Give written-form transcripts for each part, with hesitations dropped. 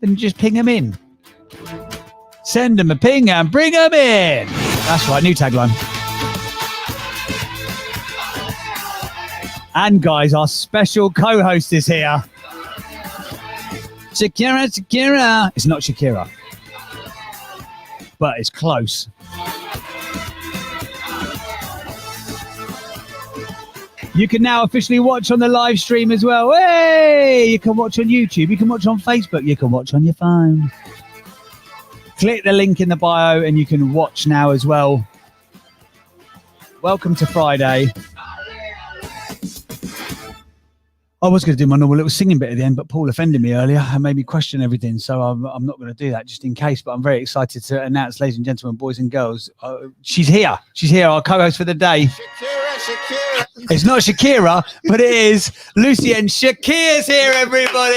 then just ping them in. Send them a ping and bring them in. That's right, new tagline. And guys, our special co-host is here. Shakira. It's not Shakira, but it's close. You can now officially watch on the live stream as well. Hey! You can watch on YouTube. You can watch on Facebook. You can watch on your phone. Click the link in the bio and you can watch now as well. Welcome to Friday. I was going to do my normal little singing bit at the end, but Paul offended me earlier and made me question everything. So I'm not going to do that just in case. But I'm very excited to announce, ladies and gentlemen, boys and girls, she's here. She's here, our co-host for the day. Shakira. It's not Shakira, but it is Lucienne. Shakira's here, everybody.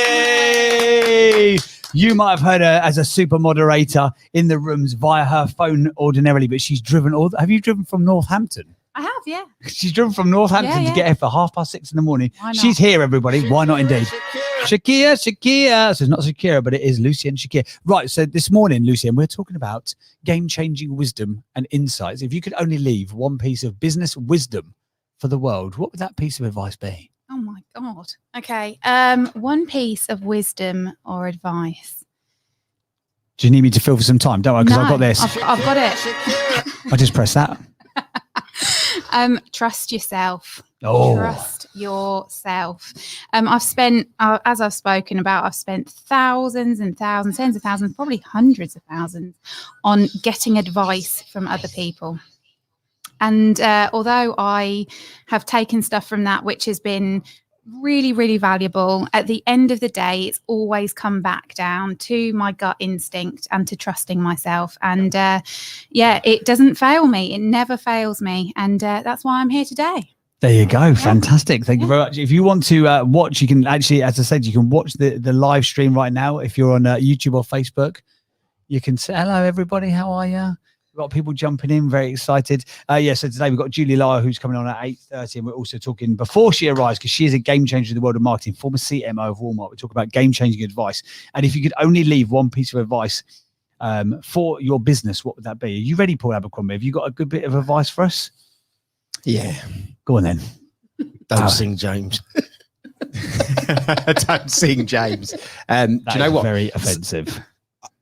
You might have heard her as a super moderator in the rooms via her phone ordinarily, but she's driven have you driven from Northampton? I have, yeah. She's driven from Northampton to get here for 6:30 in the morning. She's here, everybody. Why not indeed? Shakira. So it's not Shakira, but it is Lucienne Shakira. Right, so this morning, Lucienne, we're talking about game-changing wisdom and insights. If you could only leave one piece of business wisdom for the world, what would that piece of advice be? Oh, my God. Okay. One piece of wisdom or advice. Do you need me to fill for some time? Don't worry, because I've got this. I've got it. I just press that. Trust yourself. Oh. Trust yourself. I've spent, as I've spoken about, I've spent thousands and thousands, tens of thousands, probably hundreds of thousands on getting advice from other people. And although I have taken stuff from that, which has been really, really valuable, at the end of the day, it's always come back down to my gut instinct and to trusting myself. And it doesn't fail me. It never fails me. And that's why I'm here today. There you go. Fantastic. Thank you very much. If you want to watch, you can actually, as I said, you can watch the live stream right now. If you're on YouTube or Facebook, you can say, hello, everybody. How are you? We've got people jumping in, very excited. So today we've got Julie Lyle, who's coming on at 8:30, and we're also talking before she arrives, because she is a game changer in the world of marketing, former CMO of Walmart. We talk about game-changing advice. And if you could only leave one piece of advice for your business, what would that be? Are you ready, Paul Abercrombie? Have you got a good bit of advice for us? Yeah. Go on then. Don't sing, James. Don't sing, James. Do you know what? Very offensive.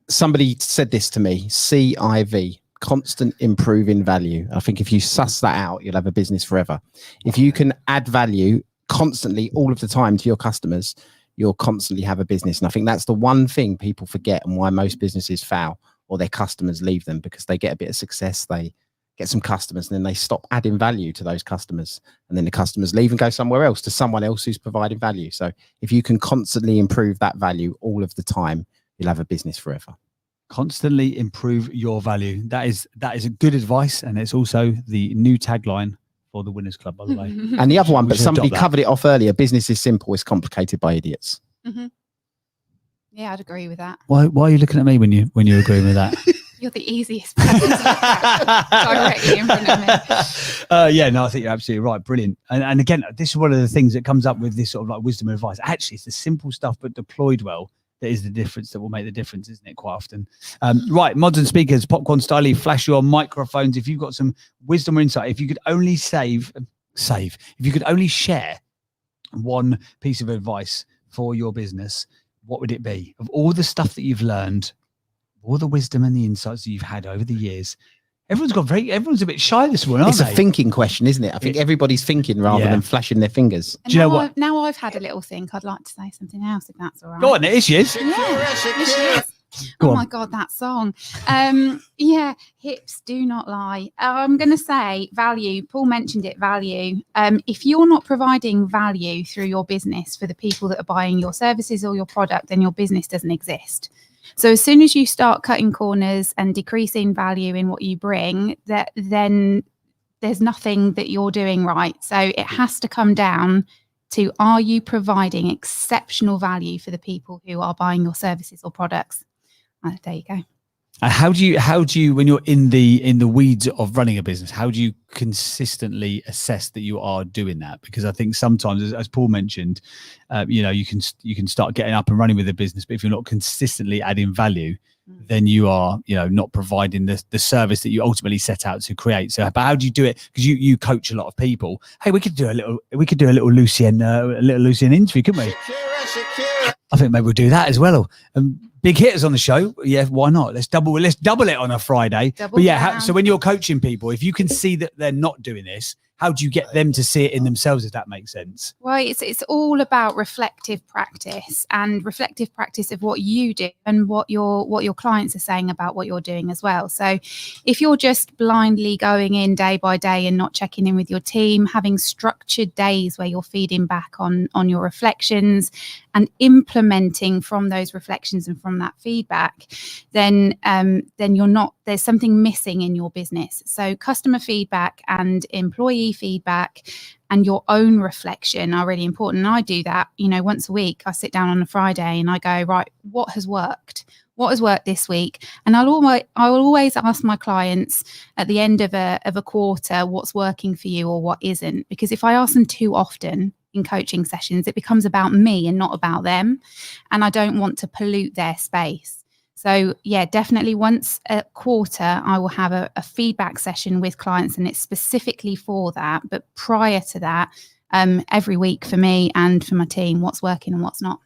Somebody said this to me, CIV. Constant improving value. I think if you suss that out, you'll have a business forever. If you can add value constantly all of the time to your customers, you'll constantly have a business. And I think that's the one thing people forget, and why most businesses fail or their customers leave them, because they get a bit of success, they get some customers, and then they stop adding value to those customers, and then the customers leave and go somewhere else, to someone else who's providing value. So if you can constantly improve that value all of the time, you'll have a business forever. Constantly improve your value. That is a good advice, and it's also the new tagline for the Winners Club, by the way. And the other one, but somebody covered it off earlier, business is simple, it's complicated by idiots. Mm-hmm. Yeah, I'd agree with that. Why are you looking at me when you're agreeing with that? You're the easiest person to look at directly in front of me. I think you're absolutely right. Brilliant. And again, this is one of the things that comes up with this sort of like wisdom and advice. Actually, it's the simple stuff, but deployed well, that is the difference, that will make the difference, isn't it, quite often? Right, modern speakers, popcorn style, flash your microphones. If you've got some wisdom or insight, if you could only if you could only share one piece of advice for your business, what would it be? Of all the stuff that you've learned, all the wisdom and the insights that you've had over the years, everyone's a bit shy this morning, aren't they? It's a thinking question, isn't it? I think everybody's thinking rather than flashing their fingers. Do you know what? Now I've had a little think, I'd like to say something else, if that's all right. Go on, it is. Yeah, it is. My God, that song. Hips do not lie. I'm going to say value. Paul mentioned it, value. If you're not providing value through your business for the people that are buying your services or your product, then your business doesn't exist. So as soon as you start cutting corners and decreasing value in what you bring, then there's nothing that you're doing right. So it has to come down to, are you providing exceptional value for the people who are buying your services or products? There you go. And how do you, when you're in the weeds of running a business, how do you consistently assess that you are doing that? Because I think sometimes, as Paul mentioned, you can start getting up and running with a business, but if you're not consistently adding value, then you are, not providing the service that you ultimately set out to create. So, but how do you do it? Because you coach a lot of people. Hey, we could do a little Lucien interview, couldn't we? I think maybe we'll do that as well. Big hitters on the show. Yeah, why not? Let's double it on a Friday. So when you're coaching people, if you can see that they're not doing this, how do you get them to see it in themselves, if that makes sense? Well, it's all about reflective practice of what you do and what your clients are saying about what you're doing as well. So if you're just blindly going in day by day and not checking in with your team, having structured days where you're feeding back on your reflections and implementing from those reflections and from that feedback, then you're not, there's something missing in your business. So customer feedback and employee feedback and your own reflection are really important. And I do that, once a week. I sit down on a Friday and I go, right, what has worked? What has worked this week? And I will always ask my clients at the end of a quarter, what's working for you or what isn't? Because if I ask them too often in coaching sessions, it becomes about me and not about them. And I don't want to pollute their space. So yeah, definitely once a quarter, I will have a feedback session with clients, and it's specifically for that. But prior to that, every week for me and for my team, what's working and what's not.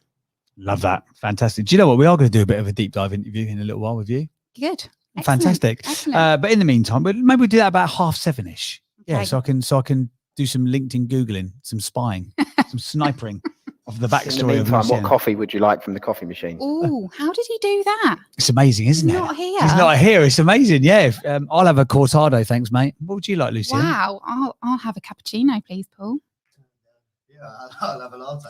Love that. Fantastic. Do you know what? We are going to do a bit of a deep dive interview in a little while with you. Good. Fantastic. Excellent. But in the meantime, maybe we'll do that about 7:30ish. Okay. Yeah, so I can do some LinkedIn Googling, some spying, some snipering of the backstory. In the meantime, of what coffee would you like from the coffee machine? Oh, how did he do that? It's amazing, isn't it? He's not here. He's not here. It's amazing. Yeah. I'll have a cortado, thanks, mate. What would you like, Lucy? Wow. I'll have a cappuccino, please, Paul. Yeah, I'll have a latte.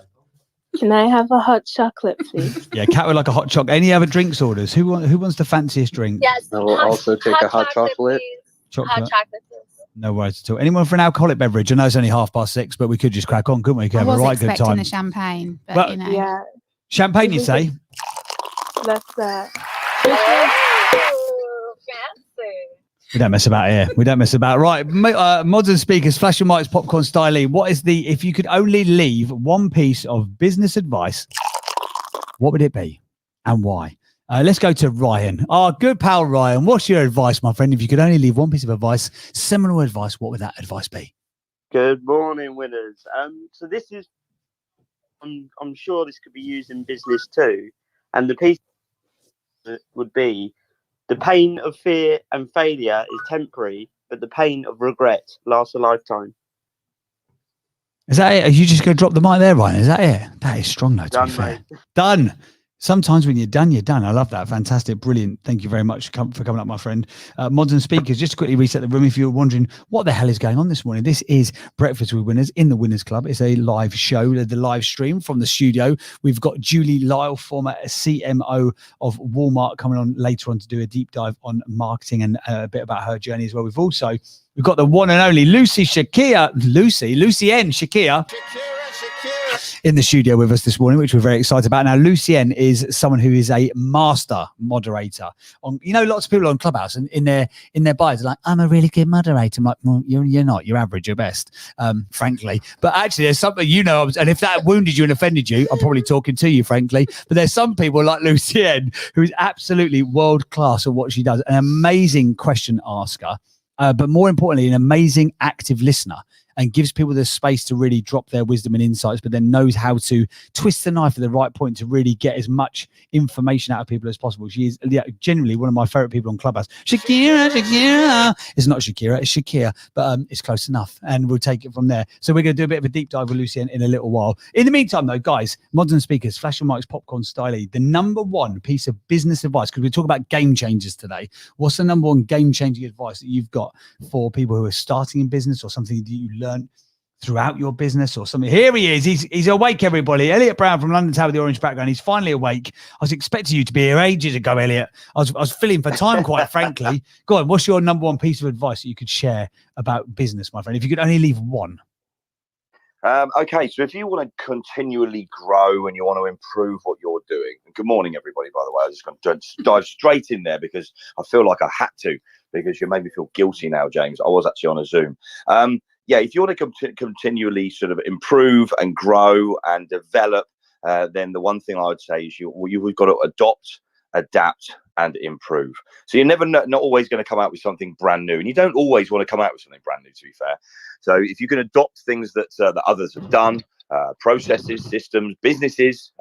Can I have a hot chocolate, please? Yeah, Cat would like a hot chocolate. Any other drinks orders? Who wants the fanciest drink? Yes. I will also take a hot chocolate. Please. Chocolate. Hot chocolate, please. No worries at all. Anyone for an alcoholic beverage? I know it's only 6:30, but we could just crack on, couldn't we? We could I have was a right good expecting time. the champagne, but Well, Yeah, Champagne, you say? that's that. Oh, fancy. We don't mess about here. We don't mess about. Right. Modern speakers, flash your mics, popcorn style. What is if you could only leave one piece of business advice, what would it be and why? Let's go to Ryan. Our good pal Ryan. What's your advice, my friend? If you could only leave one piece of advice, seminal advice, what would that advice be? Good morning, winners. So this is, I'm sure this could be used in business too. And the piece would be, the pain of fear and failure is temporary, but the pain of regret lasts a lifetime. Is that it? Are you just going to drop the mic there, Ryan? Is that it? That is strong, though, to be fair. Mate. Done. Sometimes when you're done, you're done. I love that. Fantastic. Brilliant. Thank you very much for coming up, my friend. Modern speakers, just to quickly reset the room. If you're wondering what the hell is going on this morning, this is Breakfast with Winners in the Winners Club. It's a live show, the live stream from the studio. We've got Julie Lyle, former CMO of Walmart, coming on later on to do a deep dive on marketing and a bit about her journey as well. We've got the one and only Lucienne Shakir in the studio with us this morning, which we're very excited about. Now, Lucienne is someone who is a master moderator. Lots of people on Clubhouse and in their bios are like, I'm a really good moderator. I'm like, well, you're not. You're average, you're best, frankly. But actually, there's something, and if that wounded you and offended you, I'm probably talking to you, frankly. But there's some people like Lucienne who is absolutely world class at what she does, an amazing question asker. But more importantly, an amazing active listener, and gives people the space to really drop their wisdom and insights, but then knows how to twist the knife at the right point to really get as much information out of people as possible. She is genuinely one of my favorite people on Clubhouse. Shakira. It's not Shakira, it's Shakir, but it's close enough, and we'll take it from there. So we're going to do a bit of a deep dive with Lucienne in a little while. In the meantime, though, guys, modern speakers, flash your mics, popcorn style, the number one piece of business advice, because we're talking about game changers today. What's the number one game changing advice that you've got for people who are starting in business, or something that you learned throughout your business or something? Here he is. He's awake, everybody. Elliot Brown from London Tower with the orange background. He's finally awake. I was expecting you to be here ages ago, Elliot. I was filling for time, quite frankly. Go on. What's your number one piece of advice that you could share about business, my friend? If you could only leave one. Okay, so if you want to continually grow and you want to improve what you're doing. And good morning, everybody, by the way. I was just going to dive straight in there because I feel like I had to, because you made me feel guilty now, James. I was actually on a Zoom. Yeah, if you want to continually sort of improve and grow and develop, then the one thing I would say is you've got to adopt, adapt, and improve. So you're never not always going to come out with something brand new, and you don't always want to come out with something brand new, to be fair. So if you can adopt things that others have done, processes, systems, businesses,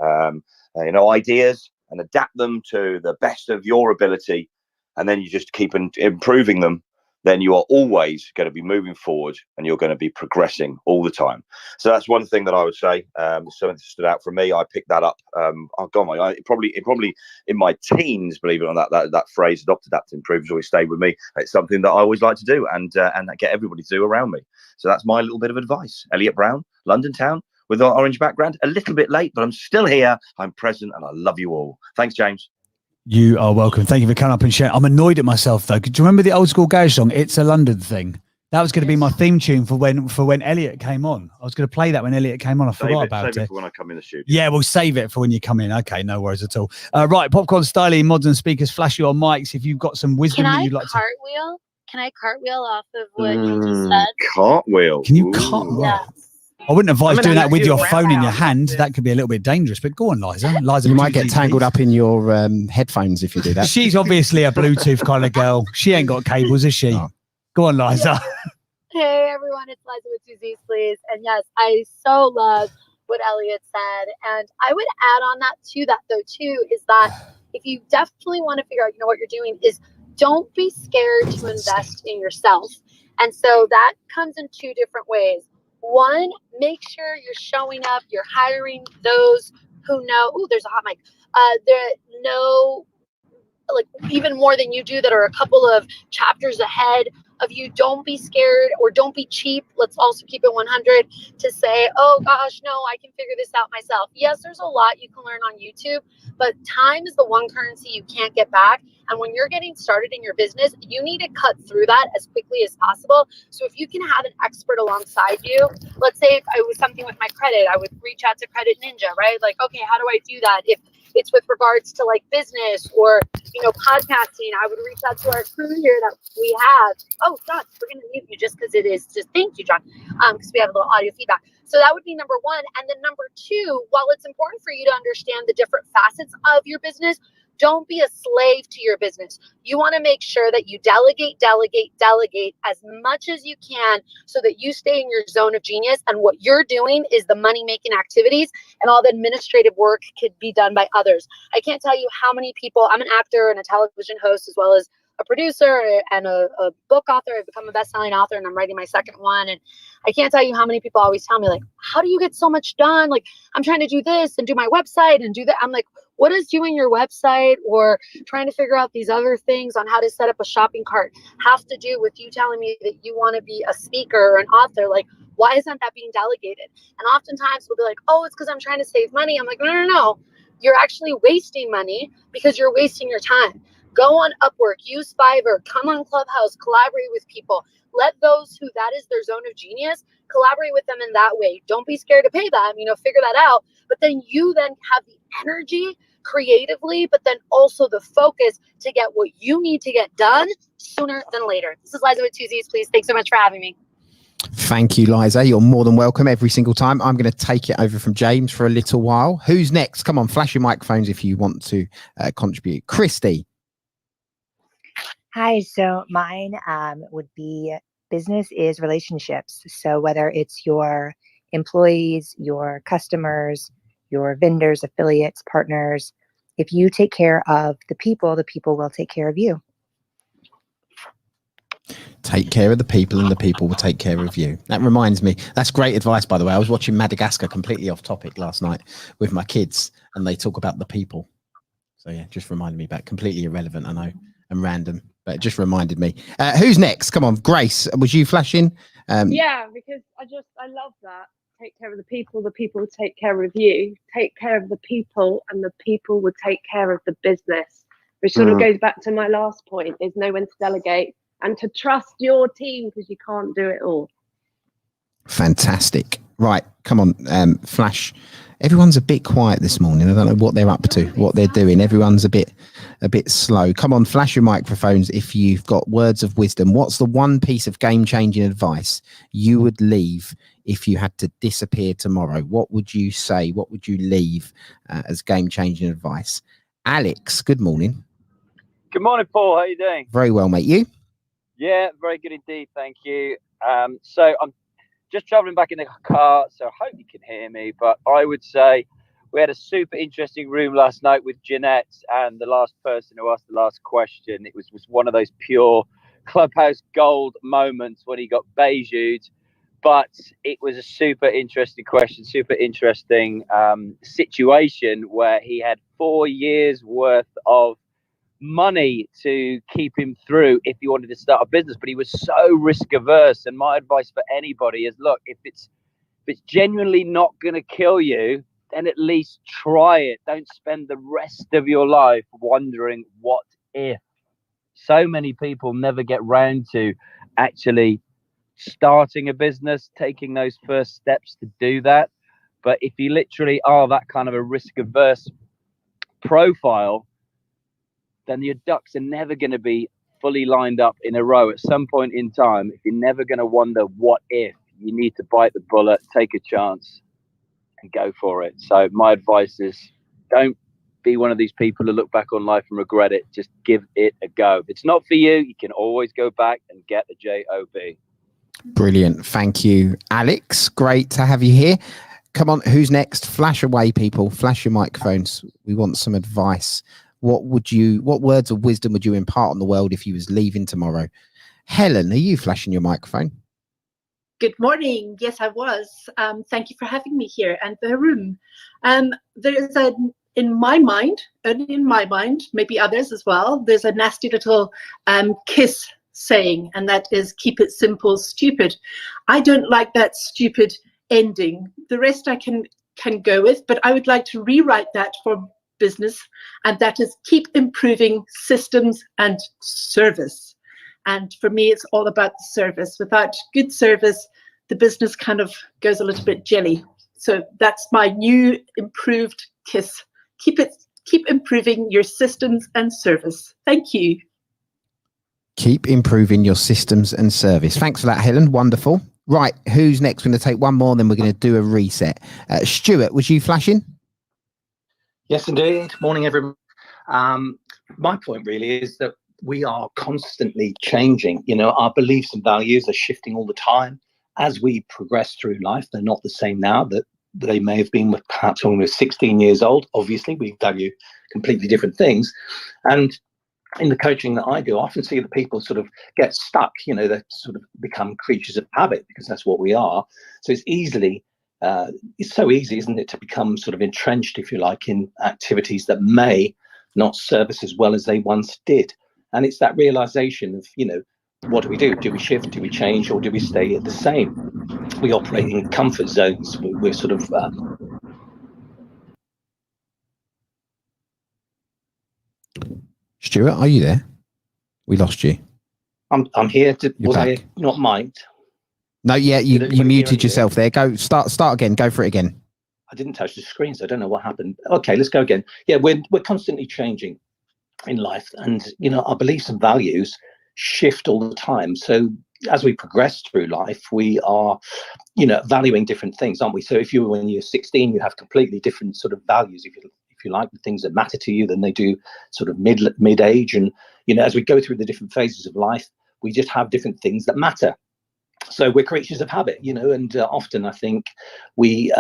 ideas, and adapt them to the best of your ability, and then you just keep improving them, then you are always going to be moving forward and you're going to be progressing all the time. So that's one thing that I would say. Something that stood out for me. I picked that up. It probably in my teens, believe it or not, that phrase, adopt, adapt, improve, has always stayed with me. It's something that I always like to do and get everybody to do around me. So that's my little bit of advice. Elliot Brown, London Town, with our orange background. A little bit late, but I'm still here. I'm present and I love you all. Thanks, James. You are welcome. Thank you for coming up and sharing. I'm annoyed at myself though. Do you remember the old school garage song, It's a London Thing? That was going to be my theme tune for when Elliot came on. I was going to play that when Elliot came on. I forgot about it. Save it for when I come in the studio. Yeah, we'll save it for when you come in. Okay, no worries at all. Right, Popcorn Styling, mods and speakers, flash your mics if you've got some wisdom that you'd like to. Can I cartwheel off of what you just said? Cartwheel. Can you cartwheel? Yeah. I wouldn't advise doing that with your phone in your hand. That could be a little bit dangerous, but go on, Liza. You might get tangled up in your headphones if you do that. She's obviously a Bluetooth kind of girl. She ain't got cables, is she? Oh. Go on, Liza. Hey everyone, it's Liza with Two Z's, please. And yes, I so love what Elliot said. And I would add on that is that if you definitely want to figure out, what you're doing is don't be scared to invest in yourself. And so that comes in two different ways. One, make sure you're showing up, you're hiring those who know, there's a hot mic, that know like even more than you do, that are a couple of chapters ahead of you. Don't be scared or don't be cheap. Let's also keep it 100 to say, oh gosh, no, I can figure this out myself. Yes, there's a lot you can learn on YouTube, but time is the one currency you can't get back. And when you're getting started in your business, you need to cut through that as quickly as possible. So if you can have an expert alongside you, let's say if it was something with my credit, I would reach out to Credit Ninja, right? Like, okay, how do I do that? If it's with regards to like business or, podcasting, I would reach out to our crew here that we have. Oh, John, we're going to mute you just because it is just, thank you, John, because we have a little audio feedback. So that would be number one. And then number two, while it's important for you to understand the different facets of your business, don't be a slave to your business. You want to make sure that you delegate as much as you can so that you stay in your zone of genius. And what you're doing is the money-making activities, and all the administrative work could be done by others. I can't tell you how many people, I'm an actor and a television host, as well as a producer and a book author. I've become a best-selling author and I'm writing my second one. And I can't tell you how many people always tell me, like, how do you get so much done? Like, I'm trying to do this and do my website and do that. I'm like, what does doing your website or trying to figure out these other things on how to set up a shopping cart have to do with you telling me that you want to be a speaker or an author? Like, why isn't that being delegated? And oftentimes we'll be like, oh, it's because I'm trying to save money. I'm like, no. You're actually wasting money because you're wasting your time. Go on Upwork, use Fiverr, come on Clubhouse, collaborate with people. Let those who that is their zone of genius, collaborate with them in that way. Don't be scared to pay them, figure that out. But then you then have the energy creatively, but then also the focus to get what you need to get done sooner than later. This is Liza with Two Z's, please. Thanks so much for having me. Thank you, Liza. You're more than welcome every single time. I'm going to take it over from James for a little while. Who's next? Come on, flash your microphones if you want to contribute. Christy. Hi, so mine would be business is relationships. So whether it's your employees, your customers, your vendors, affiliates, partners, if you take care of the people will take care of you. Take care of the people and the people will take care of you. That reminds me, that's great advice, by the way. I was watching Madagascar, completely off topic, last night with my kids, and they talk about the people. So yeah, just reminded me back. Completely irrelevant, I know, and random, but it just reminded me. Who's next? Come on, Grace, was you flashing? Yeah, because I love that. Take care of the people will take care of you. Take care of the people and the people will take care of the business, which sort of goes back to my last point, is know when to delegate and to trust your team, because you can't do it all. Fantastic. Right, come on, Flash. Everyone's a bit quiet this morning. I don't know what they're up to, what they're doing. Everyone's a bit slow. Come on, flash your microphones if you've got words of wisdom. What's the one piece of game-changing advice you would leave if you had to disappear tomorrow? What would you say? What would you leave as game-changing advice? Alex, good morning. Good morning, Paul. How are you doing? Very well, mate. You? Yeah, very good indeed. Thank you. So I'm just traveling back in the car, so I hope you can hear me. But I would say we had a super interesting room last night with Jeanette, and the last person who asked the last question, it was one of those pure Clubhouse gold moments when he got beijued. But it was a super interesting question, super interesting situation where he had 4 years worth of money to keep him through if he wanted to start a business, but he was so risk averse. And my advice for anybody is, look, if it's genuinely not going to kill you, then at least try it. Don't spend the rest of your life wondering what if. So many people never get round to actually starting a business, taking those first steps to do that. But if you literally are that kind of a risk averse profile, then your ducks are never going to be fully lined up in a row. At some point in time, if you're never going to wonder what if, you need to bite the bullet, take a chance and go for it. So my advice is, don't be one of these people who look back on life and regret it. Just give it a go. If it's not for you, you can always go back and get the job. Brilliant. Thank you, Alex. Great to have you here. Come on, who's next? Flash away, people. Flash your microphones. We want some advice. What words of wisdom would you impart on the world if you was leaving tomorrow? Helen, are you flashing your microphone? Good morning. Yes, I was. Thank you for having me here and the room. There's in my mind, maybe others as well, there's a nasty little KISS saying, and that is keep it simple, stupid. I don't like that stupid ending. The rest I can go with, but I would like to rewrite that for business, and that is keep improving systems and service. And for me, it's all about the service. Without good service, the business kind of goes a little bit jelly. So that's my new improved KISS. Keep improving your systems and service. Thank you. Keep improving your systems and service. Thanks for that, Helen. Wonderful. Right, who's next? We're going to take one more, and then we're going to do a reset. Stuart, was you flashing? Yes, indeed. Morning, everyone. My point really is that we are constantly changing. You know, our beliefs and values are shifting all the time as we progress through life. They're not the same now that they may have been perhaps when we were 16 years old. Obviously, we value completely different things. And in the coaching that I do, I often see that people sort of get stuck. You know, they sort of become creatures of habit, because that's what we are. So it's so easy, isn't it, to become sort of entrenched, if you like, in activities that may not serve us as well as they once did. And it's that realization of, you know, what do we do? Do we shift? Do we change? Or do we stay the same? We operate in comfort zones. We're sort of... Stuart, are you there? We lost you. I'm here. Was I not mic'd? No, yeah, you muted yourself there. Go start again. Go for it again. I didn't touch the screen, so I don't know what happened. Okay, let's go again. Yeah, we're constantly changing in life, and you know, our beliefs and values shift all the time. So as we progress through life, we are, you know, valuing different things, aren't we? So when you're 16, you have completely different sort of values, if you like, the things that matter to you than they do sort of mid-age. And you know, as we go through the different phases of life, we just have different things that matter. So we're creatures of habit, you know, and often I think we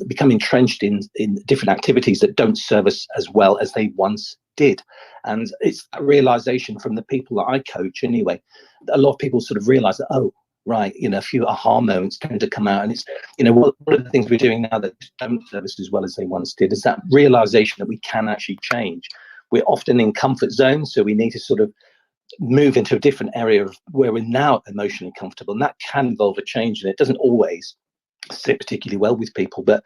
become entrenched in different activities that don't serve us as well as they once did. And it's a realization from the people that I coach anyway. A lot of people sort of realize that, oh, right, you know, a few aha moments tend to come out. And it's, you know, one of the things we're doing now that don't serve us as well as they once did is that realization that we can actually change. We're often in comfort zones, so we need to sort of move into a different area of where we're now emotionally comfortable, and that can involve a change, and it doesn't always sit particularly well with people. But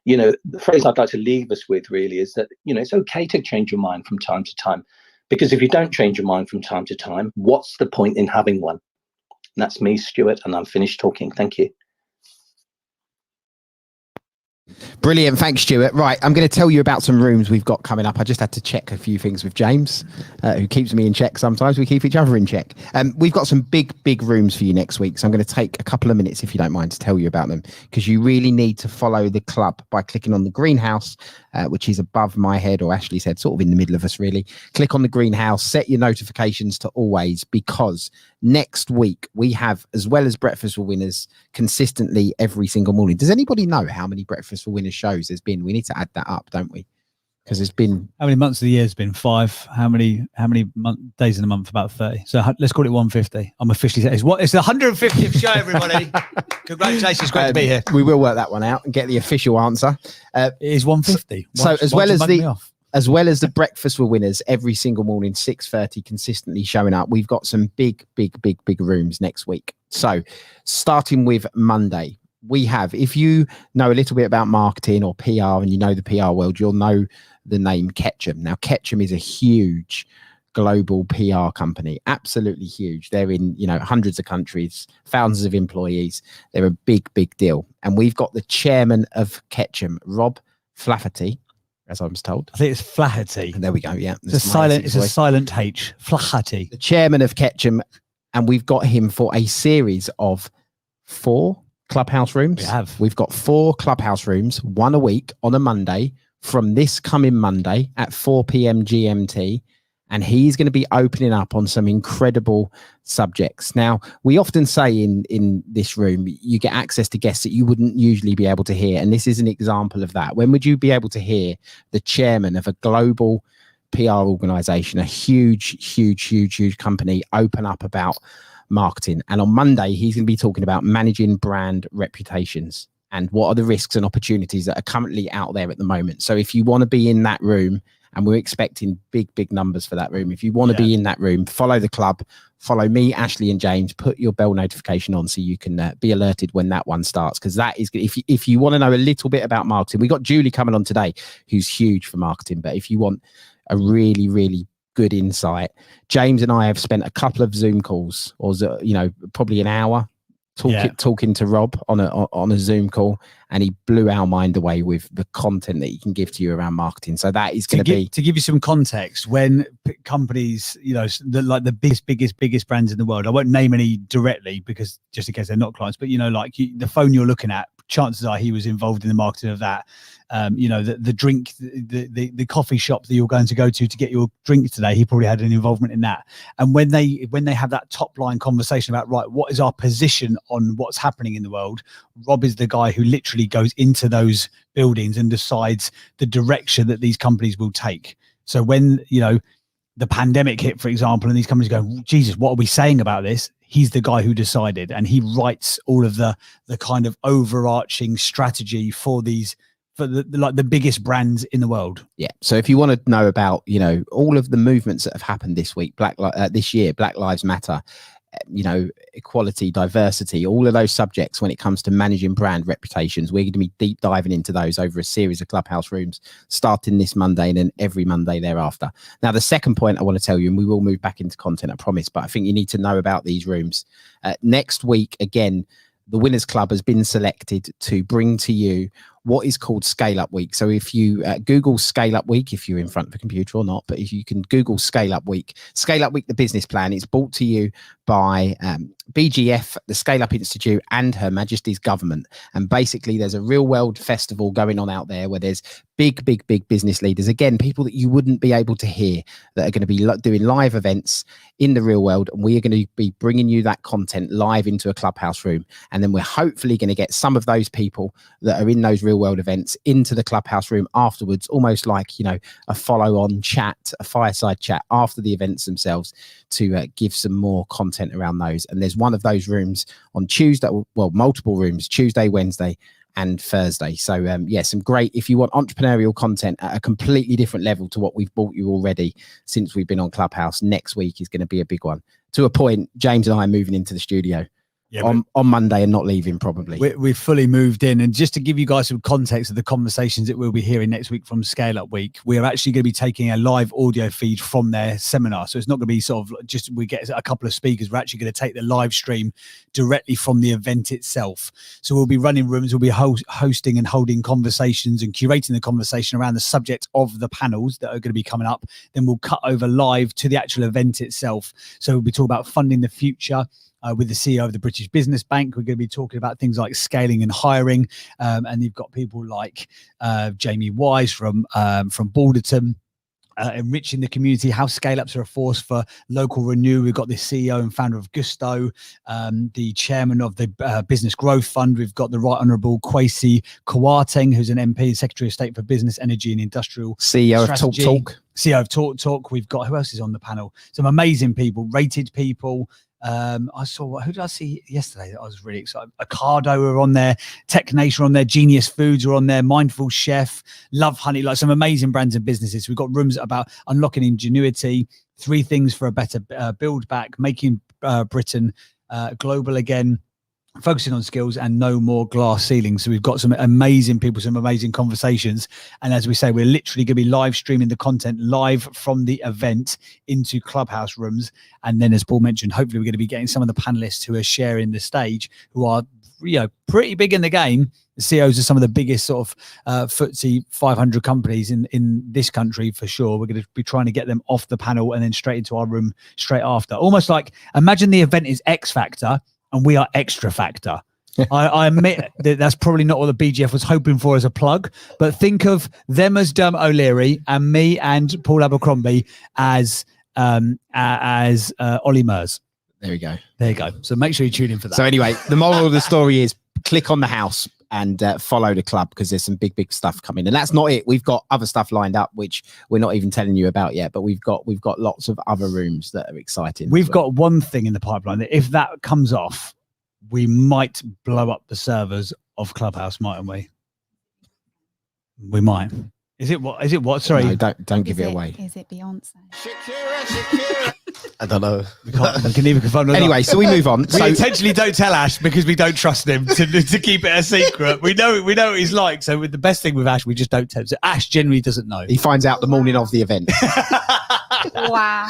you know, the phrase I'd like to leave us with really is that, you know, it's okay to change your mind from time to time, because if you don't change your mind from time to time, what's the point in having one? And that's me, Stuart, and I'm finished talking. Thank you. Brilliant. Thanks, Stuart. Right. I'm going to tell you about some rooms we've got coming up. I just had to check a few things with James, who keeps me in check. Sometimes we keep each other in check. We've got some big rooms for you next week. So I'm going to take a couple of minutes, if you don't mind, to tell you about them, because you really need to follow the club by clicking on the greenhouse, which is above my head, or Ashley's head, sort of in the middle of us, really. Click on the greenhouse, set your notifications to always, because next week we have, as well as Breakfast for Winners, consistently every single morning. Does anybody know how many Breakfast for Winners shows there's been? We need to add that up, don't we? Because there's been, how many months of the year has been? 5. How many days in the month? About 30. So let's call it 150. I'm officially it's the 150th show, everybody. Congratulations, great to be here. We will work that one out and get the official answer. It is 150. So as well as the Breakfast for Winners every single morning, 6:30, consistently showing up, we've got some big rooms next week. So starting with Monday, we have, if you know a little bit about marketing or PR and you know the PR world, you'll know the name Ketchum. Now, Ketchum is a huge global PR company, absolutely huge. They're in, hundreds of countries, thousands of employees. They're a big deal. And we've got the chairman of Ketchum, Rob Flaherty, as I was told. I think it's Flaherty. There we go. Yeah. It's a silent H. Flaherty. The chairman of Ketchum. And we've got him for a series of 4 clubhouse rooms. We've got 4 clubhouse rooms, 1 a week on a Monday from this coming Monday at 4 p.m. GMT. And he's going to be opening up on some incredible subjects. Now, we often say in this room, you get access to guests that you wouldn't usually be able to hear. And this is an example of that. When would you be able to hear the chairman of a global PR organization, a huge company, open up about marketing? And on Monday, he's going to be talking about managing brand reputations and what are the risks and opportunities that are currently out there at the moment. So if you want to be in that room, and we're expecting big numbers for that room, if you want to be in that room, follow the club, follow me, Ashley and James, put your bell notification on so you can be alerted when that one starts. Because that is, if you want to know a little bit about marketing, we got Julie coming on today, who's huge for marketing. But if you want a really good insight, James and I have spent a couple of Zoom calls, or probably an hour talking to Rob on a Zoom call, and he blew our mind away with the content that he can give to you around marketing. So that is going to be, to give you some context, when companies, the biggest brands in the world, I won't name any directly because just in case they're not clients, but the phone you're looking at, chances are he was involved in the marketing of that. The drink, the coffee shop that you're going to go to get your drink today, he probably had an involvement in that. And when they have that top line conversation about, right, what is our position on what's happening in the world, Rob is the guy who literally goes into those buildings and decides the direction that these companies will take. So when the pandemic hit, for example, and these companies go, Jesus, what are we saying about this? He's the guy who decided, and he writes all of the kind of overarching strategy for the biggest brands in the world. Yeah. So if you want to know about, all of the movements that have happened this week, this year, Black Lives Matter, equality, diversity, all of those subjects when it comes to managing brand reputations, we're going to be deep diving into those over a series of clubhouse rooms starting this Monday and then every Monday thereafter. Now, the second point I want to tell you, and we will move back into content, I promise, but I think you need to know about these rooms. Next week, again, the Winners Club has been selected to bring to you what is called Scale Up Week. So if you Google Scale Up Week, if you're in front of a computer or not, but if you can Google Scale Up Week, the business plan, it's brought to you by BGF, the Scale Up Institute, and Her Majesty's government. And basically there's a real world festival going on out there where there's big business leaders, again, people that you wouldn't be able to hear, that are going to be doing live events in the real world. And we are going to be bringing you that content live into a clubhouse room. And then we're hopefully going to get some of those people that are in those real world events into the clubhouse room afterwards, almost like, a follow-on chat, a fireside chat after the events themselves, to give some more content around those. And there's one of those rooms on Tuesday, well, multiple rooms, Tuesday, Wednesday, and Thursday. So some great, if you want entrepreneurial content at a completely different level to what we've brought you already since we've been on Clubhouse, next week is going to be a big one. To a point, James and I are moving into the studio. on Monday and not leaving probably. We've fully moved in. And just to give you guys some context of the conversations that we'll be hearing next week from Scale Up Week, we're actually going to be taking a live audio feed from their seminar. So it's not going to be sort of just we get a couple of speakers. We're actually going to take the live stream directly from the event itself. So we'll be running rooms, we'll be hosting and holding conversations and curating the conversation around the subject of the panels that are going to be coming up. Then we'll cut over live to the actual event itself. So we'll be talking about funding the future. With the CEO of the British Business Bank, we're going to be talking about things like scaling and hiring, and you've got people like Jamie Wise from Balderton, enriching the community, how scale-ups are a force for local renew. We've got the CEO and founder of Gusto, the chairman of the Business Growth Fund. We've got the Right Honourable Kwesi Kwarteng, who's an MP and Secretary of State for Business, Energy and Industrial CEO Strategy. of Talk Talk. CEO of Talk Talk. We've got, who else is on the panel? Some amazing people, rated people. I saw, who did I see yesterday that I was really excited? Ocado are on there, Tech Nation are on there, Genius Foods are on there, Mindful Chef, Love Honey, like some amazing brands and businesses. We've got rooms about unlocking ingenuity, 3 things for a better build back, making Britain global again, focusing on skills, and no more glass ceilings. So we've got some amazing people, some amazing conversations. And as we say, we're literally going to be live streaming the content live from the event into Clubhouse rooms. And then, as Paul mentioned, hopefully we're going to be getting some of the panelists who are sharing the stage, who are, you know, pretty big in the game. The CEOs of some of the biggest sort of FTSE 500 companies in this country for sure. We're going to be trying to get them off the panel and then straight into our room straight after. Almost like, imagine the event is X Factor and we are Extra Factor. I admit that that's probably not what the BGF was hoping for as a plug, but think of them as Dermot O'Leary and me and Paul Abercrombie as Ollie Murs. There you go. There you go. So make sure you tune in for that. So anyway, the moral of the story is click on the house and follow the club, because there's some big stuff coming. And that's not it. We've got other stuff lined up, which we're not even telling you about yet, but we've got lots of other rooms that are exciting. We've got one thing in the pipeline that if that comes off, we might blow up the servers of Clubhouse, mightn't we? We might. Is it what? Sorry. No, don't give it away. Is it Beyonce? I don't know. We can even confirm. Anyway, so we move on. We intentionally don't tell Ash because we don't trust him to keep it a secret. We know what he's like. So with the best thing with Ash, we just don't tell him. So Ash generally doesn't know. He finds out the morning of the event. Wow.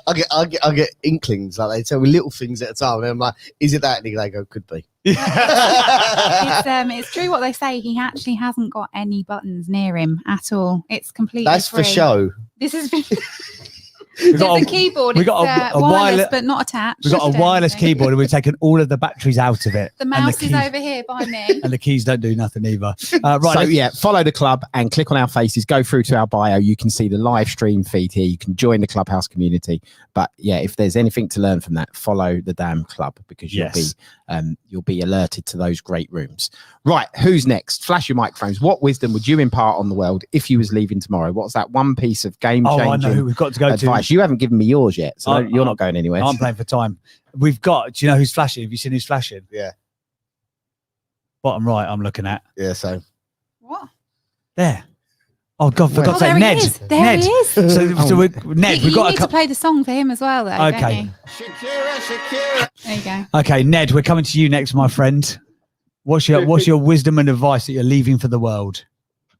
I get inklings, like they tell me little things at a time, and I'm like, is it that? And they go, could be. It's true what they say. He actually hasn't got any buttons near him at all. It's completely That's free. for show. This is there's a keyboard. We got a wireless, but not attached. We've got a wireless keyboard, and we've taken all of the batteries out of it. The mouse is over here by me. And the keys don't do nothing either. Right. So yeah, follow the club and click on our faces. Go through to our bio. You can see the live stream feed here. You can join the Clubhouse community. But yeah, if there's anything to learn from that, follow the damn club, because you'll be alerted to those great rooms. Right, who's next? Flash your microphones. What wisdom would you impart on the world if you was leaving tomorrow? What's that one piece of game-changing I know who we've got to go advice? You haven't given me yours yet, so you're not going anywhere. I'm playing for time. We've got. Do you know who's flashing? Have you seen who's flashing? Yeah. Bottom right, I'm looking at. Yeah. So. What? There. Oh God! Forgot to say there Ned. He is. There he is. So Ned, we've got need to play the song for him as well, though. Okay. Shakira. There you go. Okay, Ned, we're coming to you next, my friend. What's your wisdom and advice that you're leaving for the world?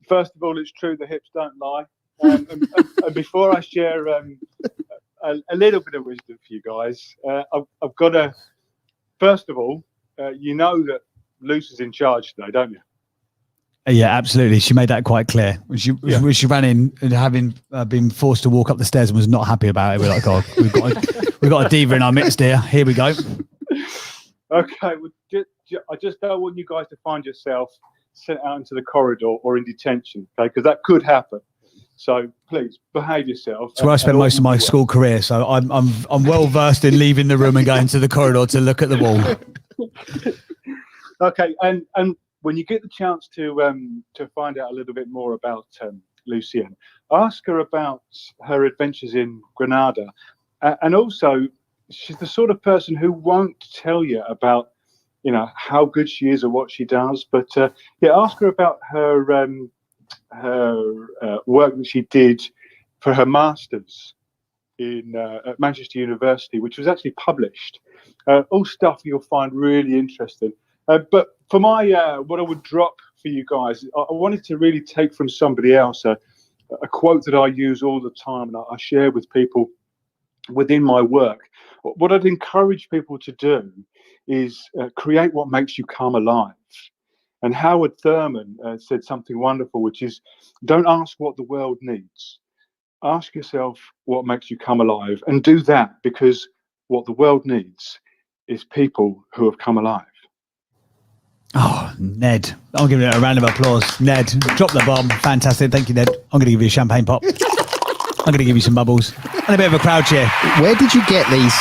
First of all, it's true the hips don't lie. And before I share a little bit of wisdom for you guys, I've got to. First of all, you know that Luce is in charge today, don't you? Yeah, absolutely. She made that quite clear. When she ran in and having been forced to walk up the stairs and was not happy about it. We're like, God, we've got a diva in our midst here. Here we go. Okay, well, I just don't want you guys to find yourself sent out into the corridor or in detention, okay? Because that could happen. So please behave yourself. It's where I spent most of my school career, so I'm well versed in leaving the room and going to the corridor to look at the wall. Okay, and when you get the chance to find out a little bit more about Lucienne, ask her about her adventures in Granada, and also she's the sort of person who won't tell you about, you know, how good she is or what she does, but ask her about her work that she did for her masters at Manchester University, which was actually published. All stuff you'll find really interesting. But for my what I would drop for you guys, I wanted to really take from somebody else a quote that I use all the time and I share with people within my work. What I'd encourage people to do is create what makes you come alive. And Howard Thurman said something wonderful, which is, don't ask what the world needs. Ask yourself what makes you come alive, and do that, because what the world needs is people who have come alive. Oh, Ned. I'll give it a round of applause. Ned, drop the bomb. Fantastic. Thank you, Ned. I'm going to give you a champagne pop. I'm going to give you some bubbles and a bit of a crowd cheer. Where did you get these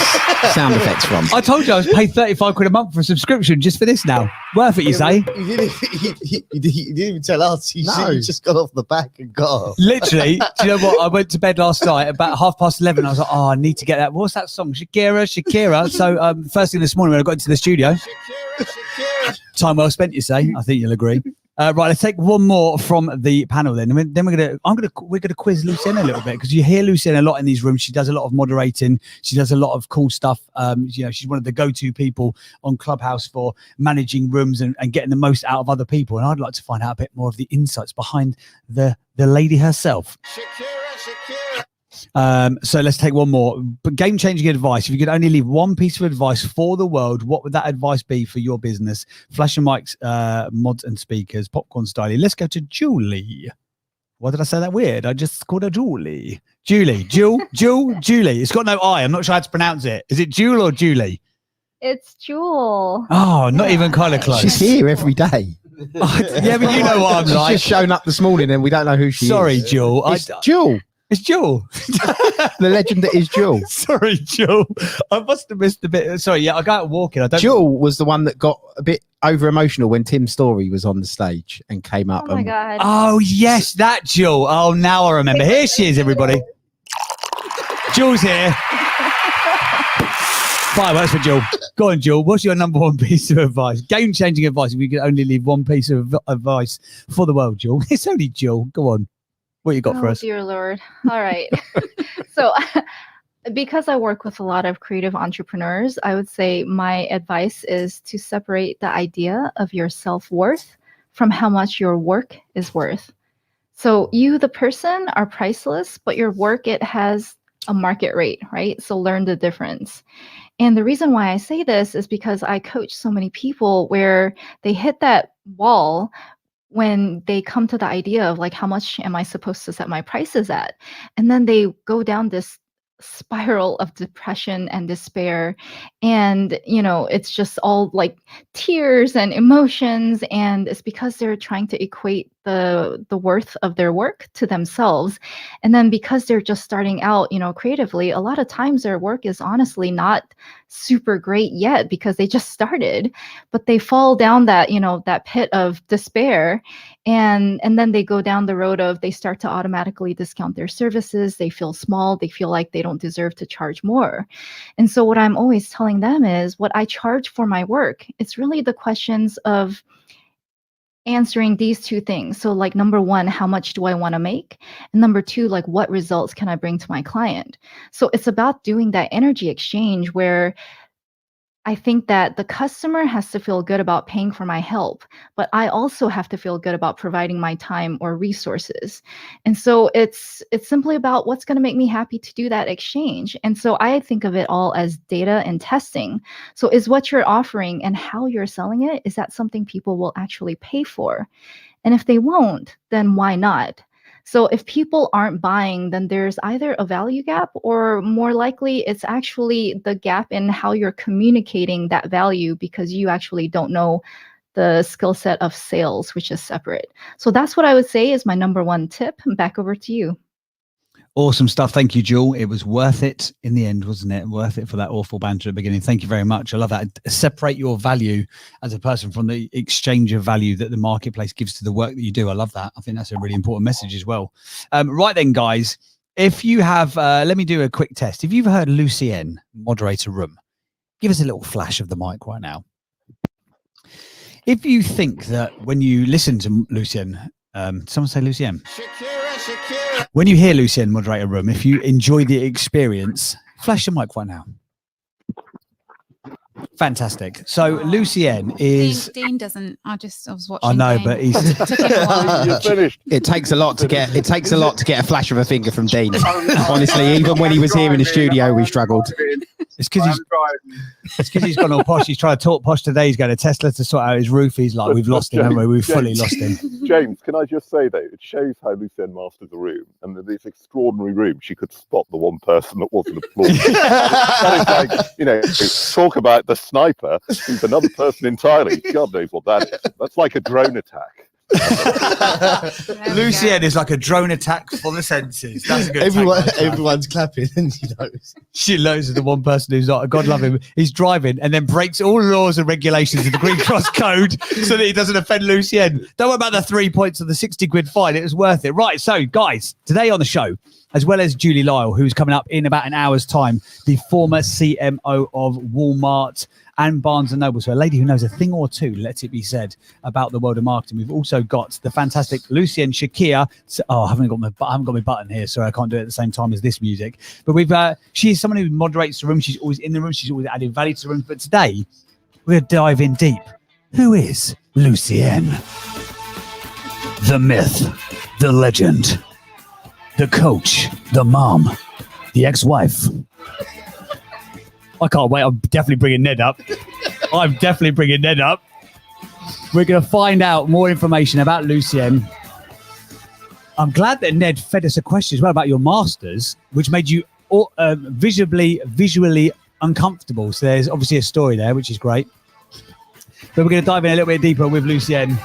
sound effects from? I told you I was paid £35 a month for a subscription just for this now. Worth it, you say? You didn't even tell us. You just got off the back and got off. Literally, do you know what? I went to bed last night about 11:30. I was like, oh, I need to get that. What's that song? Shakira. So first thing this morning when I got into the studio, time well spent, you say? I think you'll agree. Right, let's take one more from the panel then. Then we're gonna quiz Lucienne a little bit, because you hear Lucienne a lot in these rooms. She does a lot of moderating. She does a lot of cool stuff. She's one of the go-to people on Clubhouse for managing rooms and getting the most out of other people. And I'd like to find out a bit more of the insights behind the lady herself. So let's take one more. But game-changing advice. If you could only leave one piece of advice for the world, what would that advice be for your business? Flash and mics, mods and speakers, popcorn styling. Let's go to Julie. Why did I say that weird? I just called her Julie. Julie. It's got no I. I'm not sure how to pronounce it. Is it Jewel or Julie? It's Jewel. Oh, not even kind of close. She's here every day. Yeah, but you know what I'm She's like. just shown up this morning and we don't know who she Sorry, is. Jewel. It's Jewel. It's Jewel. The legend that is Jewel. Sorry, Jewel. I must have missed a bit. Sorry, yeah, I go out walking. Jewel was the one that got a bit over emotional when Tim Story was on the stage and came up. Oh my God. Oh, yes, that Jewel. Oh, now I remember. Here she is, everybody. Jewel's here. Fireworks for Jewel. Go on, Jewel. What's your number one piece of advice? Game-changing advice. If you could only leave one piece of advice for the world, Jewel. It's only Jewel. Go on. What you got for us? Oh, dear Lord. All right. So because I work with a lot of creative entrepreneurs, I would say my advice is to separate the idea of your self-worth from how much your work is worth. So you, the person, are priceless, but your work, it has a market rate, right? So learn the difference. And the reason why I say this is because I coach so many people where they hit that wall when they come to the idea of like, how much am I supposed to set my prices at? And then they go down this spiral of depression and despair. And, it's just all like tears and emotions. And it's because they're trying to equate the worth of their work to themselves. And then because they're just starting out, creatively, a lot of times their work is honestly not super great yet because they just started, but they fall down that, that pit of despair. And then they go down the road of, they start to automatically discount their services. They feel small. They feel like they don't deserve to charge more. And so what I'm always telling them is, what I charge for my work, it's really the questions of answering these two things. So like, number one, how much do I want to make? And number two, like, what results can I bring to my client? So it's about doing that energy exchange where I think that the customer has to feel good about paying for my help, but I also have to feel good about providing my time or resources. And so it's simply about what's going to make me happy to do that exchange. And so I think of it all as data and testing. So is what you're offering and how you're selling it, is that something people will actually pay for? And if they won't, then why not? So if people aren't buying, then there's either a value gap, or more likely it's actually the gap in how you're communicating that value, because you actually don't know the skill set of sales, which is separate. So that's what I would say is my number one tip. Back over to you. Awesome stuff. Thank you, Jewel. It was worth it in the end, wasn't it? Worth it for that awful banter at the beginning. Thank you very much. I love that. Separate your value as a person from the exchange of value that the marketplace gives to the work that you do. I love that. I think that's a really important message as well. Right then, guys, if you have, let me do a quick test. If you've heard Lucienne moderate a room, give us a little flash of the mic right now. If you think that when you listen to Lucienne, someone say Lucienne. Shakira. When you hear Lucien moderate a room, if you enjoy the experience, flash your mic right now. Fantastic. So Lucien is. Dean doesn't. I was watching. I know, Dean. but he's. Took him a while. You're finished. It takes a lot to get. It takes a lot to get a flash of a finger from Dean. Honestly, even when he was here in the studio, we struggled. It's because he's gone all posh. He's trying to talk posh today. He's going to Tesla to sort out his roof. He's like, we've lost him, haven't we? We've fully lost him. James, can I just say though, it shows how Lucien mastered the room, and in this extraordinary room, she could spot the one person that wasn't applauding. That is like, talk about the sniper. He's another person entirely. God knows what that is. That's like a drone attack. Lucien is like a drone attack for the senses. That's a good. Everyone's clapping, and she knows the one person who's not. God love him. He's driving and then breaks all laws and regulations of the Green Cross Code so that he doesn't offend Lucien. Don't worry about the 3 points of the 60 quid fine. It was worth it. Right. So, guys, today on the show, as well as Julie Lyle, who's coming up in about an hour's time, the former CMO of Walmart and Barnes Noble. So a lady who knows a thing or two, let it be said, about the world of marketing. We've also got the fantastic Lucien Shakir. I haven't got my button here, so I can't do it at the same time as this music. But she's someone who moderates the room. She's always in the room. She's always adding value to the room. But today, we're going to dive in deep. Who is Lucien? The myth, the legend, the coach, the mom, the ex-wife. I can't wait. I'm definitely bringing Ned up. We're going to find out more information about Lucien. I'm glad that Ned fed us a question as well about your masters, which made you visually uncomfortable. So there's obviously a story there, which is great. But we're going to dive in a little bit deeper with Lucien.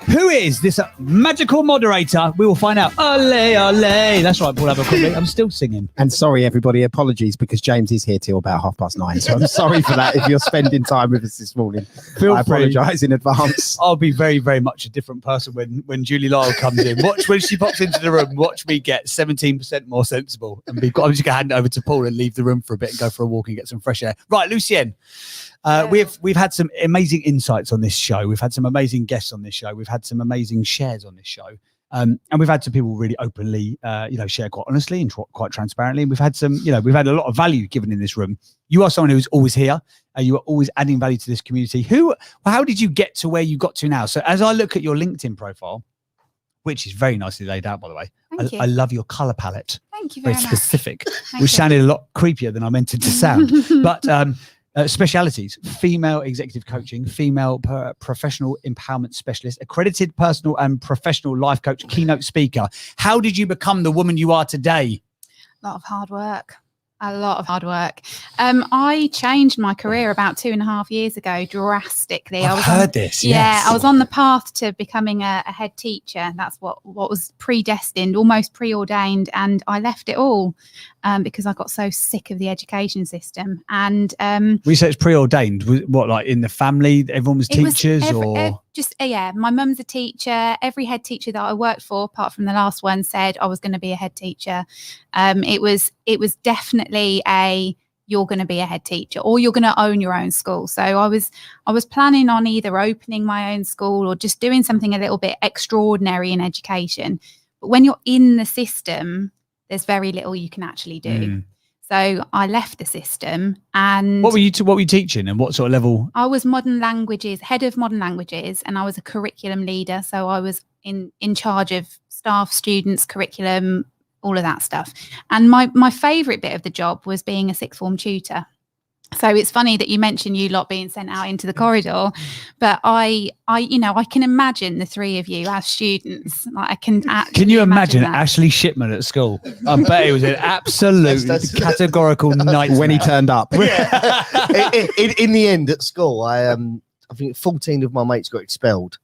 Who is this magical moderator? We will find out. Ole, ole. That's right, Paul Abercrombie. I'm still singing. And sorry, everybody, apologies, because James is here till about 9:30. So I'm sorry for that if you're spending time with us this morning. I apologise in advance. I'll be very, very much a different person when Julie Lyle comes in. Watch when she pops into the room. Watch me get 17% more sensible. And I'm just going to hand it over to Paul and leave the room for a bit and go for a walk and get some fresh air. Right, Lucien. We've had some amazing insights on this show. We've had some amazing guests on this show. We've had some amazing shares on this show. And we've had some people really openly, share quite honestly and quite transparently. And we've had we've had a lot of value given in this room. You are someone who's always here. You are always adding value to this community. How did you get to where you got to now? So as I look at your LinkedIn profile, which is very nicely laid out, by the way, I love your color palette. Thank you very much. Specific, which sounded a lot creepier than I meant it to sound. But specialities: female executive coaching, female professional empowerment specialist, accredited personal and professional life coach, keynote speaker. How did you become the woman you are today? A lot of hard work. I changed my career about 2.5 years ago drastically. I've heard this. Yeah, yes. I was on the path to becoming a head teacher. That's what was predestined, almost preordained, and I left it all because I got so sick of the education system. And we say it's preordained. What, like in the family, everyone was teachers, my mum's a teacher. Every head teacher that I worked for, apart from the last one, said I was going to be a head teacher. It was definitely you're going to be a head teacher or you're going to own your own school. So I was planning on either opening my own school or just doing something a little bit extraordinary in education. But when you're in the system, there's very little you can actually do. So I left the system. And what were you teaching and what sort of level? I was modern languages, head of modern languages, and I was a curriculum leader. So I was in charge of staff, students, curriculum, all of that stuff. And my favourite bit of the job was being a sixth form tutor. So it's funny that you mentioned you lot being sent out into the corridor, but I can imagine the three of you as students. Like I can you imagine Ashley Shipman at school? I bet it was an absolute categorical nightmare when he turned up. In the end at school, I think 14 of my mates got expelled.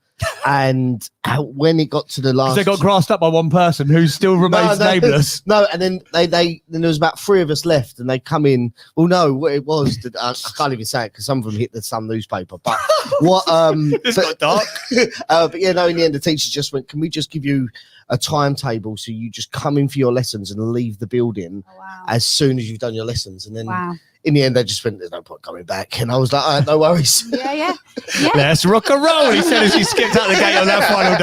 And when it got to the last, they got grassed up by one person who still remains nameless. No, and then then there was about 3 of us left, and they come in. Well, no, what it was, I can't even say it because some of them hit the Sun newspaper. But what? It's got dark. But yeah, no. In the end, the teacher just went, "Can we just give you a timetable so you just come in for your lessons and leave the building as soon as you've done your lessons?" And then. In the end, they just went, "There's no point coming back." And I was like, "All right, no worries." Yeah. Let's rock and roll, he said as he skipped out the gate on that final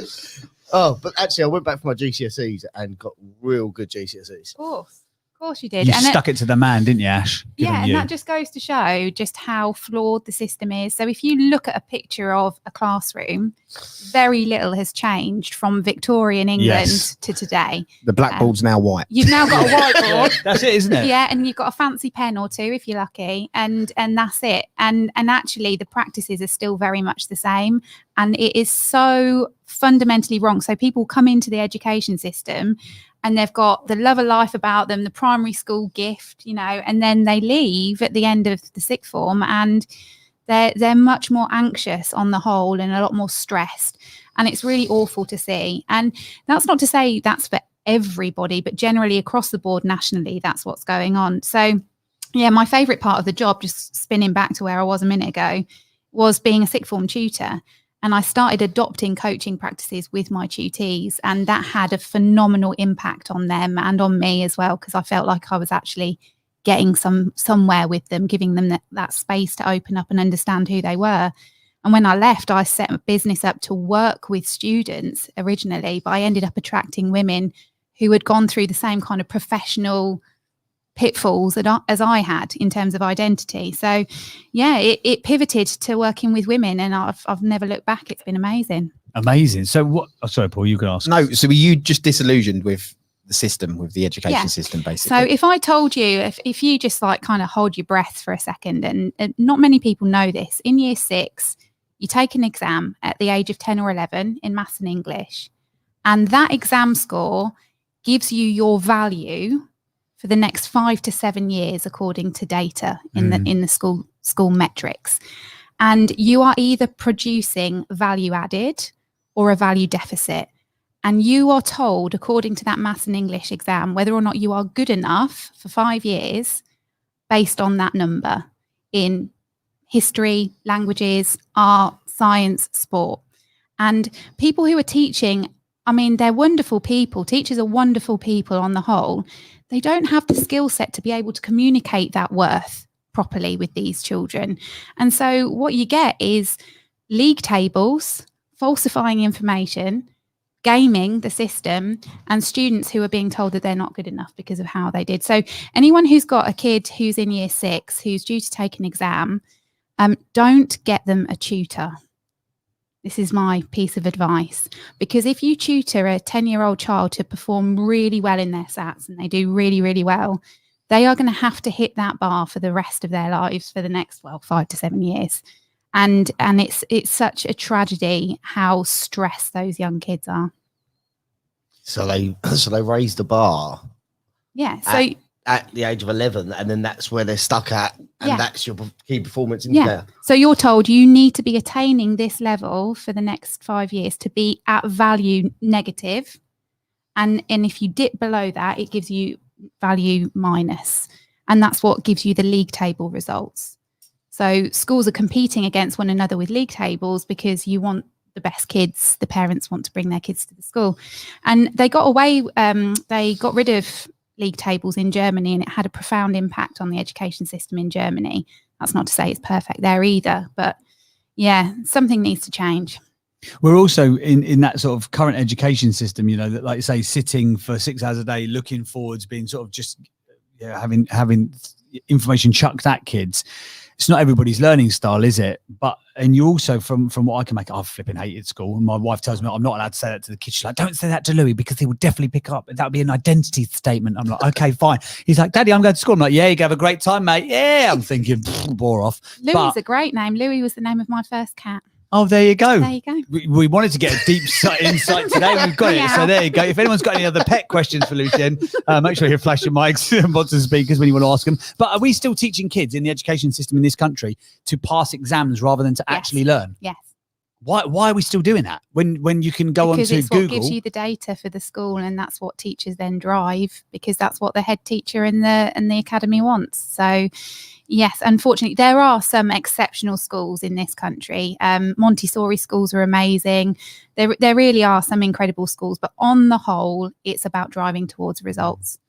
day. Oh, but actually, I went back for my GCSEs and got real good GCSEs. Of course you did. You And stuck it to the man, didn't you, Ash? Good yeah, on and you. that just goes to show just how flawed the system is. So if you look at a picture of a classroom, very little has changed from Victorian England to today. The blackboard's now white. You've now got a whiteboard. That's it, isn't it? Yeah, and you've got a fancy pen or two if you're lucky, and that's it. And actually, the practices are still very much the same, and it is so fundamentally wrong. So people come into the education system, and they've got the love of life about them, the primary school gift, and then they leave at the end of the sixth form, and they're much more anxious on the whole and a lot more stressed, and it's really awful to see. And that's not to say that's for everybody, but generally across the board nationally, that's what's going on. So yeah, my favorite part of the job, just spinning back to where I was a minute ago, was being a sixth form tutor. And I started adopting coaching practices with my tutees, and that had a phenomenal impact on them and on me as well, because I felt like I was actually getting somewhere with them, giving them that space to open up and understand who they were. And when I left, I set a business up to work with students originally, but I ended up attracting women who had gone through the same kind of professional pitfalls as I had in terms of identity. So yeah, it pivoted to working with women, and I've never looked back. It's been amazing. Amazing. So what? Oh, sorry, Paul, you can ask. No, so were you just disillusioned with the system, with the education system, basically? So if I told you, if you just like kind of hold your breath for a second, and not many people know this, in year 6, you take an exam at the age of 10 or 11 in maths and English, and that exam score gives you your value for the next 5 to 7 years, according to data in the school metrics. And you are either producing value added or a value deficit. And you are told, according to that maths and English exam, whether or not you are good enough for 5 years based on that number in history, languages, art, science, sport. And people who are teaching, I mean, they're wonderful people. Teachers are wonderful people on the whole. They don't have the skill set to be able to communicate that worth properly with these children. And so what you get is league tables, falsifying information, gaming the system, and students who are being told that they're not good enough because of how they did. So anyone who's got a kid who's in year 6, who's due to take an exam, don't get them a tutor. This is my piece of advice, because if you tutor a 10-year-old child to perform really well in their SATs, and they do really, really well, they are going to have to hit that bar for the rest of their lives for the next 5 to 7 years. And it's such a tragedy how stressed those young kids are. So they raised the bar. Yeah. So at the age of 11, and then that's where they're stuck at, and that's your key performance in there. So you're told you need to be attaining this level for the next 5 years to be at value negative, and if you dip below that, it gives you value minus, and that's what gives you the league table results. So schools are competing against one another with league tables because you want the best kids. The parents want to bring their kids to the school, and they got away. They got rid of league tables in Germany, and it had a profound impact on the education system in Germany. That's not to say it's perfect there either, but yeah, something needs to change. We're also in that sort of current education system, that, like you say, sitting for 6 hours a day, looking forwards, being sort of just having information chucked at kids. It's not everybody's learning style, is it? And you also, from what I can make, I've flipping hated school. And my wife tells me I'm not allowed to say that to the kids. She's like, don't say that to Louis because he will definitely pick up. That would be an identity statement. I'm like, okay, fine. He's like, Daddy, I'm going to school. I'm like, yeah, you can have a great time, mate. Yeah. I'm thinking, bore off. Louis is a great name. Louis was the name of my first cat. Oh, there you go. There you go. We wanted to get a deep insight today. We've got it. So there you go. If anyone's got any other pet questions for Lucien, make sure you flash your mics and bottom speakers when you want to ask them. But are we still teaching kids in the education system in this country to pass exams rather than to actually learn? Yes. Why are we still doing that when you can go because onto it's Google? What gives you the data for the school, and that's what teachers then drive, because that's what the head teacher and the academy wants. So yes, unfortunately, there are some exceptional schools in this country. Montessori schools are amazing. There really are some incredible schools, but on the whole, it's about driving towards results.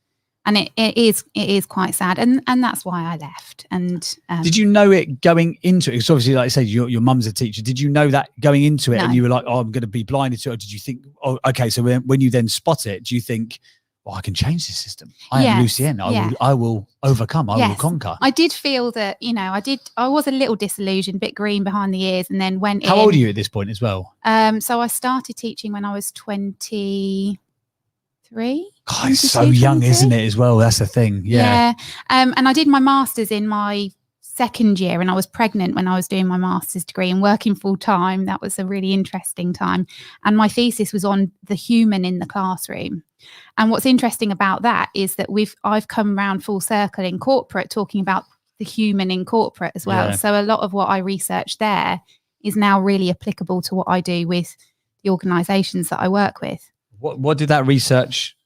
And it is quite sad, and that's why I left. And did you know it going into it? Because obviously, like I said, your mum's a teacher. Did you know that going into it, No. and you were like, "Oh, I'm going to be blinded to it"? Or did you think, "Oh, okay"? So when you then spot it, do you think, "Oh, I can change this system. I am Lucienne. I will overcome. I will conquer." I did feel that, I was a little disillusioned, a bit green behind the ears, and then went. How old are you at this point as well? So I started teaching when I was 23. God, it's so young, isn't it, as well? That's the thing. Yeah. And I did my master's in my second year, and I was pregnant when I was doing my master's degree and working full time. That was a really interesting time. And my thesis was on the human in the classroom. And what's interesting about that is that I've come around full circle in corporate, talking about the human in corporate as well. Yeah. So a lot of what I researched there is now really applicable to what I do with the organizations that I work with. What did that research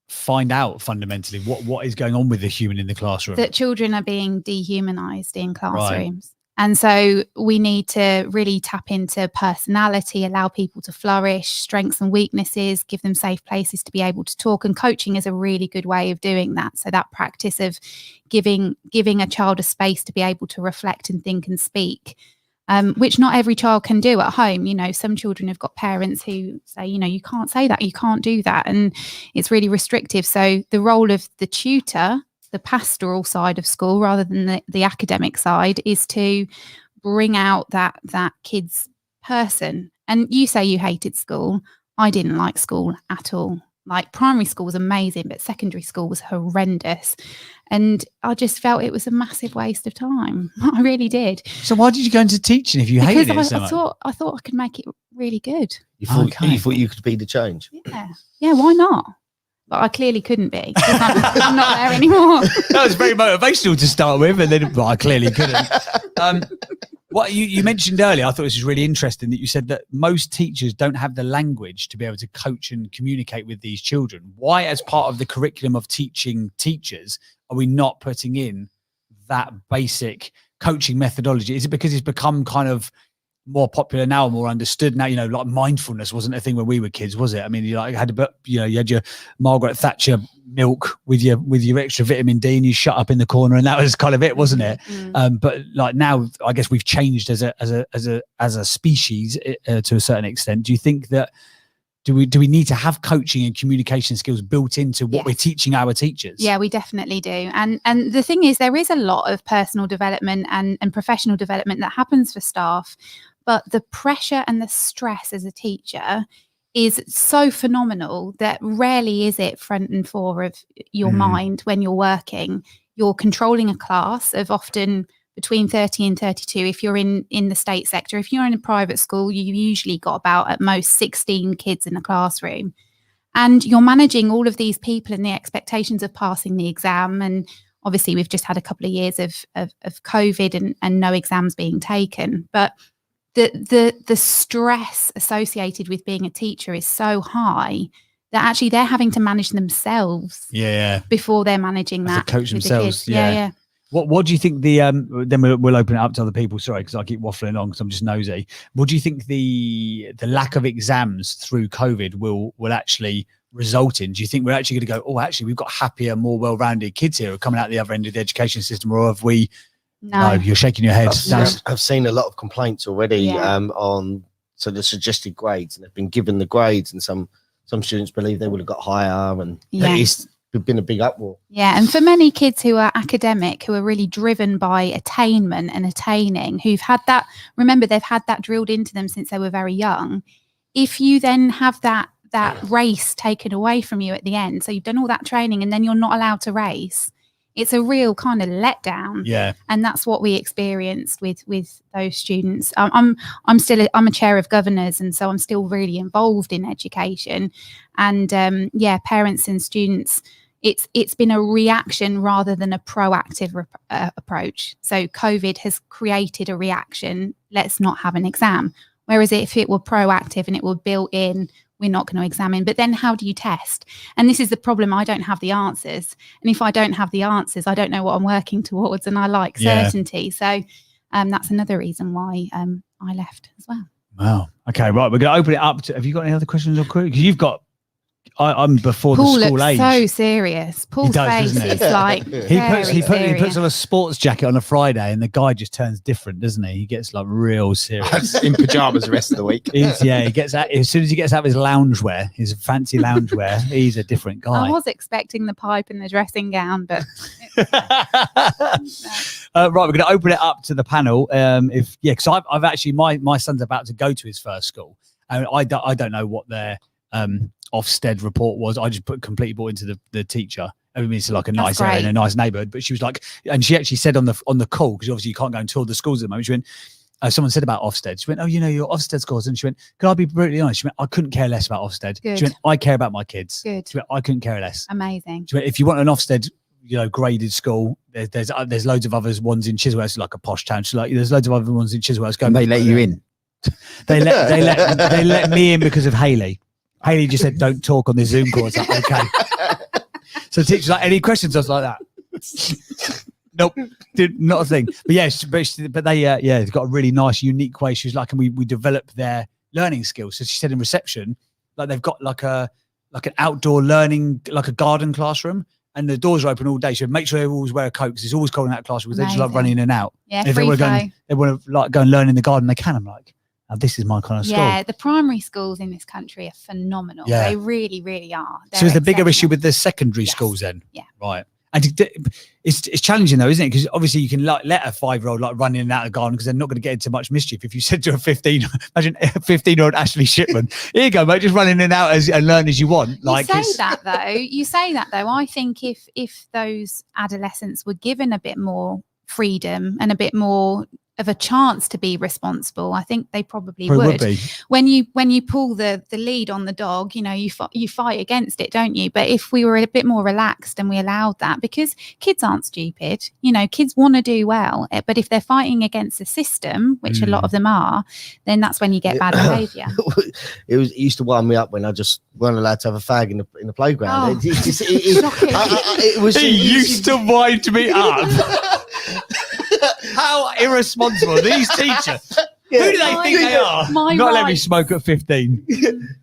find out fundamentally? What is going on with the human in the classroom? That children are being dehumanized in classrooms. Right. And so we need to really tap into personality, allow people to flourish, strengths and weaknesses, give them safe places to be able to talk. And coaching is a really good way of doing that. So that practice of giving a child a space to be able to reflect and think and speak, which not every child can do at home. Some children have got parents who say, you can't say that, you can't do that. And it's really restrictive. So the role of the tutor, the pastoral side of school, rather than the academic side, is to bring out that kid's person. And you say you hated school. I didn't like school at all. Like, primary school was amazing, but secondary school was horrendous. And I just felt it was a massive waste of time. I really did. So why did you go into teaching if you hated it so much? I thought I could make it really good. You thought you could be the change? Yeah, why not? But I clearly couldn't be. I'm not there anymore. That was very motivational to start with, and then I clearly couldn't. What you mentioned earlier, I thought this was really interesting, that you said that most teachers don't have the language to be able to coach and communicate with these children. Why, as part of the curriculum of teaching teachers, are we not putting in that basic coaching methodology? Is it because it's become kind of more popular now, more understood now? Like mindfulness wasn't a thing when we were kids, was it? I mean, you had your Margaret Thatcher milk with your extra vitamin D, and you shut up in the corner, and that was kind of it, wasn't it? But like now, I guess we've changed as a species to a certain extent. Do you think that do we need to have coaching and communication skills built into what we're teaching our teachers? Yeah, we definitely do. And the thing is, there is a lot of personal development and professional development that happens for staff. But the pressure and the stress as a teacher is so phenomenal that rarely is it front and fore of your mind when you're working. You're controlling a class of often between 30 and 32. If you're in the state sector, if you're in a private school, you've usually got about at most 16 kids in a classroom. And you're managing all of these people and the expectations of passing the exam. And obviously we've just had a couple of years of COVID and no exams being taken. But the stress associated with being a teacher is so high that actually they're having to manage themselves before they're managing that. To coach themselves. The yeah. What do you think then we'll open it up to other people, sorry, because I keep waffling on because I'm just nosy. What do you think the lack of exams through COVID will actually result in? Do you think we're actually going to go, oh, actually we've got happier, more well-rounded kids here who are coming out the other end of the education system, or have we? No, you're shaking your head. I've seen a lot of complaints already on the suggested grades, and they've been given the grades, and some students believe they would have got higher, and it's been a big uproar. Yeah, and for many kids who are academic, who are really driven by attainment and attaining, who've had that, remember they've had that drilled into them since they were very young. If you then have that race taken away from you at the end, so you've done all that training and then you're not allowed to race, it's a real kind of letdown. Yeah. And that's what we experienced with those students. I'm a chair of governors, and so I'm still really involved in education. And parents and students, it's been a reaction rather than a proactive approach. So COVID has created a reaction. Let's not have an exam. Whereas if it were proactive and it were built in, we're not going to examine. But then how do you test? And this is the problem. I don't have the answers. And if I don't have the answers, I don't know what I'm working towards. And I like certainty. So that's another reason why I left as well. Wow. Okay, right. We're going to open it up to, have you got any other questions or queries? Because you've got I'm before Paul the school looks age. so serious. Paul's face doesn't he? is like he puts on a sports jacket on a Friday, and the guy just turns different, doesn't he? He gets like real serious in pajamas the rest of the week. He gets out as soon as he gets out of his loungewear, his fancy loungewear. He's a different guy. I was expecting the pipe in the dressing gown, but right, we're going to open it up to the panel. Because I've actually my son's about to go to his first school, and I don't know what their Ofsted report was. I just completely bought into the teacher. I mean, it's like a nice area in a nice neighborhood, but she was like, and she actually said on the call, because obviously you can't go and tour the schools at the moment. She went, someone said about Ofsted. She went, oh, your Ofsted scores. And she went, can I be brutally honest? She went, I couldn't care less about Ofsted. Good. She went, I care about my kids. Good. She went, I couldn't care less. Amazing. She went, if you want an Ofsted, graded school, there's loads of others. Ones in Chiswell, it's like a posh town. She's like, there's loads of other ones in Chiswell. And they let you in. They let me in because of Hayley. Hayley just said, don't talk on the Zoom call. It's like, okay. So the teacher's like, any questions? I was like that. Nope, not a thing. But but they they've got a really nice, unique way. She was like, and we develop their learning skills. So she said in reception, like they've got like an outdoor learning, like a garden classroom, and the doors are open all day. So make sure they always wear a coat, because it's always cold in that classroom, because they just like running in and out. Yeah, and if they want to like go and learn in the garden, they can. I'm like, oh, this is my kind of school. Yeah, the primary schools in this country are phenomenal. Yeah. They really, really are. So is the bigger issue with the secondary schools then? Yeah. Right. And it's challenging though, isn't it? Because obviously you can like let a 5-year-old like run in and out of the garden, because they're not going to get into much mischief. If you said to a 15-year-old Ashley Shipman, here you go, mate, just run in and out and learn as you want. Like You say that though. I think if those adolescents were given a bit more freedom and a bit more of a chance to be responsible, I think they probably would. be. When you pull the lead on the dog, you fight against it, don't you? But if we were a bit more relaxed and we allowed that, because kids aren't stupid, kids want to do well, but if they're fighting against the system, which a lot of them are, then that's when you get bad behavior. It used to wind me up when I just weren't allowed to have a fag in the playground. Oh, He used to wind me up. How irresponsible these teachers. Who do they think they are? Not let me smoke at 15.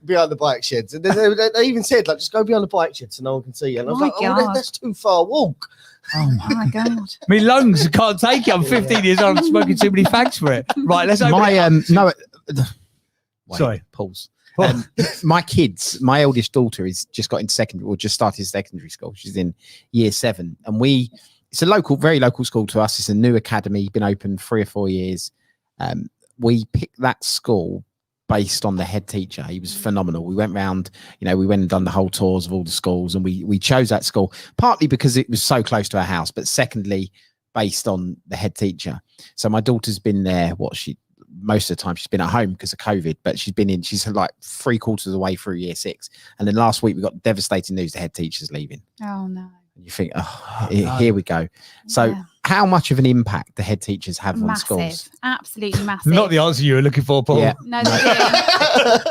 Behind the bike sheds. And then they even said, like, just go behind the bike shed so no one can see you. And I was that's too far a walk. Oh my God. My lungs can't take it. I'm 15 years old. I'm smoking too many fags for it. Right, let's open it up. Sorry. Pause. My kids, my eldest daughter is just got into secondary, or just started secondary school. She's in year 7. And it's a very local school to us. It's a new academy, been open 3 or 4 years. We picked that school based on the head teacher. He was phenomenal. We went round, we went and done the whole tours of all the schools, and we chose that school partly because it was so close to our house, but secondly, based on the head teacher. So my daughter's been there, most of the time she's been at home because of COVID, but she's like 3/4 of the way through year 6. And then last week we got devastating news, the head teacher's leaving. Oh no. You think, here we go. So how much of an impact the head teachers have on schools? Absolutely massive. Not the answer you were looking for, Paul. Yeah. No, they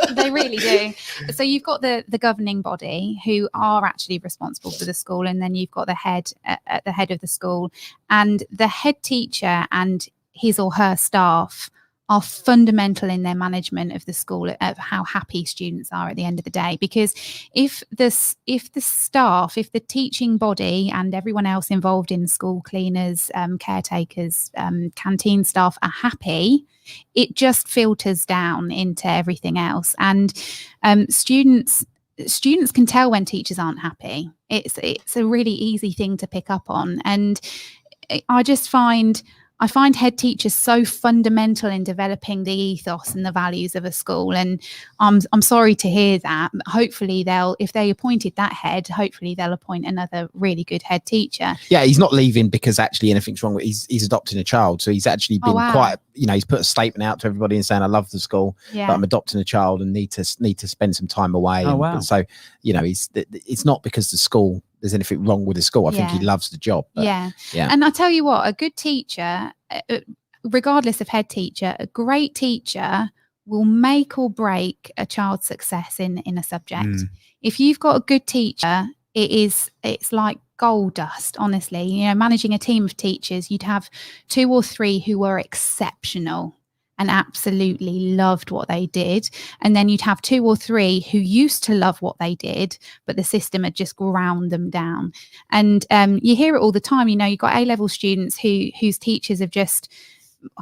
do. They really do. So you've got the governing body who are actually responsible for the school, and then you've got the head at the head of the school, and the head teacher and his or her staff are fundamental in their management of the school, of how happy students are at the end of the day. Because if the staff, if the teaching body and everyone else involved in school, cleaners, caretakers, canteen staff, are happy, it just filters down into everything else. And students can tell when teachers aren't happy. It's a really easy thing to pick up on. And I find head teachers so fundamental in developing the ethos and the values of a school. And I'm sorry to hear that. Hopefully if they appointed that head, hopefully they'll appoint another really good head teacher. Yeah, he's not leaving because actually anything's wrong. He's adopting a child. So he's actually been quite, he's put a statement out to everybody and saying, I love the school, but I'm adopting a child and need to spend some time away. Oh, wow. And so, it's not because the school, there's anything wrong with the school. I think he loves the job. But, yeah. And I tell you what, a good teacher, regardless of head teacher, a great teacher will make or break a child's success in a subject. If you've got a good teacher, it's like gold dust, honestly. Managing a team of teachers, you'd have 2 or 3 who were exceptional. and absolutely loved what they did. And then you'd have 2 or 3 who used to love what they did, but the system had just ground them down. And you hear it all the time. You've got A-level students whose teachers have just,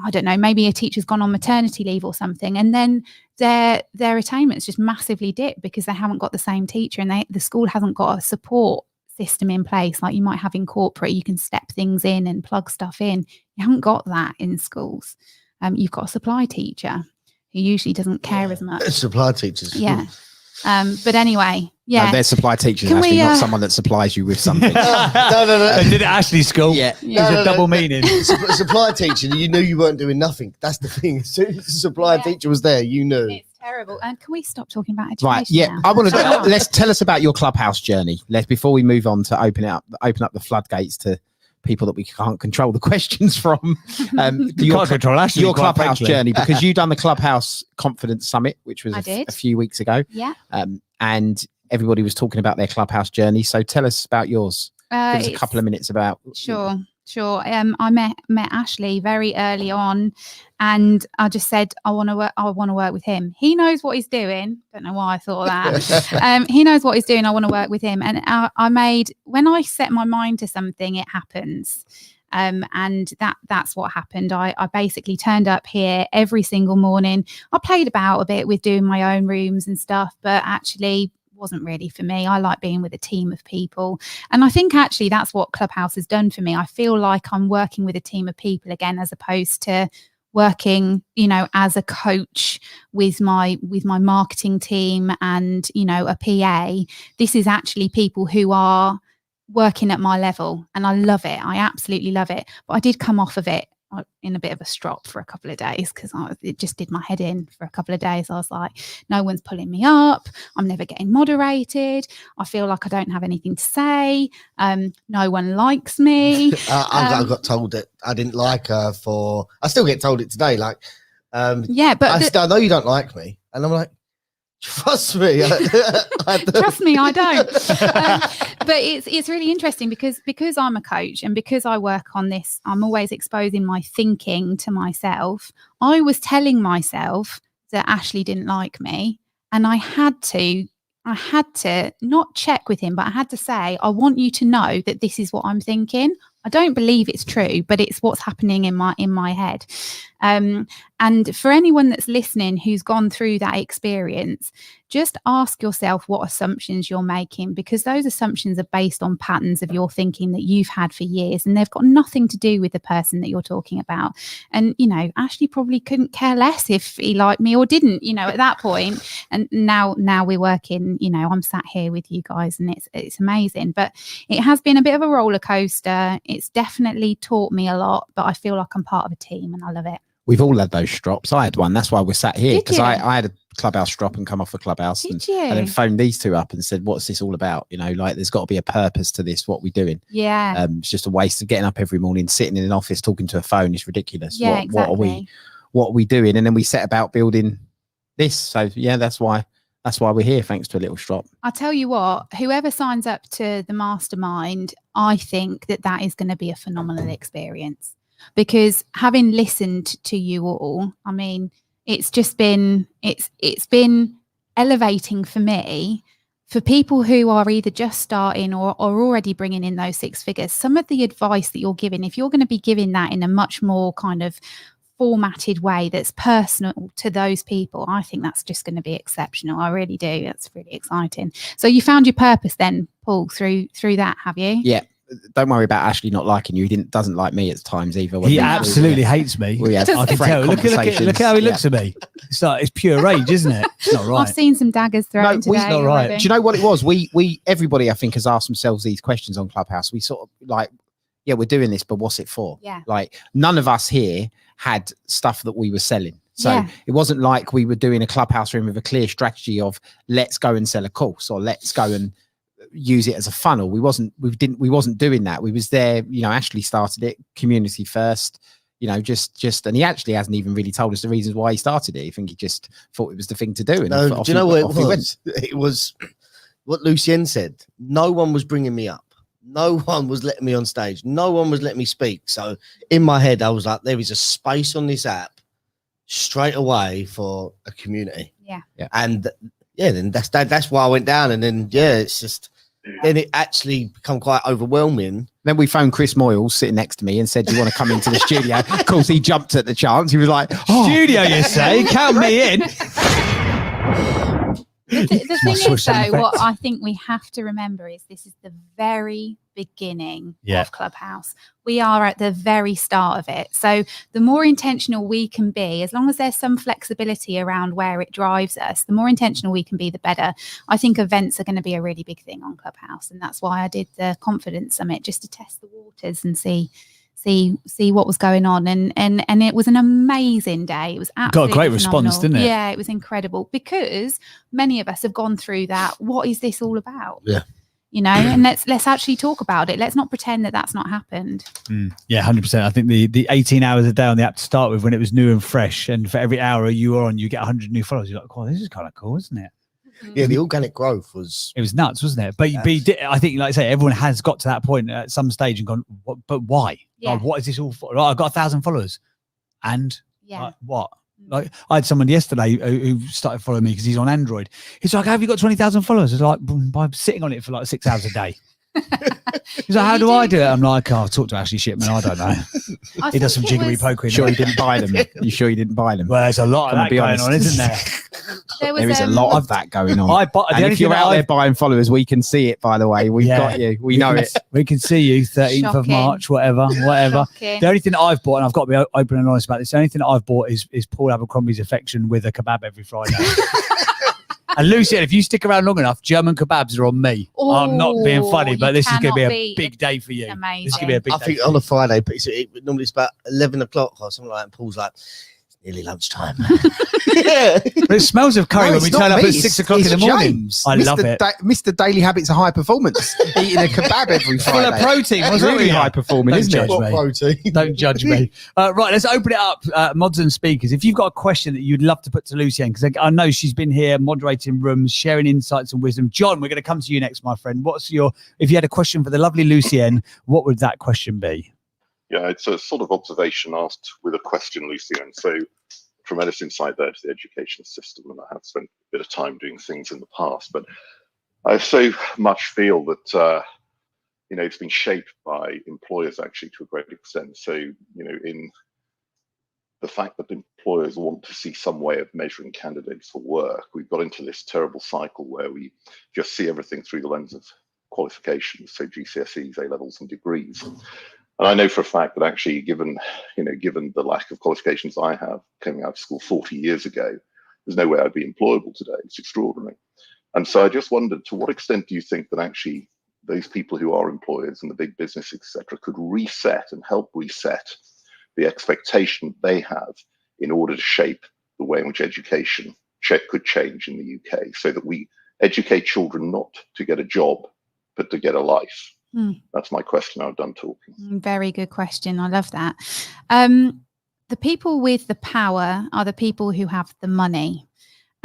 I don't know, maybe a teacher's gone on maternity leave or something, and then their attainments just massively dip because they haven't got the same teacher, and the school hasn't got a support system in place like you might have in corporate. You can step things in and plug stuff in. You haven't got that in schools. You've got a supply teacher who usually doesn't care as much. Supply teachers. Yeah. But anyway, yeah. No, they're supply teachers, Can actually, we, not someone that supplies you with something. No. They did it at Ashley's school. Yeah. There's a double meaning. Supply teacher, you knew you weren't doing nothing. That's the thing. As soon as the supply teacher was there, you knew. It's terrible. And can we stop talking about education? Right. Yeah. now? I want to let's tell us about your Clubhouse journey. Before we move on to open up the floodgates to people that we can't control the questions from. You can't control Ashley, your quite Clubhouse frankly. journey, because you've done the Clubhouse Confidence Summit, which was I did. a few weeks ago. Yeah. And everybody was talking about their Clubhouse journey. So tell us about yours. Give us a couple of minutes about. Sure. I met Ashley very early on, and I just said I want to work with him. He knows what he's doing. Don't know why I thought that. He knows what he's doing. I want to work with him, and when I set my mind to something, it happens. And that's what happened. I basically turned up here every single morning. I played about a bit with doing my own rooms and stuff, but actually wasn't really for me. I like being with a team of people, and I think actually that's what Clubhouse has done for me. I feel like I'm working with a team of people again, as opposed to working, as a coach with my marketing team and a PA. This is actually people who are working at my level, and I love it. I absolutely love it. But I did come off of it in a bit of a strop for a couple of days because it just did my head in for a couple of days. I was like, no one's pulling me up. I'm never getting moderated. I feel like I don't have anything to say. No one likes me. I got told that I didn't like her I still get told it today. Like, but I know you don't like me. And I'm like, trust me. Trust me, I don't. But it's really interesting because I'm a coach and because I work on this, I'm always exposing my thinking to myself. I was telling myself that Ashley didn't like me, and I had to not check with him, but I had to say, I want you to know that this is what I'm thinking. I don't believe it's true, but it's what's happening in my head. And for anyone that's listening who's gone through that experience, just ask yourself what assumptions you're making, because those assumptions are based on patterns of your thinking that you've had for years, and they've got nothing to do with the person that you're talking about. And, Ashley probably couldn't care less if he liked me or didn't, at that point. And now we're working, I'm sat here with you guys, and it's amazing. But it has been a bit of a roller coaster. It's definitely taught me a lot, but I feel like I'm part of a team and I love it. We've all had those strops. I had one. That's why we're sat here, because you? I had a Clubhouse strop and come off a Clubhouse and then phoned these two up and said, what's this all about? There's got to be a purpose to this. What we're doing. Yeah. It's just a waste of getting up every morning, sitting in an office, talking to a phone. It's ridiculous. Yeah, exactly. What are we doing? And then we set about building this. So yeah, that's why we're here. Thanks to a little strop. I'll tell you what, whoever signs up to the mastermind, I think that is going to be a phenomenal experience, because having listened to you all, I mean, it's been elevating for me. For people who are either just starting or already bringing in those 6 figures, some of the advice that you're giving, if you're going to be giving that in a much more kind of formatted way that's personal to those people, I think that's just going to be exceptional. I really do. That's really exciting. So you found your purpose then, Paul, through that, have you? Yeah. Don't worry about Ashley not liking you. He doesn't like me at times either. He absolutely hates me. We have I can tell. Look how he looks at me. It's pure rage, isn't it? It's not right. I've seen some daggers thrown today. Not right. Do you know what it was? We everybody, I think, has asked themselves these questions on Clubhouse. We sort of like, yeah, we're doing this, but what's it for? Yeah. Like, none of us here had stuff that we were selling. So it wasn't like we were doing a Clubhouse room with a clear strategy of let's go and sell a course or let's go and use it as a funnel. We wasn't doing that. We was there, Ashley started it, community first, just and he actually hasn't even really told us the reasons why he started it. I think he just thought it was the thing to do. And no, do you know what it was? It was what Lucien said. No one was bringing me up. No one was letting me on stage. No one was letting me speak. So in my head, I was like, there is a space on this app straight away for a community. Yeah. And then that's why I went down. And then it's just then it actually become quite overwhelming. Then we phoned Chris Moyle sitting next to me and said, "Do you want to come into the studio?" Of course, he jumped at the chance. He was like, "Studio, you say? Count me in." The thing is, though, what I think we have to remember is this is the very beginning of Clubhouse. We are at the very start of it. So the more intentional we can be, as long as there's some flexibility around where it drives us, the more intentional we can be, the better. I think events are going to be a really big thing on Clubhouse. And that's why I did the Confidence Summit, just to test the waters and see what was going on, and it was an amazing day. It was absolutely got a great response, didn't it? Yeah, it was incredible, because many of us have gone through that. What is this all about? Yeah, and let's actually talk about it. Let's not pretend that that's not happened. Yeah, 100%. I think the 18 hours a day on the app to start with, when it was new and fresh, and for every hour you were on, you get 100 new followers. You're like, "Oh, this is kind of cool, isn't it?" Yeah, the organic growth was nuts, wasn't it? But I think, like I say, everyone has got to that point at some stage and gone, but why? Yeah. Like, what is this all for? Like, I've got 1,000 followers, and yeah, what? Like, I had someone yesterday who started following me because he's on Android. He's like, "How have you got 20,000 followers?" It's like, by sitting on it for like 6 hours a day. He's like, "How do I do it?" I'm like, "I'll talk to Ashley Shipman. I don't know." He does some jiggery pokery. Sure, you didn't buy them. You sure you didn't buy them? Well, there's a lot of that going on, isn't there? There is a lot of that going on. And if you're out there buying followers, we can see it, by the way. We've got you. We know it. We can see you, 13th of March, whatever. Shocking. The only thing that I've bought, and I've got to be open and honest about this, the only thing that I've bought is Paul Abercrombie's affection with a kebab every Friday. And Lucy, if you stick around long enough, German kebabs are on me. I'm not being funny, but this is going to be a big day for you. Amazing. This is going to be a big day. I think on a Friday, but normally it's about 11 o'clock or something like that. And Paul's like, "It's nearly lunchtime." But it smells of curry when we turn up at 6 o'clock in the morning. James. I love it. Mr. Daily Habits of High Performance, eating a kebab every Friday. Full of protein. What's really high performing, isn't it? Protein. Don't judge me. Right, let's open it up. Mods and speakers. If you've got a question that you'd love to put to Lucienne, because I know she's been here moderating rooms, sharing insights and wisdom. John, we're going to come to you next, my friend. If you had a question for the lovely Lucienne, what would that question be? Yeah, it's a sort of observation asked with a question, Lucienne. So tremendous insight there to the education system, and I have spent a bit of time doing things in the past, but I so much feel that it's been shaped by employers actually to a great extent. So in the fact that employers want to see some way of measuring candidates for work, we've got into this terrible cycle where we just see everything through the lens of qualifications, so GCSEs, A levels, and degrees. And I know for a fact that actually, given the lack of qualifications I have coming out of school 40 years ago, there's no way I'd be employable today. It's extraordinary. And so I just wondered, to what extent do you think that actually those people who are employers and the big business, etc., could reset and help reset the expectation they have in order to shape the way in which education could change in the UK, so that we educate children not to get a job, but to get a life? That's my question. I'm done talking. Very good question. I love that. The people with the power are the people who have the money.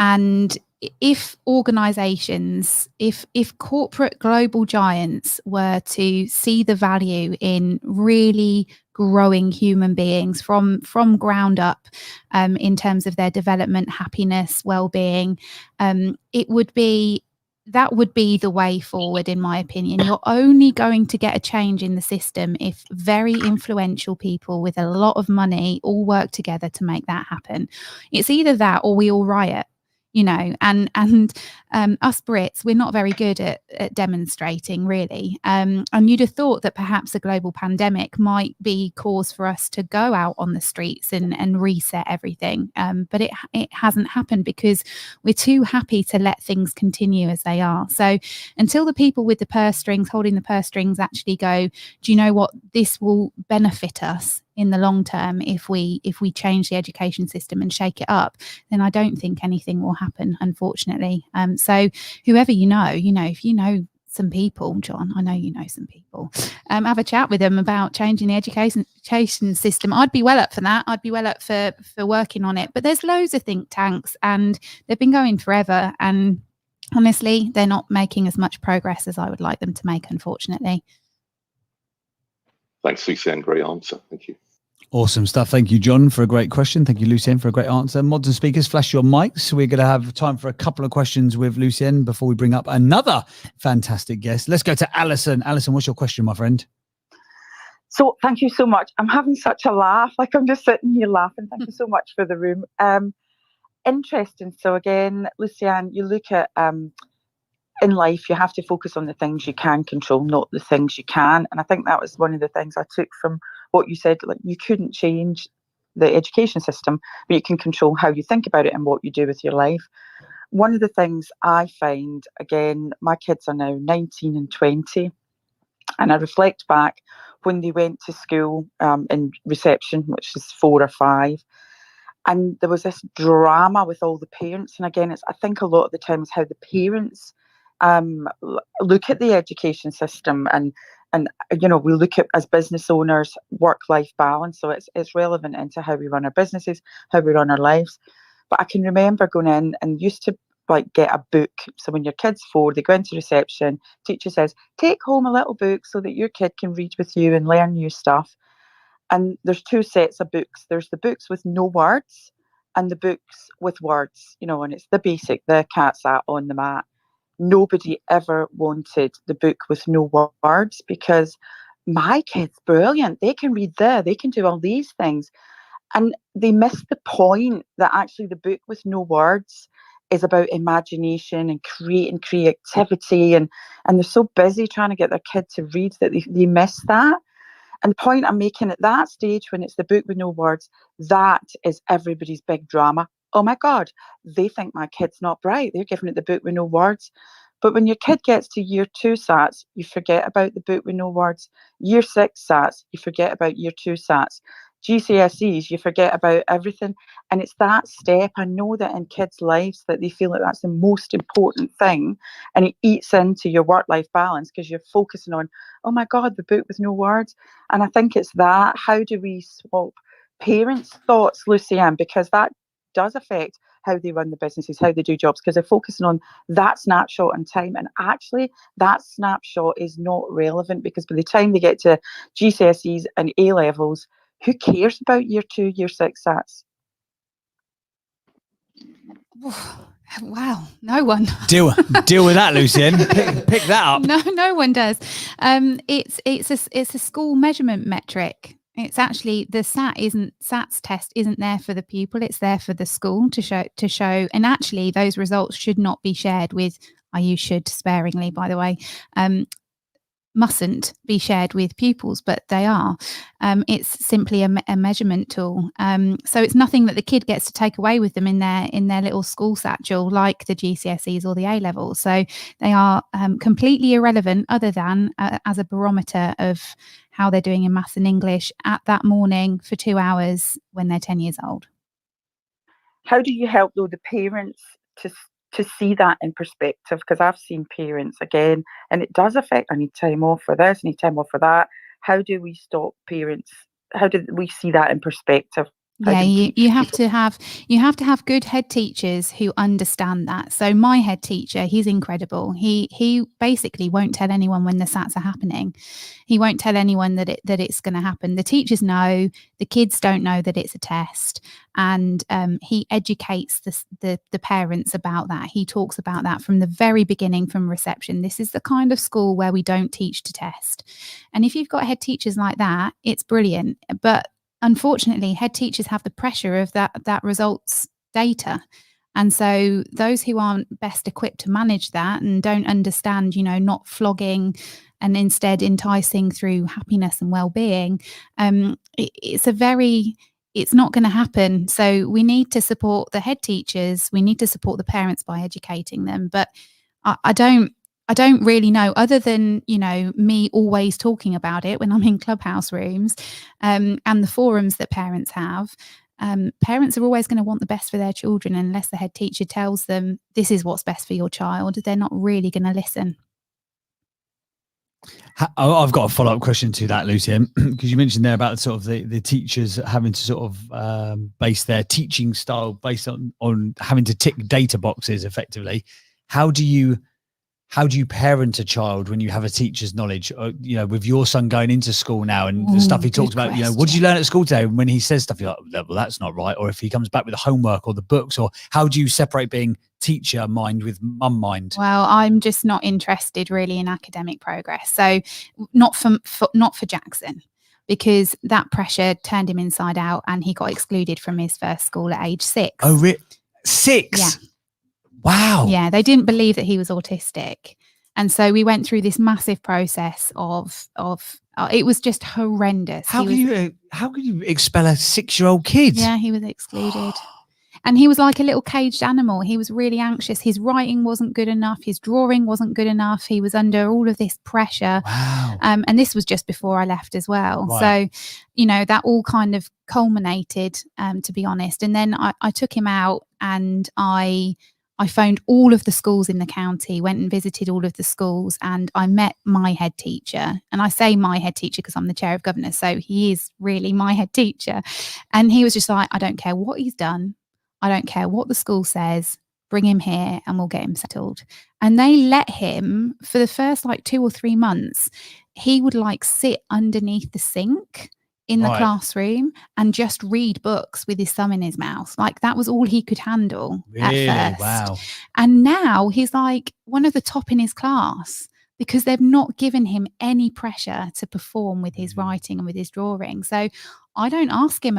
And if organizations, if corporate global giants were to see the value in really growing human beings from ground up, in terms of their development, happiness, well-being, that would be the way forward, in my opinion. You're only going to get a change in the system if very influential people with a lot of money all work together to make that happen. It's either that or we all riot. And us Brits, we're not very good at demonstrating, really. And you'd have thought that perhaps a global pandemic might be cause for us to go out on the streets and reset everything. But it hasn't happened because we're too happy to let things continue as they are. So until the people with the purse strings, holding the purse strings, actually go, do you know what? This will benefit us in the long term if we change the education system and shake it up, then I don't think anything will happen, unfortunately. So whoever if you know some people, John, I know you know some people, have a chat with them about changing the education system. I'd be well up for that. I'd be well up for working on it. But there's loads of think tanks and they've been going forever, and honestly, they're not making as much progress as I would like them to make, unfortunately. Thanks, Lucienne. Great answer. Thank you. Awesome stuff. Thank you, John, for a great question. Thank you, Lucien, for a great answer. Mods and speakers, flash your mics. We're going to have time for a couple of questions with Lucien before we bring up another fantastic guest. Let's go to Alison. Alison, what's your question, my friend? So thank you so much. I'm having such a laugh. Like I'm just sitting here laughing. Thank you so much for the room. Interesting. So again, Lucien, you look at in life, you have to focus on the things you can control, not the things you can. And I think that was one of the things I took from what you said. Like you couldn't change the education system, but you can control how you think about it and what you do with your life. One of the things I find, again, my kids are now 19 and 20. And I reflect back when they went to school in reception, which is 4 or 5. And there was this drama with all the parents. And again, I think a lot of the time is how the parents look at the education system. And you know, we look at, as business owners, work-life balance. So it's relevant into how we run our businesses, how we run our lives. But I can remember going in and used to like get a book. So when your kid's 4, they go into reception, teacher says, take home a little book so that your kid can read with you and learn new stuff. And there's 2 sets of books. There's the books with no words and the books with words, you know, and it's the basic, the cat sat on the mat. Nobody ever wanted the book with no words because my kid's brilliant. They can read there, they can do all these things. And they missed the point that actually the book with no words is about imagination and creating creativity. And they're so busy trying to get their kid to read that they miss that. And the point I'm making at that stage, when it's the book with no words, that is everybody's big drama. Oh my God, they think my kid's not bright. They're giving it the book with no words. But when your kid gets to year 2 SATs, you forget about the book with no words. Year 6 SATs, you forget about year 2 SATs. GCSEs, you forget about everything. And it's that step. I know that in kids' lives that they feel like that's the most important thing. And it eats into your work-life balance because you're focusing on, oh my God, the book with no words. And I think it's that. How do we swap parents' thoughts, Lucien? Because that does affect how they run the businesses, how they do jobs, because they're focusing on that snapshot in time. And actually, that snapshot is not relevant because by the time they get to GCSEs and A levels, who cares about year 2, year 6 SATs? Wow, no one. Deal with that, Lucien. Pick that up. No one does. It's a school measurement metric. It's actually the SATs test isn't there for the pupil. It's there for the school to show. And actually, those results should not be shared with. I use should sparingly, by the way. Mustn't be shared with pupils, but they are. It's simply a measurement tool. So it's nothing that the kid gets to take away with them in their little school satchel, like the GCSEs or the A levels. So they are completely irrelevant, other than as a barometer of how they're doing in maths and English at that morning for 2 hours when they're 10 years old. How do you help though the parents to see that in perspective? Because I've seen parents again, and it does affect, I need time off for this, I need time off for that. How do we stop parents? How do we see that in perspective? Yeah, you have to have good head teachers who understand that. So my head teacher, he's incredible. He basically won't tell anyone when the SATs are happening. He won't tell anyone that it's going to happen. The teachers know, the kids don't know that it's a test, and he educates the parents about that. He talks about that from the very beginning, from reception. This is the kind of school where we don't teach to test. And if you've got head teachers like that, it's brilliant. But unfortunately, head teachers have the pressure of that results data. And so those who aren't best equipped to manage that and don't understand, not flogging and instead enticing through happiness and well-being, it's not going to happen. So we need to support the head teachers. We need to support the parents by educating them. But I don't really know, other than, me always talking about it when I'm in clubhouse rooms and the forums that parents have. Parents are always going to want the best for their children. Unless the head teacher tells them this is what's best for your child, they're not really going to listen. I've got a follow-up question to that, Lucien, because you mentioned there about sort of the teachers having to sort of base their teaching style based on having to tick data boxes effectively. How do you how do you parent a child when you have a teacher's knowledge? You know, with your son going into school now and the stuff he talks about, you know, what did you learn at school today? And when he says stuff, you're like, well, that's not right. Or if he comes back with the homework or the books, or how do you separate being teacher mind with mum mind? Well, I'm just not interested really in academic progress. So not for Jackson, because that pressure turned him inside out and he got excluded from his first school at age 6. Oh, 6? Yeah. Wow. Yeah, they didn't believe that he was autistic. And so we went through this massive process of it was just horrendous. How could you expel a 6-year-old kid? Yeah, he was excluded. And he was like a little caged animal. He was really anxious. His writing wasn't good enough. His drawing wasn't good enough. He was under all of this pressure. Wow. And this was just before I left as well. Right. So, you know, that all kind of culminated, to be honest. And then I took him out and I phoned all of the schools in the county, went and visited all of the schools, and I met my head teacher. And I say my head teacher because I'm the chair of governors, so he is really my head teacher. And he was just like, I don't care what he's done. I don't care what the school says. Bring him here and we'll get him settled. And they let him, for the first like 2 or 3 months, he would like sit underneath the sink in the classroom and just read books with his thumb in his mouth. Like that was all he could handle Really? at first. Wow. And now he's like one of the top in his class because they've not given him any pressure to perform with his writing and with his drawing. So I don't ask him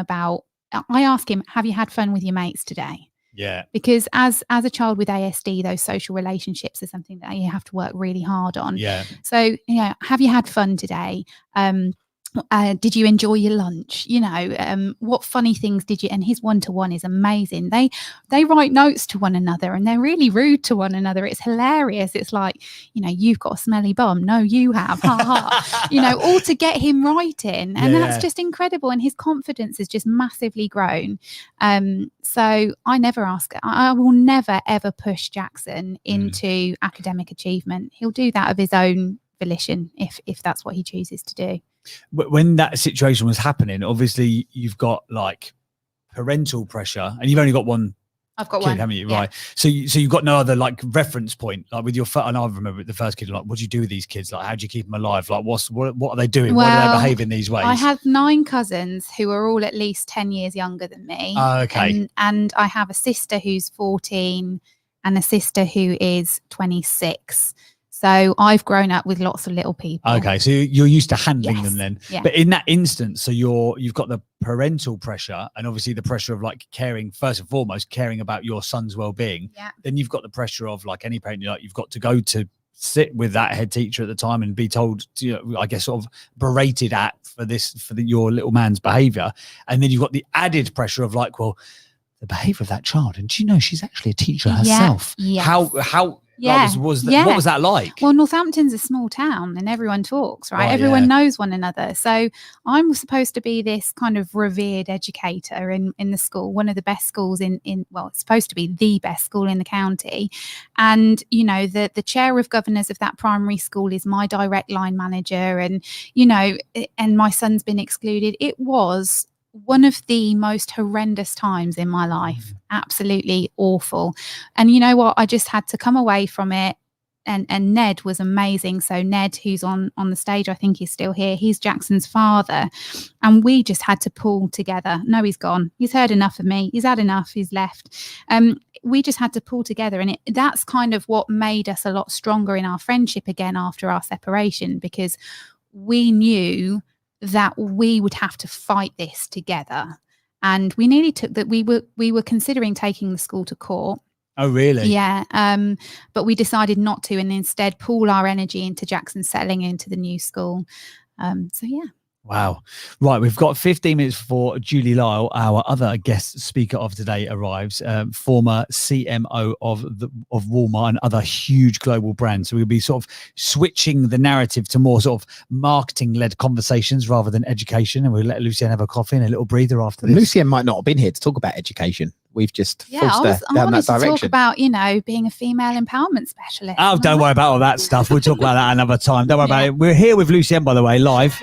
I ask him, have you had fun with your mates today? Yeah. Because as a child with ASD, those social relationships are something that you have to work really hard on. Yeah. So, you know, have you had fun today? Did you enjoy your lunch? You know, what funny things did you? And his one-to-one is amazing. They write notes to one another and they're really rude to one another. It's hilarious. It's like, you know, you've got a smelly bum. No, you have. Ha ha. You know, all to get him writing, and that's just incredible. And his confidence has just massively grown. So I never ask. I will never ever push Jackson into academic achievement. He'll do that of his own volition if that's what he chooses to do. When that situation was happening, obviously you've got like parental pressure, and you've only got one. I've got kid, one, haven't you? yeah. Right. So you've got no other like reference point, like with your. And I remember the first kid, like, what do you do with these kids? Like, how do you keep them alive? Like, what are they doing? Why do they behave in these ways? I have 9 cousins who are all at least 10 years younger than me. Oh, okay. And I have a sister who's 14 and a sister who is 26. So I've grown up with lots of little people. Okay, so you're used to handling them then. Yeah. But in that instance, so you've got the parental pressure and obviously the pressure of like caring, first and foremost, caring about your son's well-being. Yeah. Then you've got the pressure of like any parent, you've got to go to sit with that head teacher at the time and be told, you know, I guess sort of berated at for your little man's behavior. And then you've got the added pressure of like, well, the behavior of that child. And do you know she's actually a teacher herself? Yes. How Yeah. what yeah. was that like? Well, Northampton's a small town and everyone talks, right? Right, Everyone yeah. knows one another. So I'm supposed to be this kind of revered educator in the school, one of the best schools well, it's supposed to be the best school in the county. And, you know, the chair of governors of that primary school is my direct line manager. And, you know, and my son's been excluded. It was one of the most horrendous times in my life. Absolutely awful. And you know what? I just had to come away from it. And Ned was amazing. So Ned, who's on the stage, I think he's still here. He's Jackson's father. And we just had to pull together. No, he's gone. He's heard enough of me. He's had enough. He's left. We just had to pull together. And that's kind of what made us a lot stronger in our friendship again after our separation, because we knew that we would have to fight this together. And we nearly took that. We were considering taking the school to court. Oh, really? Yeah. But we decided not to, and instead pool our energy into Jackson settling into the new school. So yeah. Wow. Right. We've got 15 minutes before Julie Lyle, our other guest speaker of today, arrives, former CMO of Walmart and other huge global brands. So we'll be sort of switching the narrative to more sort of marketing-led conversations rather than education. And we'll let Lucienne have a coffee and a little breather after this. Lucienne might not have been here to talk about education. We've just forced her I down wanted that to direction. talk about, you know, being a female empowerment specialist. Oh, don't worry about all that stuff. We'll talk about that another time. Don't worry about it. We're here with Lucienne, by the way, live.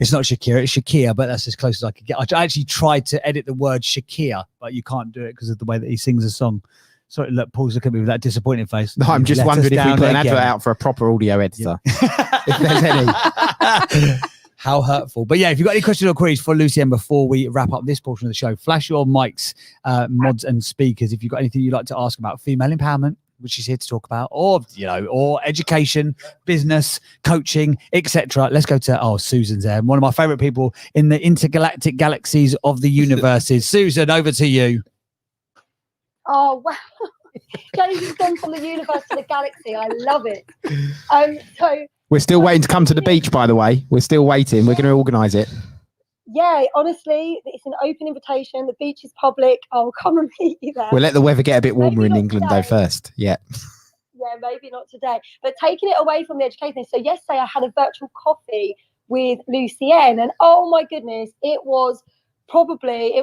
It's not Shakira, it's Shakir, but that's as close as I could get. I actually tried to edit the word Shakir, but you can't do it because of the way that he sings a song. Sorry, look, Paul's looking at me with that disappointed face. No, I'm just Let us wondering if we down put an advert again. out for a proper audio editor. If there's any. How hurtful. But yeah, if you've got any questions or queries for Lucien before we wrap up this portion of the show, flash your mics, mods and speakers. If you've got anything you'd like to ask about female empowerment, which she's here to talk about, or or education, business, coaching, etc. Let's go to Susan's there. One of my favorite people in the intergalactic galaxies of the universes. Susan, over to you. Oh wow. James has gone from the universe to the galaxy. I love it. So We're still waiting to come to the beach, by the way. We're still waiting. We're going to organise it. yeah, honestly, it's an open invitation. The beach is public. I'll come and meet you there. We'll let the weather get a bit warmer in not England, though, today. first. Yeah. Yeah, maybe not today. But taking it away from the education. So yesterday I had a virtual coffee with Lucien, and oh my goodness, it was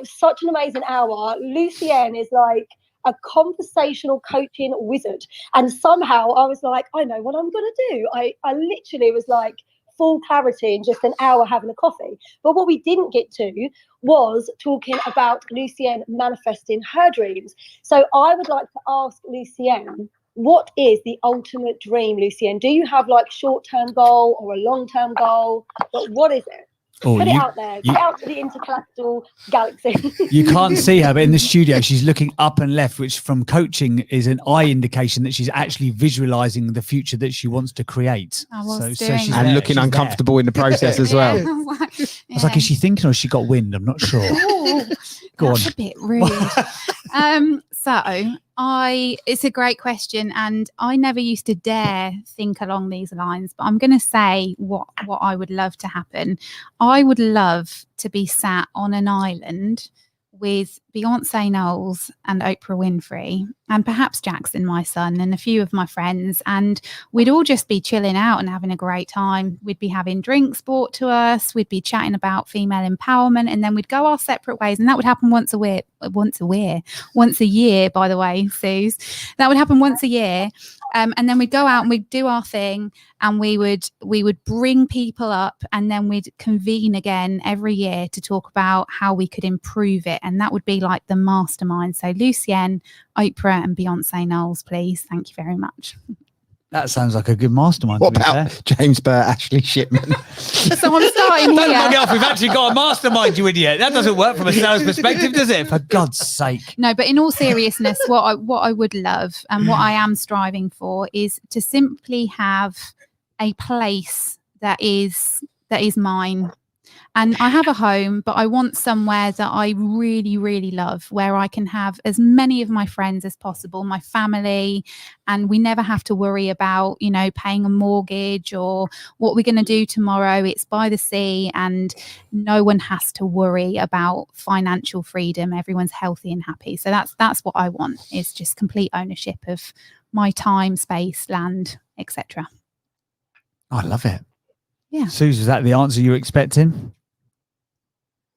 such an amazing hour. Lucien is like a conversational coaching wizard. And somehow I was like, I know what I'm going to do. I literally was like full clarity in just an hour having a coffee. But what we didn't get to was talking about Lucien manifesting her dreams. So I would like to ask Lucien, what is the ultimate dream, Lucien? Do you have like short-term goal or a long-term goal? But what is it? Put it out there. Get out to the intergalactic galaxy. You can't see her, but in the studio, she's looking up and left, which from coaching is an eye indication that she's actually visualizing the future that she wants to create. She's looking uncomfortable in the process as well. I was like, is she thinking or has she got wind? I'm not sure. Go on. That's a bit rude. It's a great question, and I never used to dare think along these lines, but I'm going to say what I would love to happen. I would love to be sat on an island with Beyonce Knowles and Oprah Winfrey and perhaps Jackson, my son, and a few of my friends, and we'd all just be chilling out and having a great time. We'd be having drinks brought to us, we'd be chatting about female empowerment, and then we'd go our separate ways, and that would happen once a year, by the way, Suze. That would happen once a year. And then we'd go out and we'd do our thing, and we would bring people up, and then we'd convene again every year to talk about how we could improve it. And that would be like the mastermind. So Lucien, Oprah and Beyonce Knowles, please. Thank you very much. That sounds like a good mastermind. What about James Burt, Ashley Shipman? So I'm starting Don't here. bug it off. We've actually got a mastermind, you idiot. That doesn't work from a sales perspective, does it? For God's sake. No, but in all seriousness, what I would love and what I am striving for is to simply have a place that is mine. And I have a home, but I want somewhere that I really, really love, where I can have as many of my friends as possible, my family, and we never have to worry about, paying a mortgage or what we're going to do tomorrow. It's by the sea, and no one has to worry about financial freedom. Everyone's healthy and happy. So that's what I want, is just complete ownership of my time, space, land, etc. I love it. Yeah. Suze, is that the answer you were expecting?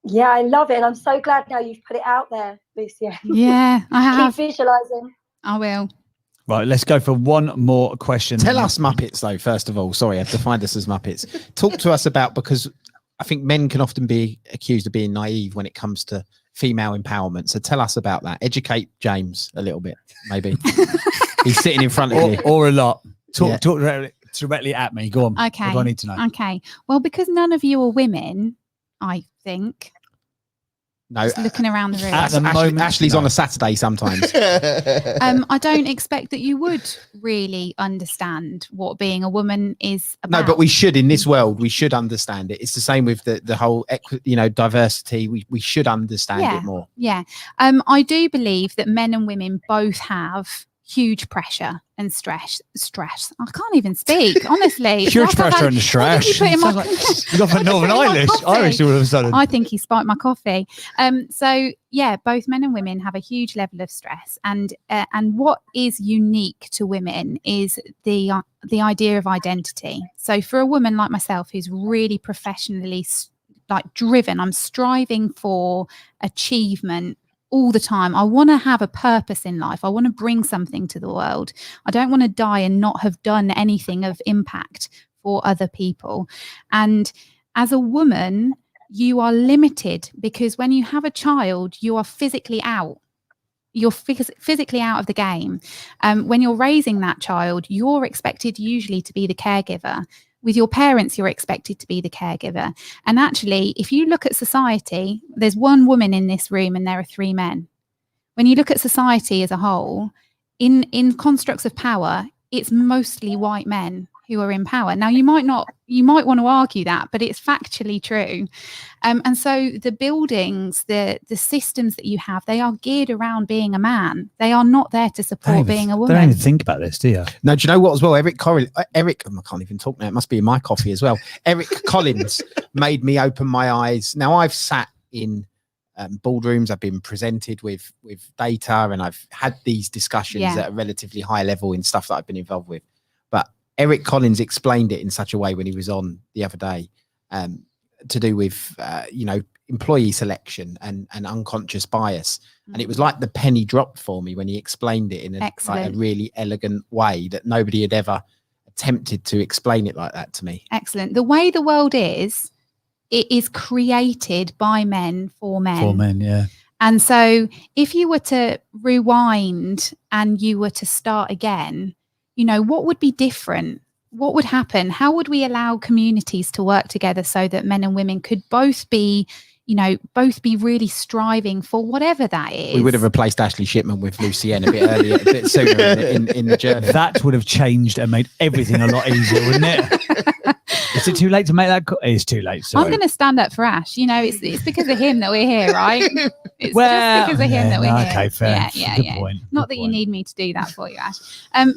Yeah, I love it. And I'm so glad now you've put it out there, Lucien. Yeah, I have. Keep visualizing. I will. Right, let's go for one more question. Tell us Muppets, though, first of all. Sorry, I've defined us as Muppets. Talk to us about, because I think men can often be accused of being naive when it comes to female empowerment. So tell us about that. Educate James a little bit, maybe. He's sitting in front of you. Or a lot. Talk directly at me. Go on. Okay. What do I need to know? Okay. Well, because none of you are women, I think. No, just looking around the room. At the moment, Ashley's on a Saturday sometimes. I don't expect that you would really understand what being a woman is about. No, but we should, in this world, we should understand it. It's the same with the whole, diversity. We should understand it more. Yeah. I do believe that men and women both have huge pressure and stress. I can't even speak, honestly. Huge pressure and stress. You got for Northern Irish all of a sudden. I think he spiked my coffee. So yeah, both men and women have a huge level of stress, and what is unique to women is the idea of identity. So for a woman like myself, who's really professionally driven, I'm striving for achievement all the time. I want to have a purpose in life. I want to bring something to the world. I don't want to die and not have done anything of impact for other people. And as a woman, you are limited, because when you have a child, you are physically out. you're physically out of the game. When you're raising that child, you're expected usually to be the caregiver. With your parents, you're expected to be the caregiver. And actually, if you look at society, there's one woman in this room and there are 3 men. When you look at society as a whole, in constructs of power, it's mostly white men who are in power. Now, you might want to argue that, but it's factually true. And so the buildings, the systems that you have, they are geared around being a man. They are not there to support being a woman. Don't even think about this, do you? No, do you know what as well? Eric, I can't even talk now. It must be in my coffee as well. Eric Collins made me open my eyes. Now, I've sat in boardrooms, I've been presented with data, and I've had these discussions at a relatively high level in stuff that I've been involved with. But Eric Collins explained it in such a way when he was on the other day, to do with employee selection and unconscious bias. And it was like the penny dropped for me when he explained it in a really elegant way that nobody had ever attempted to explain it like that to me. Excellent. The way the world is, it is created by men for men. For men, yeah. And so if you were to rewind and you were to start again, what would be different? What would happen? How would we allow communities to work together so that men and women could both be really striving for whatever that is? We would have replaced Ashley Shipman with Lucienne a bit earlier, a bit sooner in the journey. That would have changed and made everything a lot easier, wouldn't it? Is it too late to make that? It's too late. Sorry. I'm going to stand up for Ash. It's because of him that we're here, right? It's just because of him that we're here. Okay, fair. Yeah. Good point. Not that you need me to do that for you, Ash.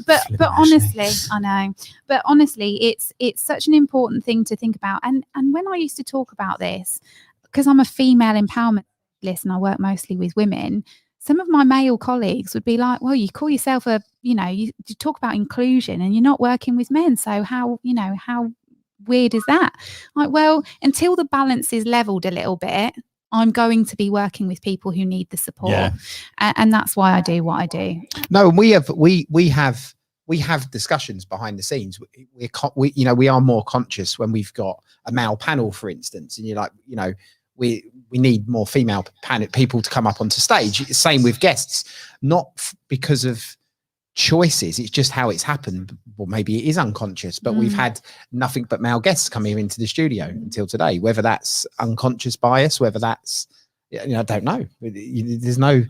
But honestly, I know. But honestly, it's such an important thing to think about. And when I used to talk about this, because I'm a female empowerment specialist and I work mostly with women, some of my male colleagues would be like, well, you call yourself you talk about inclusion and you're not working with men. So how weird is that? Like, well, until the balance is leveled a little bit, I'm going to be working with people who need the support. And that's why I do what I do. No, and we have discussions behind the scenes. We are more conscious when we've got a male panel, for instance, and you're like, we need more female people to come up onto stage. Same with guests, not because of choices, it's just how it's happened. Well, maybe it is unconscious, but we've had nothing but male guests coming into the studio until today. Whether that's unconscious bias, whether that's I don't know. There's no,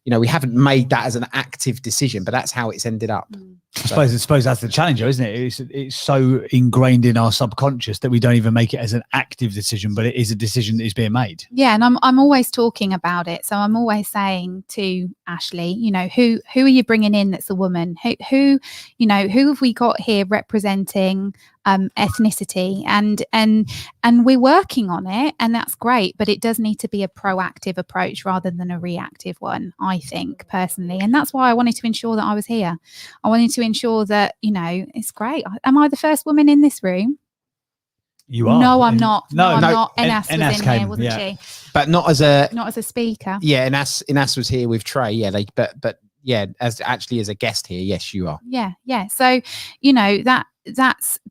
we haven't made that as an active decision, but that's how it's ended up. I suppose that's the challenge, isn't it? It's so ingrained in our subconscious that we don't even make it as an active decision, but it is a decision that is being made. Yeah, and I'm always talking about it. So I'm always saying to Ashley, who are you bringing in that's a woman? Who have we got here representing ethnicity? And we're working on it, and that's great. But it does need to be a proactive approach rather than a reactive one, I think, personally. And that's why I wanted to ensure that I was here. I wanted to ensure that, it's great. Am I the first woman in this room? You are. No, I'm not. No, I'm no. not. Enas was in here, wasn't she? But not as a speaker. Yeah, Enas was here with Trey. Yeah, but yeah, as a guest here. Yes, you are. Yeah. So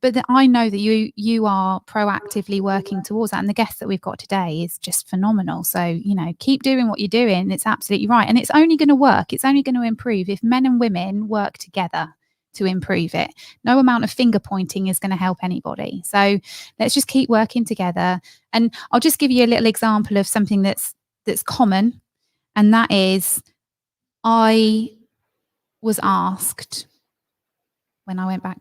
but I know that you are proactively working towards that, and the guest that we've got today is just phenomenal. So keep doing what you're doing. It's absolutely right, and it's only going to work. It's only going to improve if men and women work together to improve it. No amount of finger pointing is going to help anybody. So let's just keep working together. And I'll just give you a little example of something that's common, and that is, I was asked when I went back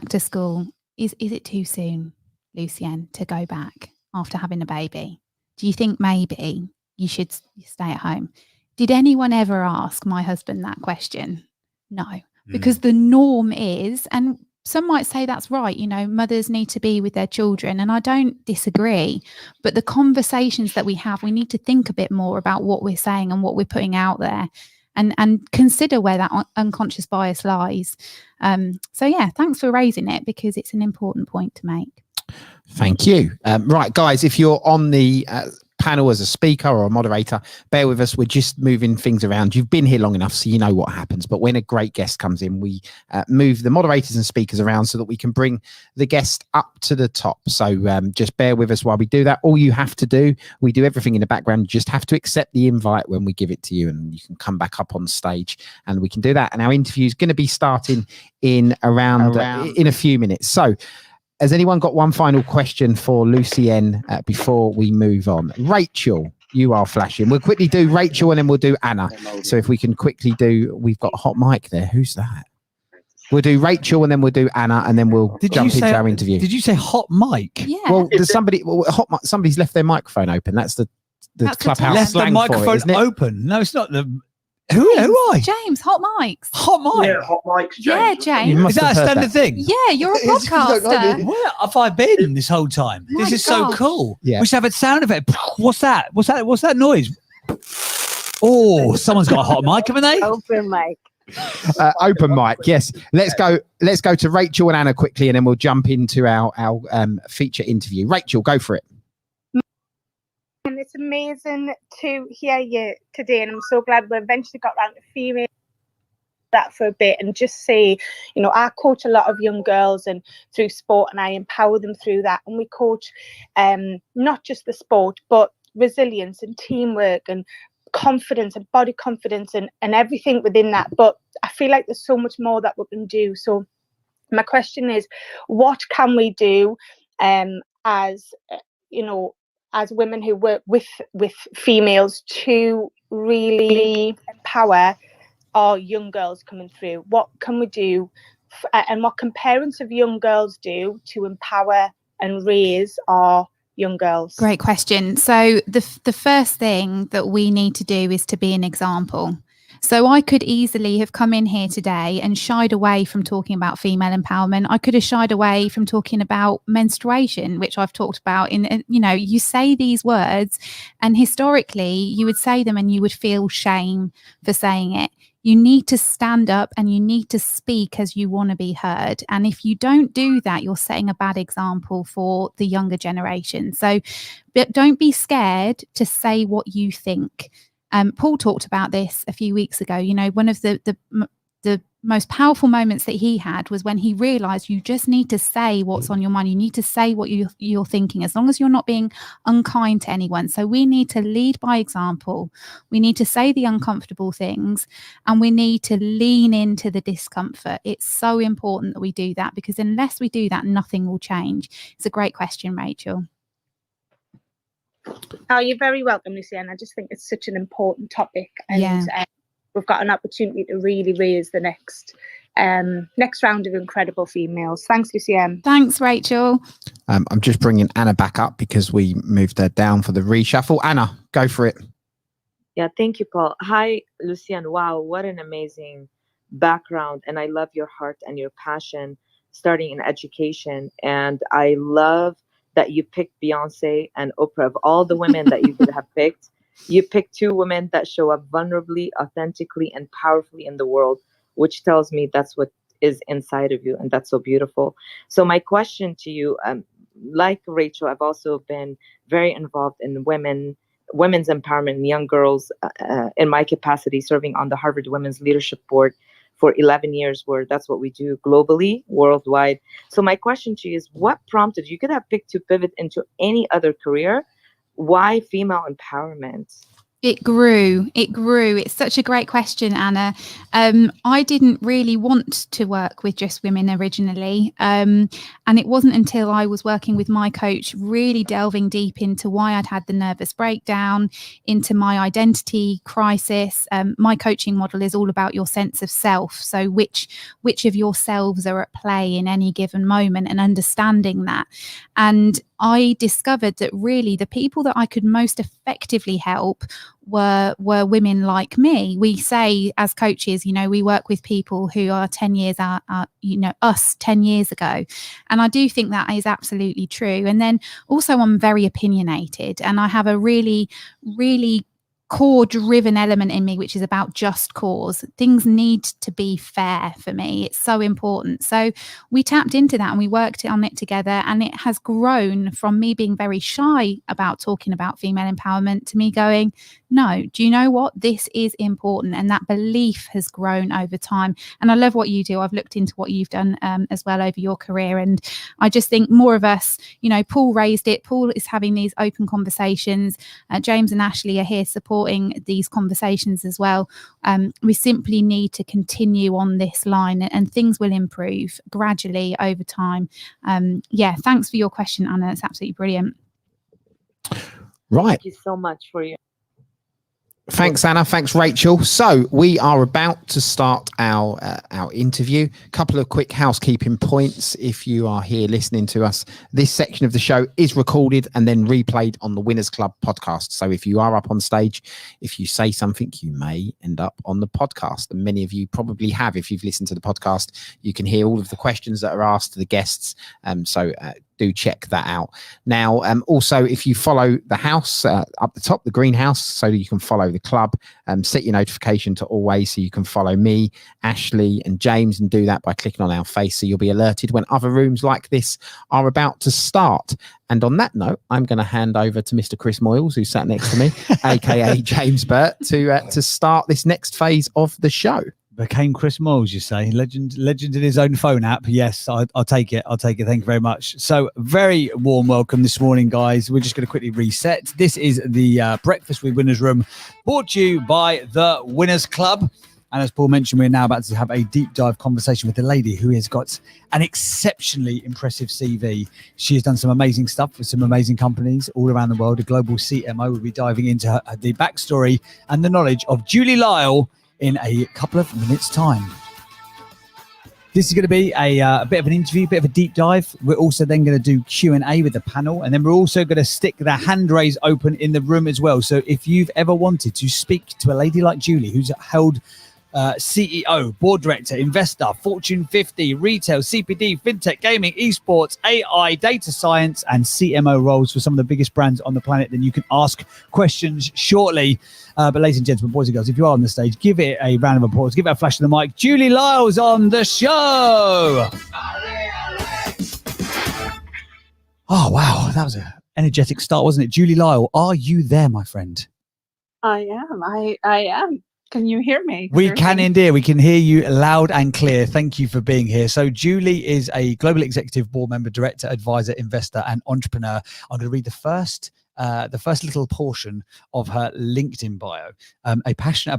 to school, is it too soon, Lucienne, to go back after having a baby? Do you think maybe you should stay at home? Did anyone ever ask my husband that question? No, because the norm is, and some might say that's right, mothers need to be with their children, and I don't disagree, but the conversations that we have, we need to think a bit more about what we're saying and what we're putting out there, and consider where that unconscious bias lies. So yeah, thanks for raising it, because it's an important point to make. Thank you. Right, guys, if you're on the panel as a speaker or a moderator, bear with us. We're just moving things around. You've been here long enough, so you know what happens. But when a great guest comes in, we move the moderators and speakers around so that we can bring the guest up to the top. So just bear with us while we do that. All you have to do, we do everything in the background. You just have to accept the invite when we give it to you, and you can come back up on stage and we can do that. And our interview is going to be starting in around in a few minutes. So has anyone got one final question for Lucienne before we move on? Rachel, you are flashing. We'll quickly do Rachel and then we'll do Anna. So if we can quickly do, we've got a hot mic there. Who's that? We'll do Rachel and then we'll do Anna and then we'll jump into our interview. Did you say hot mic? Yeah. Well, there's somebody's left their microphone open. That's the Clubhouse left slang the microphone for it, isn't it? open. No, it's not the. Who I? James, hot mics. Hot mic. Yeah, hot mics. James. Yeah, James. Is that a standard thing? Yeah, you're a podcaster. Where have I been this whole time? My This is so gosh. cool. Yeah. We should have a sound effect. What's that? What's that noise? Oh, someone's got a hot mic, haven't they? Open mic. Open mic, yes. Let's go to Rachel and Anna quickly, and then we'll jump into our feature interview. Rachel, go for it. And it's amazing to hear you today, and I'm so glad we eventually got around to female that for a bit and just say, you know, I coach a lot of young girls and through sport, and I empower them through that. And we coach not just the sport, but resilience and teamwork and confidence and body confidence and everything within that. But I feel like there's so much more that we can do. So my question is, what can we do as you know, as women who work with females to really empower our young girls coming through? What can we do and what can parents of young girls do to empower and raise our young girls? Great question. So the first thing that we need to do is to be an example. So I could easily have come in here today and shied away from talking about female empowerment. I could have shied away from talking about menstruation, which I've talked about in, you know, you say these words and historically you would say them and you would feel shame for saying it. You need to stand up and you need to speak as you want to be heard. And if you don't do that, you're setting a bad example for the younger generation. So but don't be scared to say what you think. Paul talked about this a few weeks ago. You know, one of the most powerful moments that he had was when he realized you just need to say what's on your mind. You need to say what you're thinking, as long as you're not being unkind to anyone. So we need to lead by example. We need to say the uncomfortable things and we need to lean into the discomfort. It's so important that we do that, because unless we do that, nothing will change. It's a great question, Rachel. Oh, you're very welcome, Lucy. And I just think it's such an important topic. And we've got an opportunity to really raise the next round of incredible females. Thanks, Lucienne. Thanks, Rachel. I'm just bringing Anna back up because we moved her down for the reshuffle. Anna, go for it. Yeah, thank you, Paul. Hi, Lucienne. Wow, what an amazing background. And I love your heart and your passion starting in education. And I love that you picked Beyonce and Oprah. Of all the women that you could have picked, you picked two women that show up vulnerably, authentically, and powerfully in the world, which tells me that's what is inside of you. And that's so beautiful. So my question to you, like Rachel, I've also been very involved in women's empowerment and young girls in my capacity, serving on the Harvard Women's Leadership Board for 11 years, where that's what we do globally, worldwide. So my question to you is, what prompted you could have picked to pivot into any other career? Why female empowerment? It grew. It's such a great question, Anna. I didn't really want to work with just women originally. And it wasn't until I was working with my coach, really delving deep into why I'd had the nervous breakdown, into my identity crisis. My coaching model is all about your sense of self. So which of yourselves are at play in any given moment, and understanding that. And I discovered that really the people that I could most effectively help were women like me. We say as coaches, you know, we work with people who are 10 years us 10 years ago. And I do think that is absolutely true. And then also I'm very opinionated, and I have a really, really core driven element in me, which is about just cause. Things need to be fair for me. It's so important. So we tapped into that and we worked on it together, and it has grown from me being very shy about talking about female empowerment to me going, no, do you know what? This is important. And that belief has grown over time. And I love what you do. I've looked into what you've done as well over your career. And I just think more of us, you know, Paul raised it. Paul is having these open conversations. James and Ashley are here supporting these conversations as well. We simply need to continue on this line, and things will improve gradually over time. Yeah, thanks for your question, Anna. It's absolutely brilliant. Right. Thank you so much for your. Thanks, Anna. Thanks, Rachel. So we are about to start our interview. Couple of quick housekeeping points. If you are here listening to us, this section of the show is recorded and then replayed on the Winners Club podcast. So if you are up on stage, if you say something, you may end up on the podcast. And many of you probably have. If you've listened to the podcast, you can hear all of the questions that are asked to the guests. So do check that out. Now, also, if you follow the house up the top, the greenhouse, so you can follow the club, set your notification to always so you can follow me, Ashley and James, and do that by clicking on our face so you'll be alerted when other rooms like this are about to start. And on that note, I'm going to hand over to Mr. Chris Moyles, who sat next to me, aka James Burt, to start this next phase of the show. Became Chris Moyles, you say? Legend in his own phone app. Yes, I'll take it. Thank you very much. So very warm welcome this morning, guys. We're just going to quickly reset. This is the Breakfast with Winners Room, brought to you by the Winners Club. And as Paul mentioned, we're now about to have a deep dive conversation with a lady who has got an exceptionally impressive CV. She has done some amazing stuff with some amazing companies all around the world. A global CMO. We'll be diving into the backstory and the knowledge of Julie Lyle in a couple of minutes' time. This is going to be a bit of an interview, a bit of a deep dive. We're also then going to do Q&A with the panel, and then we're also going to stick the hand raise open in the room as well. So if you've ever wanted to speak to a lady like Julie, who's held CEO, board director, investor, Fortune 50, retail, CPD, fintech, gaming, esports, AI, data science, and CMO roles for some of the biggest brands on the planet, then you can ask questions shortly. But ladies and gentlemen, boys and girls, if you are on the stage, give it a round of applause. Give it a flash of the mic. Julie Lyle's on the show. Oh, wow. That was an energetic start, wasn't it? Julie Lyle, are you there, my friend? I am. I am. Can you hear me? We can indeed. We can hear you loud and clear. Thank you for being here. So Julie is a global executive board member, director, advisor, investor, and entrepreneur. I'm going to read the first little portion of her LinkedIn bio. Passionate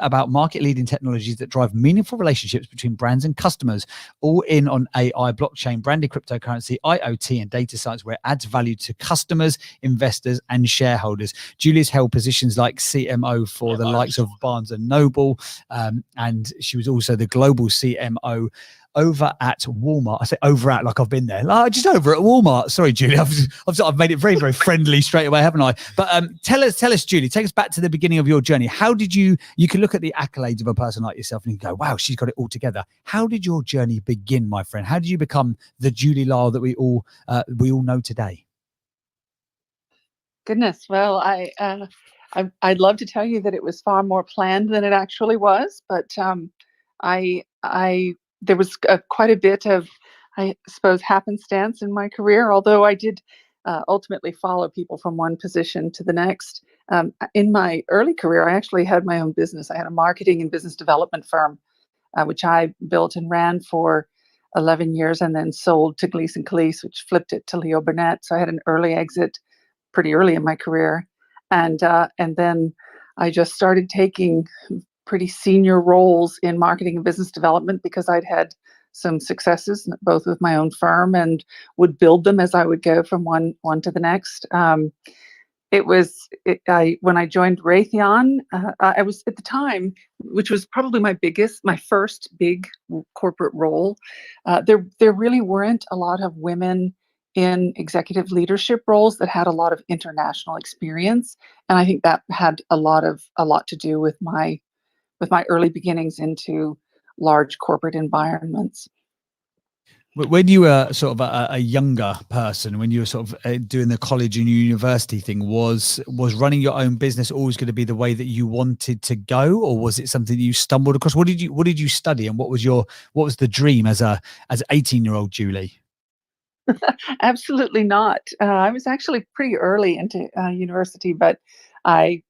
about market-leading technologies that drive meaningful relationships between brands and customers, all in on AI, blockchain, branded cryptocurrency, IoT, and data science, where it adds value to customers, investors, and shareholders. Julie's held positions like CMO for the likes of Barnes Noble, and she was also the global CMO over at Walmart. I say over at like I've been there. Just over at Walmart. Sorry, Julie. I've made it very, very friendly straight away, haven't I? But tell us, Julie, take us back to the beginning of your journey. How did you can look at the accolades of a person like yourself and you go, wow, she's got it all together. How did your journey begin, my friend? How did you become the Julie Lyle that we all know today? Goodness. Well, I'd love to tell you that it was far more planned than it actually was, but there was quite a bit of, I suppose, happenstance in my career, although I did ultimately follow people from one position to the next. In my early career, I actually had my own business. I had a marketing and business development firm, which I built and ran for 11 years and then sold to Gleason Cleese, which flipped it to Leo Burnett. So I had an early exit pretty early in my career. And then I just started taking pretty senior roles in marketing and business development because I'd had some successes both with my own firm and would build them as I would go from one to the next. When I joined Raytheon, I was at the time, which was probably my first big corporate role. There really weren't a lot of women in executive leadership roles that had a lot of international experience, and I think that had a lot to do with my early beginnings into large corporate environments. When you were sort of a younger person, when you were sort of doing the college and university thing, was running your own business always going to be the way that you wanted to go, or was it something that you stumbled across? What did you study, and what was the dream as 18-year-old Julie? Absolutely not. I was actually pretty early into university, but I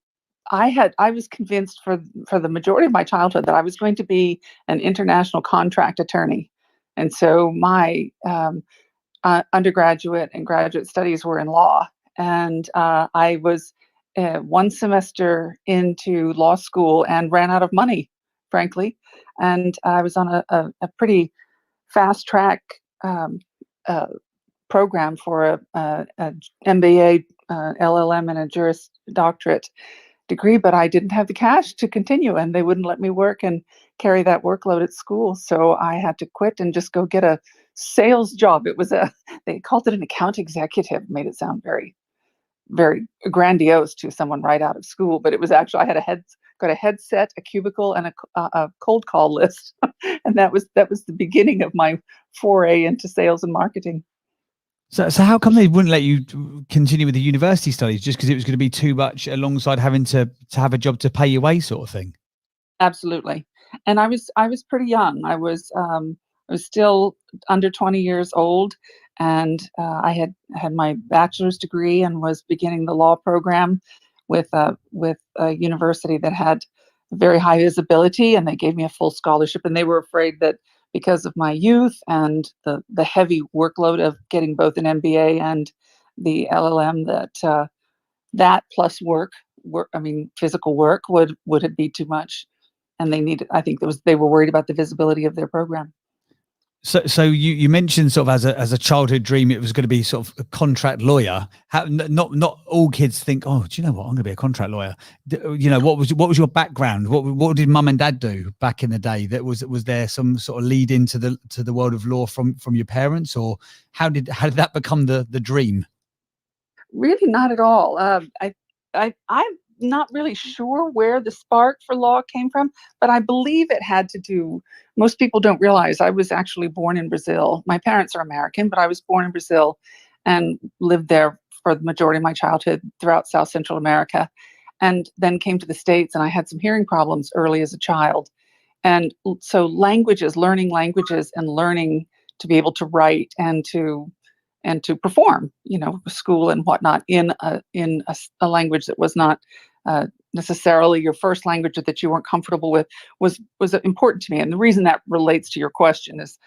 was convinced for the majority of my childhood that I was going to be an international contract attorney, and so my undergraduate and graduate studies were in law, and I was one semester into law school and ran out of money, frankly, and I was on a pretty fast track program for a MBA, LLM, and a Juris Doctorate degree, but I didn't have the cash to continue, and they wouldn't let me work and carry that workload at school. So I had to quit and just go get a sales job. It was they called it an account executive, made it sound very, very grandiose to someone right out of school, but it was actually, I had got a headset, a cubicle, and a cold call list. And that was the beginning of my foray into sales and marketing. So how come they wouldn't let you continue with the university studies, just because it was going to be too much alongside having to have a job to pay your way, sort of thing? Absolutely. And I was pretty young. I was still under 20 years old, and I had my bachelor's degree and was beginning the law program with a university that had very high visibility, and they gave me a full scholarship, and they were afraid that because of my youth and the heavy workload of getting both an MBA and the LLM, that plus physical work would be too much, and they were worried about the visibility of their program. So you mentioned sort of as a childhood dream, it was going to be sort of a contract lawyer. Not all kids think, oh, do you know what, I'm going to be a contract lawyer. What was your background? What did mum and dad do back in the day? Was there some sort of lead into the world of law from your parents, or how did that become the dream? Really, not at all. I'm not really sure where the spark for law came from, but I believe it had to do. Most people don't realize I was actually born in Brazil. My parents are American, but I was born in Brazil and lived there for the majority of my childhood throughout South Central America, and then came to the States, and I had some hearing problems early as a child. And so learning languages and learning to be able to write and to perform, school and whatnot in a language that was not necessarily your first language, or that you weren't comfortable with, was important to me. And the reason that relates to your question is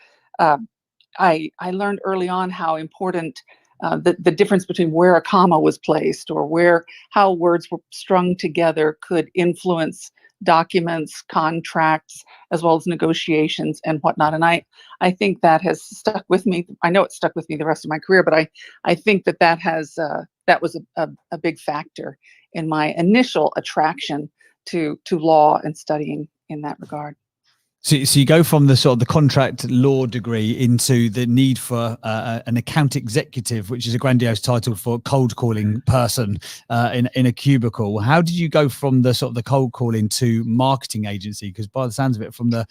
I learned early on how important the difference between where a comma was placed, or how words were strung together, could influence documents, contracts, as well as negotiations and whatnot. And I think that has stuck with me. I know it stuck with me the rest of my career, but I think that was a big factor in my initial attraction to law and studying in that regard. So you go from the sort of the contract law degree into the need for an account executive, which is a grandiose title for cold calling person in a cubicle. How did you go from the sort of the cold calling to marketing agency? Because by the sounds of it, from the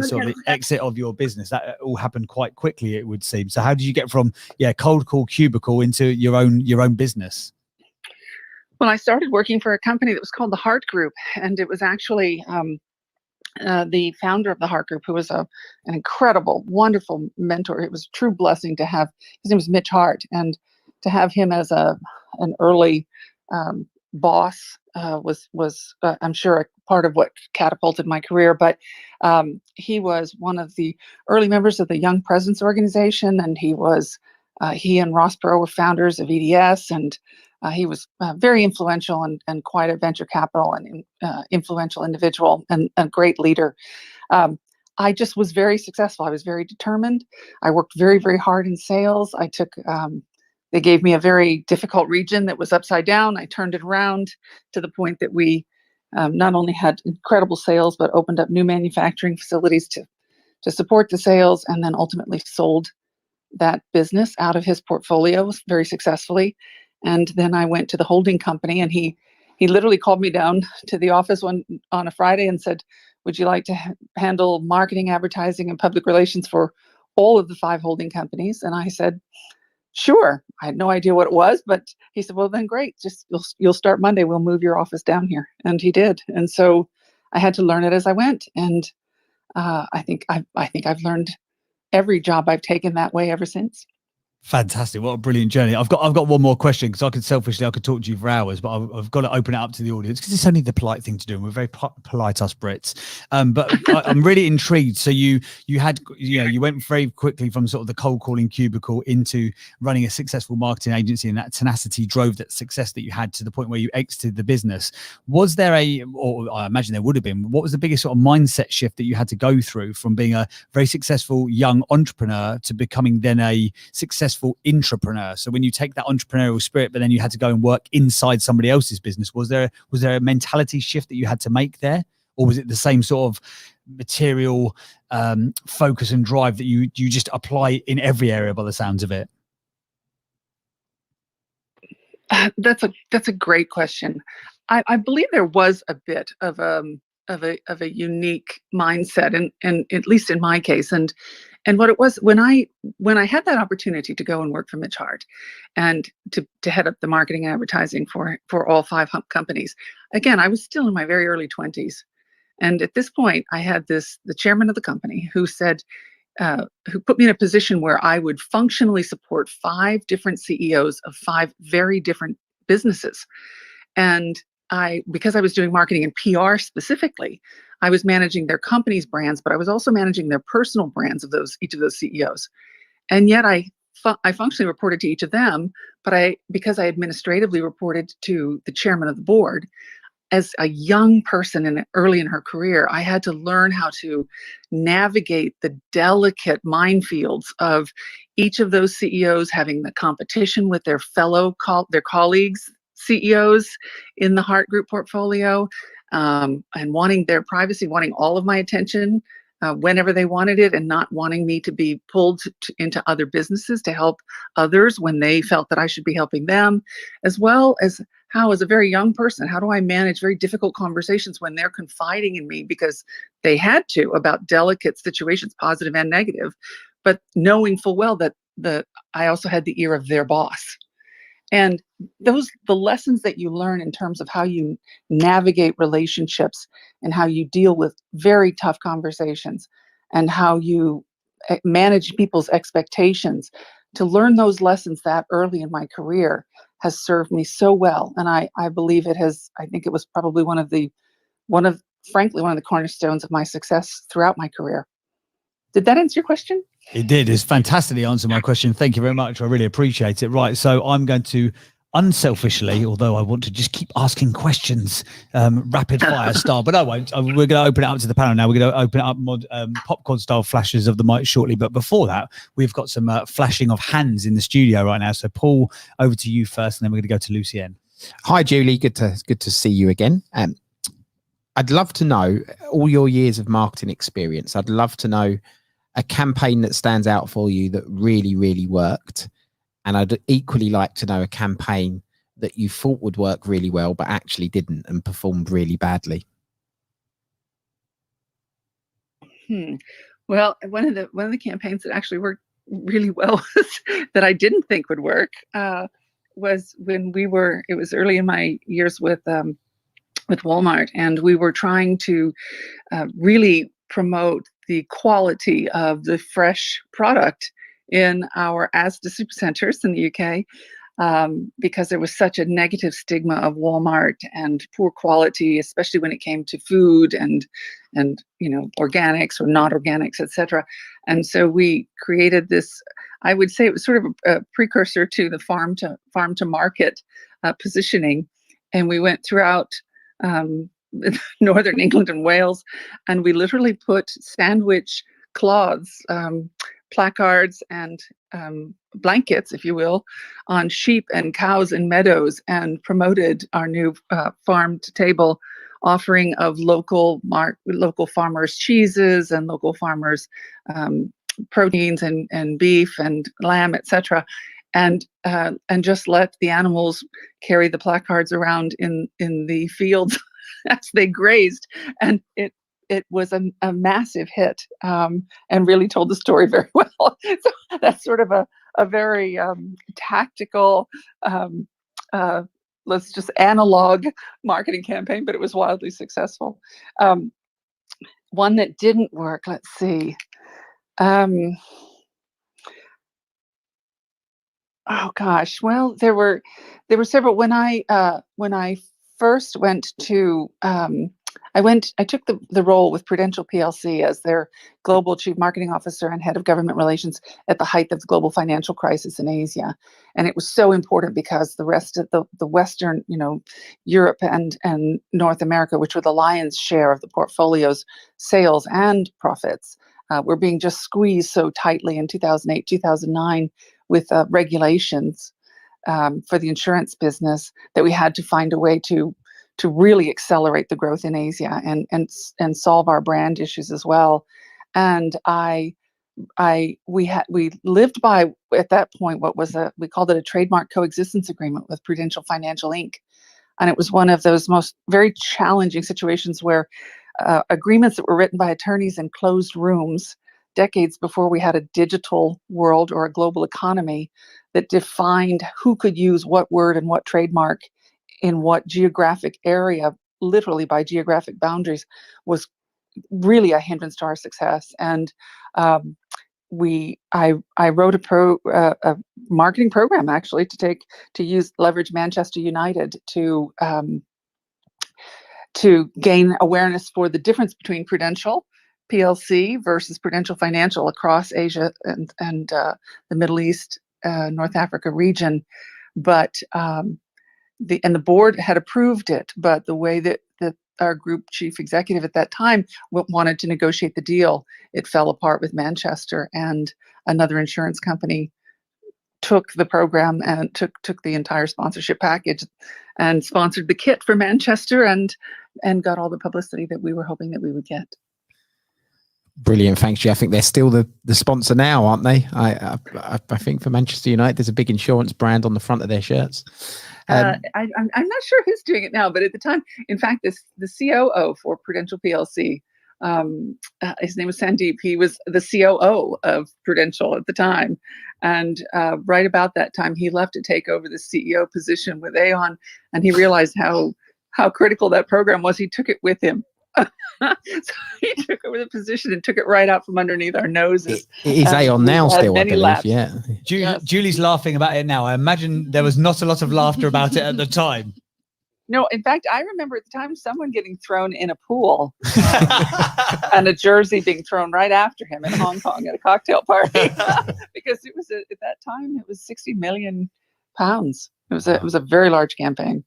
sort of the exit of your business, that all happened quite quickly, it would seem. So how did you get from cold call cubicle into your own business? Well, I started working for a company that was called the Hart Group, and it was actually the founder of the Hart Group, who was an incredible, wonderful mentor. It was a true blessing to have. His name was Mitch Hart, and to have him as an early boss was I'm sure a part of what catapulted my career. But he was one of the early members of the Young Presidents Organization, and he and Ross Perot were founders of EDS, and he was very influential and quite a venture capital and influential individual and a great leader. I just was very successful. I was very determined. I worked very, very hard in sales. They gave me a very difficult region that was upside down. I turned it around to the point that we not only had incredible sales, but opened up new manufacturing facilities to support the sales, and then ultimately sold that business out of his portfolio very successfully. And then I went to the holding company, and he literally called me down to the office on a Friday and said, "Would you like to handle marketing, advertising, and public relations for all of the 5 holding companies. And I said, sure. I had no idea what it was, but he said, well, then great. Just you'll start Monday. We'll move your office down here. And he did. And so I had to learn it as I went. And I think I've learned every job I've taken that way ever since. Fantastic. What a brilliant journey. I've got one more question, because I could talk to you for hours, but I've got to open it up to the audience, because it's only the polite thing to do. And we're very polite, us Brits. But I'm really intrigued. So you went very quickly from sort of the cold calling cubicle into running a successful marketing agency, and that tenacity drove that success that you had to the point where you exited the business. Was there or I imagine there would have been, what was the biggest sort of mindset shift that you had to go through from being a very successful young entrepreneur to becoming then a successful intrapreneur? So when you take that entrepreneurial spirit, but then you had to go and work inside somebody else's business, was there a mentality shift that you had to make there, or was it the same sort of material focus and drive that you just apply in every area by the sounds of it? That's a great question. I believe there was a bit of a unique mindset, and at least in my case, and what it was when I had that opportunity to go and work for Mitch Hart and to head up the marketing and advertising for all 5 companies. Again, I was still in my very early 20s, and at this point, I had the chairman of the company who said, who put me in a position where I would functionally support 5 different CEOs of 5 very different businesses, and because I was doing marketing and PR specifically, I was managing their company's brands, but I was also managing their personal brands of each of those CEOs. And yet I functionally reported to each of them, but because I administratively reported to the chairman of the board, as a young person early in her career, I had to learn how to navigate the delicate minefields of each of those CEOs having the competition with their their colleagues, CEOs in the Hart Group portfolio, and wanting their privacy, wanting all of my attention whenever they wanted it, and not wanting me to be pulled into other businesses to help others when they felt that I should be helping them, as well as how, as a very young person, how do I manage very difficult conversations when they're confiding in me because they had to about delicate situations, positive and negative, but knowing full well that I also had the ear of their boss. And the lessons that you learn in terms of how you navigate relationships and how you deal with very tough conversations and how you manage people's expectations, to learn those lessons that early in my career has served me so well. And I believe it has. I think it was probably one of the cornerstones of my success throughout my career. Did that answer your question? It did. It's fantastically answered my question. Thank you very much. I really appreciate it. Right. So I'm going to unselfishly, although I want to just keep asking questions, rapid fire style, but I won't. We're going to open it up to the panel now. We're going to open it up popcorn style flashes of the mic shortly. But before that, we've got some flashing of hands in the studio right now. So Paul, over to you first, and then we're going to go to Lucienne. Hi, Julie. Good to see you again. I'd love to know all your years of marketing experience. I'd love to know a campaign that stands out for you that really, really worked. And I'd equally like to know a campaign that you thought would work really well, but actually didn't and performed really badly. Well, one of the campaigns that actually worked really well that I didn't think would work was when it was early in my years with Walmart, and we were trying to really promote the quality of the fresh product in our Asda supercenters in the UK, because there was such a negative stigma of Walmart and poor quality, especially when it came to food and organics or not organics, etc. And so we created this. I would say it was sort of a precursor to the farm to market positioning, and we went throughout Northern England and Wales, and we literally put sandwich cloths, placards, and blankets, if you will, on sheep and cows and meadows, and promoted our new farm to table offering of local farmers' cheeses and local farmers' proteins and beef and lamb, etc. And just let the animals carry the placards around in the fields as they grazed, and it it was a massive hit, and really told the story very well. So that's sort of a very tactical, let's just analog marketing campaign, but it was wildly successful. One that didn't work, let's see. Oh gosh, well, there were several. When I first went to I took the role with Prudential PLC as their global chief marketing officer and head of government relations at the height of the global financial crisis in Asia. And it was so important because the rest of the Western, Europe and North America, which were the lion's share of the portfolio's sales and profits, were being just squeezed so tightly in 2008, 2009 with regulations for the insurance business, that we had to find a way to really accelerate the growth in Asia and solve our brand issues as well. And we lived by, at that point, we called it a trademark coexistence agreement with Prudential Financial Inc. And it was one of those very challenging situations where agreements that were written by attorneys in closed rooms decades before we had a digital world or a global economy that defined who could use what word and what trademark in what geographic area, literally by geographic boundaries, was really a hindrance to our success. And I wrote a marketing program actually to leverage Manchester United to gain awareness for the difference between Prudential PLC versus Prudential Financial across Asia and the Middle East, North Africa region. But the board had approved it, but the way that our group chief executive at that time wanted to negotiate the deal, it fell apart with Manchester, and another insurance company took the program and took the entire sponsorship package and sponsored the kit for Manchester and got all the publicity that we were hoping that we would get. Brilliant, thanks, G. I think they're still the sponsor now, aren't they? I think for Manchester United, there's a big insurance brand on the front of their shirts. I'm not sure who's doing it now, but at the time, in fact, the COO for Prudential PLC, his name was Sandeep. He was the COO of Prudential at the time, and right about that time, he left to take over the CEO position with Aon, and he realized how critical that program was. He took it with him. So he took over the position and took it right out from underneath our noses. It is Aon now still, I believe. Laps. Yeah. Yes. Julie's laughing about it now. I imagine there was not a lot of laughter about it at the time. No, in fact, I remember at the time someone getting thrown in a pool and a jersey being thrown right after him in Hong Kong at a cocktail party because it was at that time it was £60 million. It was a very large campaign.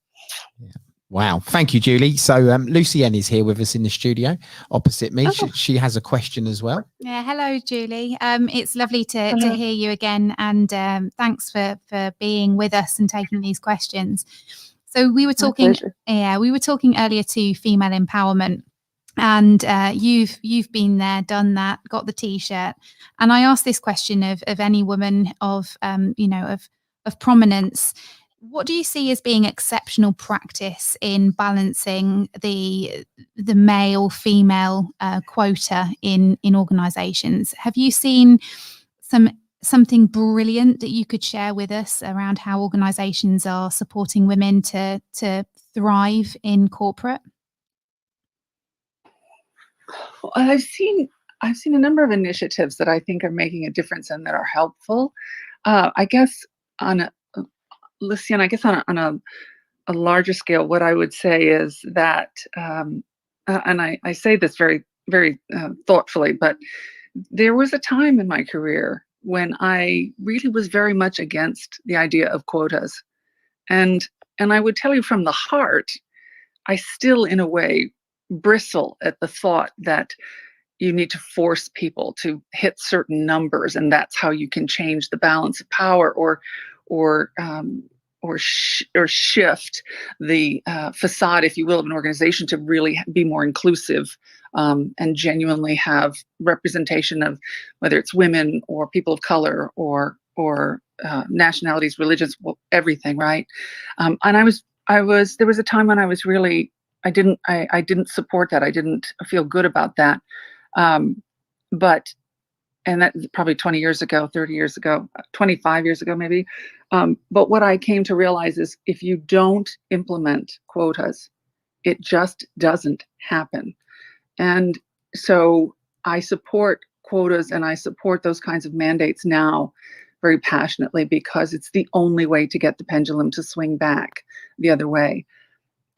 Yeah. Wow. Thank you, Julie. So Lucienne is here with us in the studio opposite me. Oh. She has a question as well. Yeah. Hello, Julie. It's lovely to hear you again. And thanks for being with us and taking these questions. So we were talking earlier to female empowerment. And you've been there, done that, got the T-shirt. And I asked this question of any woman of prominence. What do you see as being exceptional practice in balancing the male female quota in organizations? Have you seen something brilliant that you could share with us around how organizations are supporting women to thrive in corporate? Well, I've seen a number of initiatives that I think are making a difference and that are helpful. I guess on a larger scale, what I would say is that, and I say this very, very thoughtfully, but there was a time in my career when I really was very much against the idea of quotas. And I would tell you from the heart, I still, in a way, bristle at the thought that you need to force people to hit certain numbers, and that's how you can change the balance of power or shift the facade, if you will, of an organization to really be more inclusive and genuinely have representation of whether it's women or people of color or nationalities, religions, everything, right? And there was a time when I was really didn't support that. I didn't feel good about that. And that's probably 20 years ago, 30 years ago, 25 years ago, maybe. But what I came to realize is if you don't implement quotas, it just doesn't happen. And so I support quotas and I support those kinds of mandates now very passionately because it's the only way to get the pendulum to swing back the other way.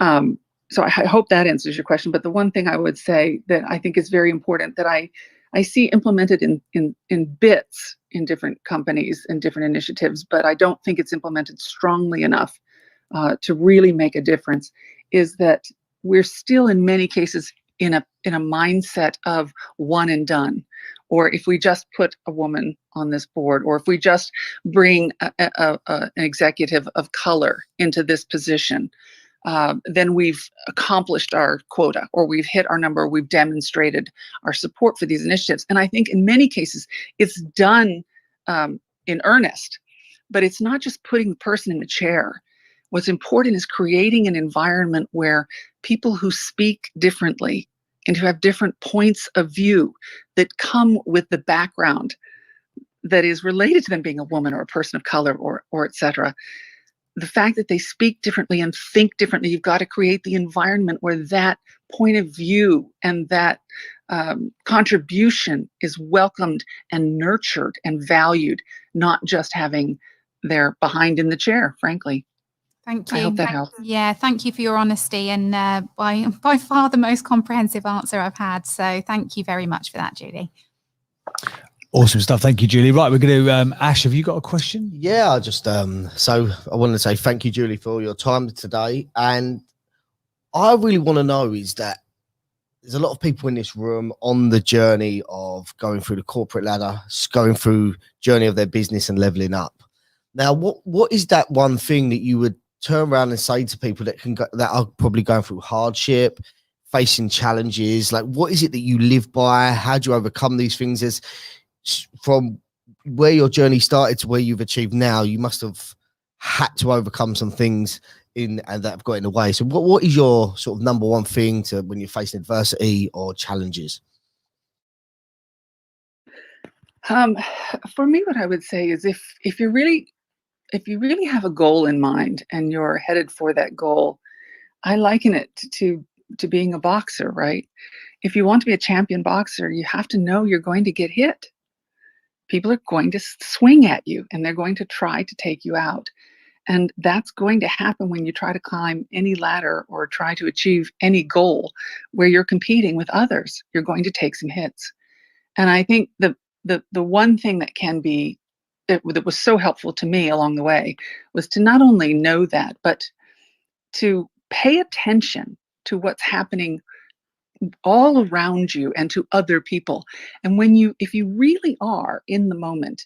So I hope that answers your question. But the one thing I would say that I think is very important that I see implemented in bits in different companies and different initiatives, but I don't think it's implemented strongly enough to really make a difference, is that we're still in many cases in a mindset of one and done. Or if we just put a woman on this board, or if we just bring an executive of color into this position, then we've accomplished our quota, or we've hit our number, we've demonstrated our support for these initiatives. And I think in many cases it's done in earnest, but it's not just putting the person in the chair. What's important is creating an environment where people who speak differently and who have different points of view that come with the background that is related to them being a woman or a person of color or et cetera. The fact that they speak differently and think differently, you've got to create the environment where that point of view and that contribution is welcomed and nurtured and valued, not just having their behind in the chair, frankly. Thank you. I hope that helps. Yeah, thank you for your honesty and by far the most comprehensive answer I've had. So thank you very much for that, Julie. Awesome stuff. Thank you, Julie. Right, we're going to, Ash, have you got a question? Yeah, I just, so I wanted to say thank you, Julie, for your time today. And I really want to know is that there's a lot of people in this room on the journey of going through the corporate ladder, going through journey of their business and leveling up. Now, what is that one thing that you would turn around and say to people that that are probably going through hardship, facing challenges? Like, what is it that you live by? How do you overcome these things? As from where your journey started to where you've achieved now, you must have had to overcome some things and that have got in the way. So what is your sort of number one thing to when you're facing adversity or challenges? For me, what I would say is if you really have a goal in mind and you're headed for that goal, I liken it to being a boxer, right? If you want to be a champion boxer, you have to know you're going to get hit. People are going to swing at you and they're going to try to take you out. And that's going to happen when you try to climb any ladder or try to achieve any goal where you're competing with others. You're going to take some hits. And I think the one thing that can be that was so helpful to me along the way was to not only know that, but to pay attention to what's happening all around you and to other people. And if you really are in the moment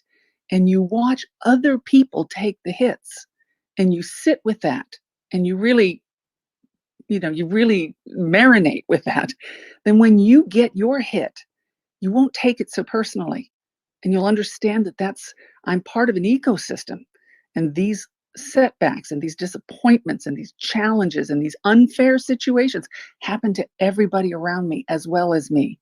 and you watch other people take the hits and you sit with that and you really marinate with that, then when you get your hit, you won't take it so personally. And you'll understand that I'm part of an ecosystem, and these setbacks and these disappointments and these challenges and these unfair situations happen to everybody around me as well as me.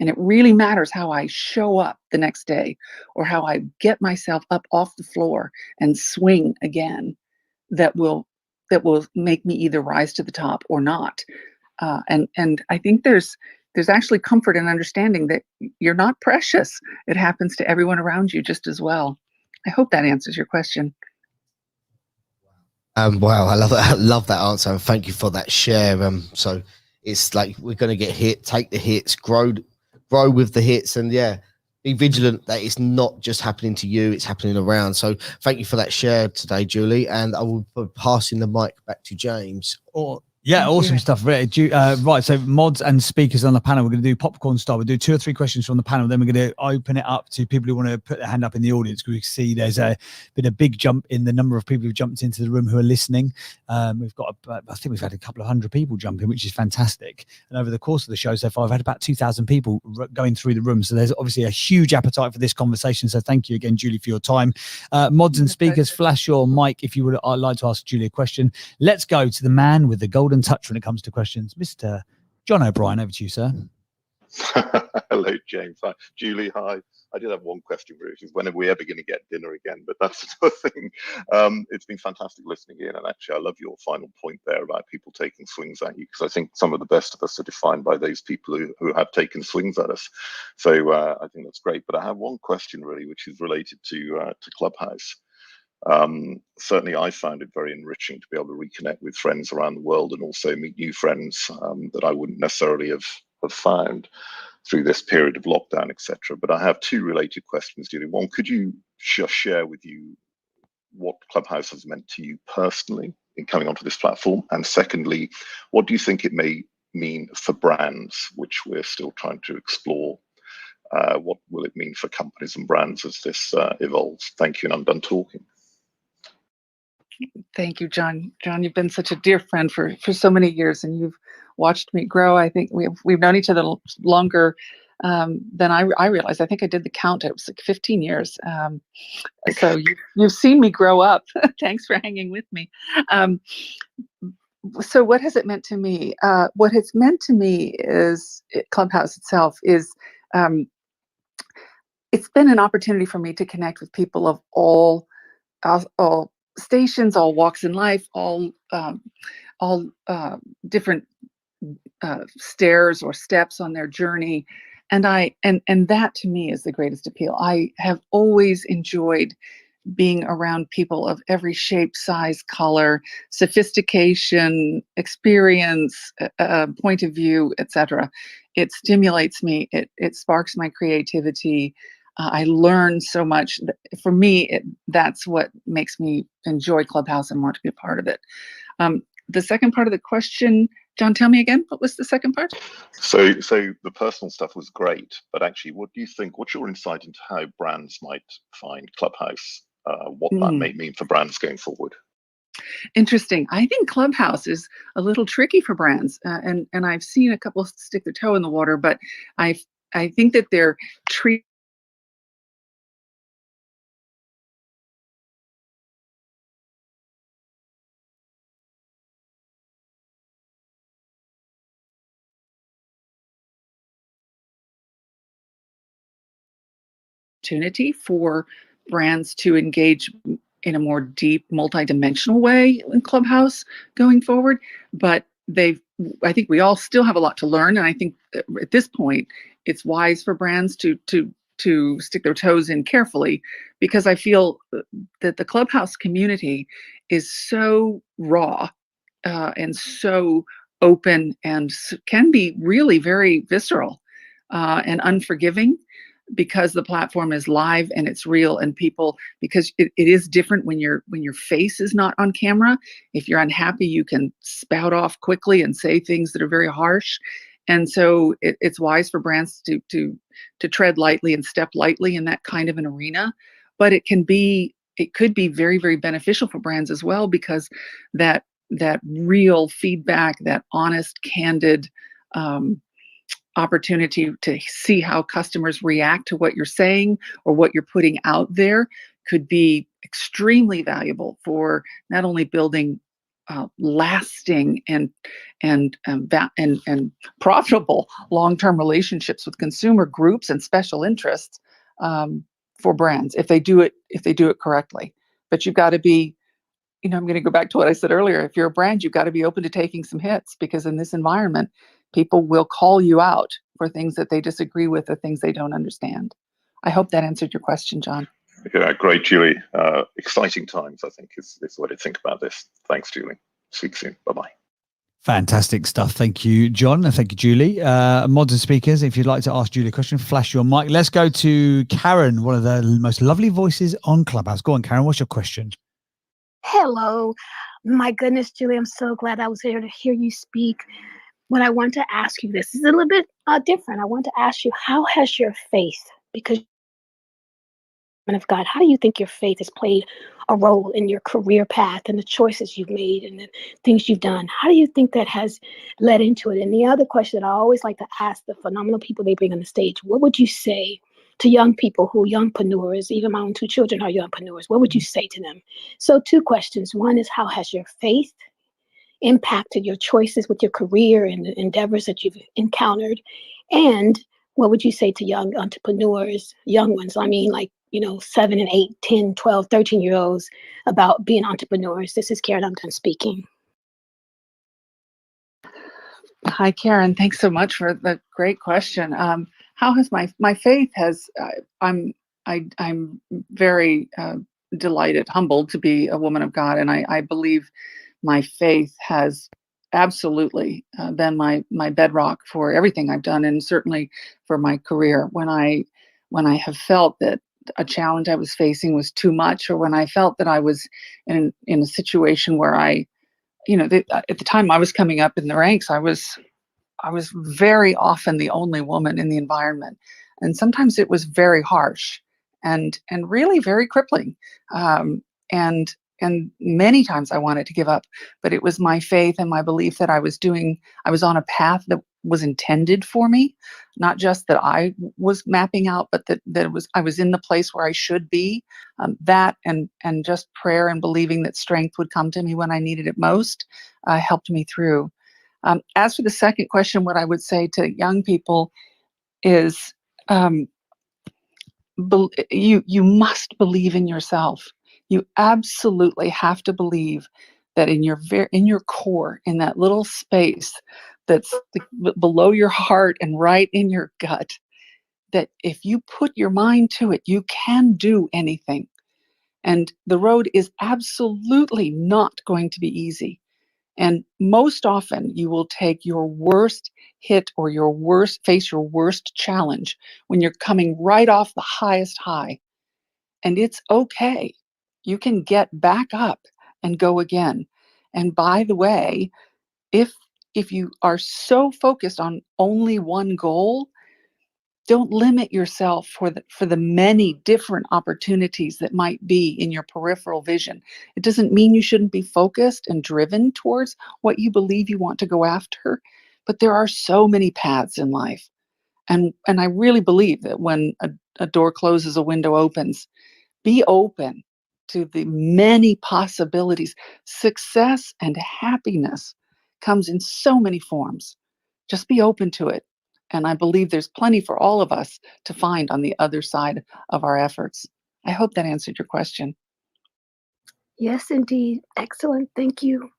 And it really matters how I show up the next day or how I get myself up off the floor and swing again that will make me either rise to the top or not. And I think there's actually comfort in understanding that you're not precious. It happens to everyone around you just as well. I hope that answers your question. Wow, I love that. I love that answer. And thank you for that share. So it's like we're going to get hit, take the hits, grow with the hits, and be vigilant that it's not just happening to you, it's happening around. So thank you for that share today, Julie. And I will be passing the mic back to James. Yeah, awesome stuff. Right, so mods and speakers on the panel. We're going to do popcorn style. We'll do 2 or 3 questions from the panel. Then we're going to open it up to people who want to put their hand up in the audience, because we can see there's been a big jump in the number of people who've jumped into the room who are listening. We've got, I think we've had a couple of hundred people jump in, which is fantastic. And over the course of the show so far, I've had about 2,000 people going through the room. So there's obviously a huge appetite for this conversation. So thank you again, Julie, for your time. Mods and speakers, flash your mic if you would like to ask Julie a question. Let's go to the man with the golden golden touch when it comes to questions. Mr. John O'Brien, over to you, sir. Hello, James. Hi. Julie, hi. I did have one question for you, which is when are we ever going to get dinner again? But that's another thing. It's been fantastic listening in. And actually, I love your final point there about people taking swings at you, because I think some of the best of us are defined by those people who have taken swings at us. So I think that's great. But I have one question, really, which is related to Clubhouse. Certainly, I found it very enriching to be able to reconnect with friends around the world and also meet new friends that I wouldn't necessarily have found through this period of lockdown, etc. But I have two related questions, Julie. One, could you just share with you what Clubhouse has meant to you personally in coming onto this platform? And secondly, what do you think it may mean for brands, which we're still trying to explore? What will it mean for companies and brands as this evolves? Thank you, and I'm done talking. Thank you, John. John, you've been such a dear friend for so many years, and you've watched me grow. I think we've known each other longer than I realized. I think I did the count. It was like 15 years. So you've seen me grow up. Thanks for hanging with me. So what has it meant to me? What it's meant to me is Clubhouse itself is it's been an opportunity for me to connect with people of all stations, all walks in life, all different stairs or steps on their journey, and that to me is the greatest appeal. I have always enjoyed being around people of every shape, size, color, sophistication, experience, point of view, etc. It stimulates me. It sparks my creativity. I learn so much. For me, that's what makes me enjoy Clubhouse and want to be a part of it. The second part of the question, John, tell me again, what was the second part? So the personal stuff was great, but actually, what do you think? What's your insight into how brands might find Clubhouse? What that may mean for brands going forward? Interesting. I think Clubhouse is a little tricky for brands, and I've seen a couple stick their toe in the water, but I think that they're treating opportunity for brands to engage in a more deep, multidimensional way in Clubhouse going forward. But I think we all still have a lot to learn, and I think at this point, it's wise for brands to stick their toes in carefully, because I feel that the Clubhouse community is so raw and so open, and can be really very visceral and unforgiving, because the platform is live and it's real, and people, because it is different when your face is not on camera. If you're unhappy, you can spout off quickly and say things that are very harsh. And so it's wise for brands to tread lightly and step lightly in that kind of an arena. But it could be very, very beneficial for brands as well, because that real feedback, that honest, candid opportunity to see how customers react to what you're saying or what you're putting out there could be extremely valuable for not only building lasting and profitable long-term relationships with consumer groups and special interests for brands if they do it correctly. But you've got to be, I'm going to go back to what I said earlier. If you're a brand, you've got to be open to taking some hits, because in this environment, people will call you out for things that they disagree with or things they don't understand. I hope that answered your question, John. Yeah, great, Julie. Exciting times, I think, is the way to think about this. Thanks, Julie. Speak soon. Bye-bye. Fantastic stuff. Thank you, John. And thank you, Julie. Mods and speakers, if you'd like to ask Julie a question, flash your mic. Let's go to Karen, one of the most lovely voices on Clubhouse. Go on, Karen. What's your question? Hello. My goodness, Julie, I'm so glad I was here to hear you speak. What I want to ask you, this is a little bit different. I want to ask you, how has your faith, because of God, how do you think your faith has played a role in your career path and the choices you've made and the things you've done? How do you think that has led into it? And the other question that I always like to ask the phenomenal people they bring on the stage, what would you say to young people who are youngpreneurs? Even my own two children are youngpreneurs. What would you say to them? So 2 questions. One is, how has your faith impacted your choices with your career and the endeavors that you've encountered? And what would you say to young entrepreneurs, young ones? I mean, like, 7 and 8, 10, 12, 13-year-olds about being entrepreneurs. This is Karen. I'm done speaking. Hi, Karen. Thanks so much for the great question. How has my faith has I'm very delighted, humbled to be a woman of God, and I believe my faith has absolutely been my bedrock for everything I've done, and certainly for my career. When I have felt that a challenge I was facing was too much, or when I felt that I was in a situation where at the time I was coming up in the ranks, I was very often the only woman in the environment, and sometimes it was very harsh and really very crippling. And many times I wanted to give up, but it was my faith and my belief that I was on a path that was intended for me, not just that I was mapping out, but that I was in the place where I should be. That and just prayer and believing that strength would come to me when I needed it most helped me through. As for the second question, what I would say to young people is, you must believe in yourself. You absolutely have to believe that in your core, in that little space that's below your heart and right in your gut, that if you put your mind to it, you can do anything. And the road is absolutely not going to be easy. And most often you will take your worst hit or face your worst challenge when you're coming right off the highest high. And it's okay. You can get back up and go again. And by the way, if you are so focused on only one goal, don't limit yourself for the many different opportunities that might be in your peripheral vision. It doesn't mean you shouldn't be focused and driven towards what you believe you want to go after, but there are so many paths in life. And I really believe that when a door closes, a window opens. Be open to the many possibilities. Success and happiness comes in so many forms. Just be open to it. And I believe there's plenty for all of us to find on the other side of our efforts. I hope that answered your question. Yes, indeed. Excellent. Thank you.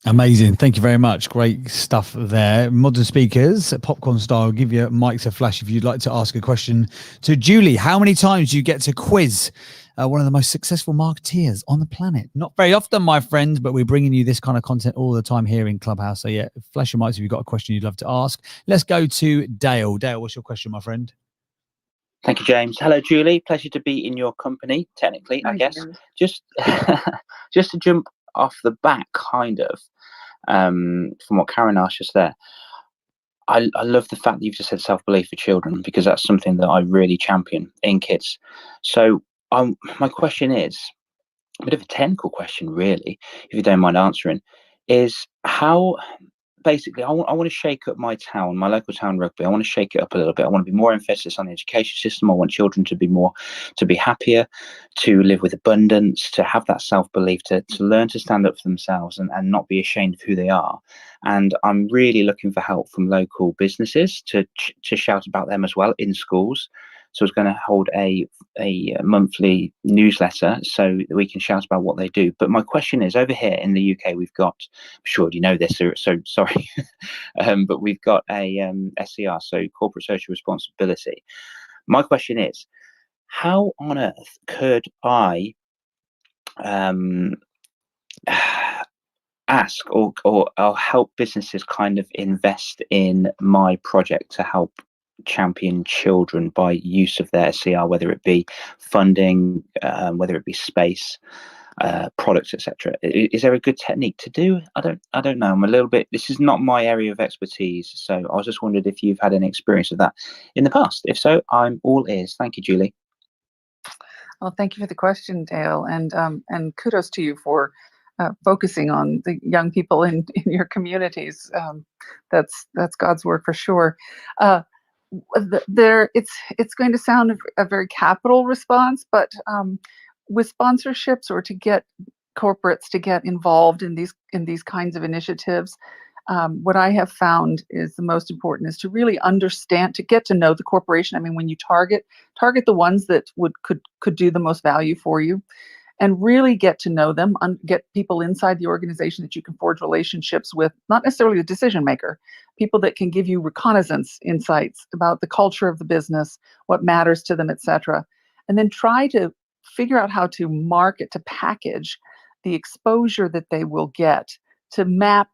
Amazing. Thank you very much. Great stuff there. Modern speakers, popcorn style, give your mics a flash if you'd like to ask a question to Julie. How many times do you get to quiz one of the most successful marketeers on the planet? Not very often, my friends, but we're bringing you this kind of content all the time here in Clubhouse. So yeah, flash your mics if you've got a question you'd love to ask. Let's go to Dale. Dale, what's your question, my friend? Thank you, James. Hello, Julie. Pleasure to be in your company, technically, I guess. Just to jump off the back, kind of, from what Karen asked just there. I love the fact that you've just said self-belief for children, because that's something that I really champion in kids. So my question is a bit of a technical question, really, if you don't mind answering, is how basically I want to shake up my town, my local town Rugby. I want to shake it up a little bit. I want to be more emphasis on the education system. I want children to be happier, to live with abundance, to have that self-belief, to learn to stand up for themselves and not be ashamed of who they are. And I'm really looking for help from local businesses to shout about them as well in schools. So I was going to hold a monthly newsletter so that we can shout about what they do. But my question is, over here in the UK, we've got, I'm sure you know this, so sorry, but we've got a SCR, so corporate social responsibility. My question is, how on earth could I ask or help businesses kind of invest in my project to help champion children by use of their SCR, whether it be funding, whether it be space, products, etc. Is there a good technique to do? I don't know. I'm a little bit, this is not my area of expertise, so I was just wondered if you've had any experience of that in the past. If so, I'm all ears. Thank you, Julie. Well, thank you for the question, Dale, and kudos to you for focusing on the young people in your communities. That's God's work for sure. It's going to sound a very capital response, but with sponsorships or to get corporates to get involved in these kinds of initiatives. What I have found is the most important is to really understand, to get to know the corporation. I mean, when you target the ones that could do the most value for you, and really get to know them, get people inside the organization that you can forge relationships with, not necessarily the decision maker, people that can give you reconnaissance insights about the culture of the business, what matters to them, etc. And then try to figure out how to market, to package the exposure that they will get, to map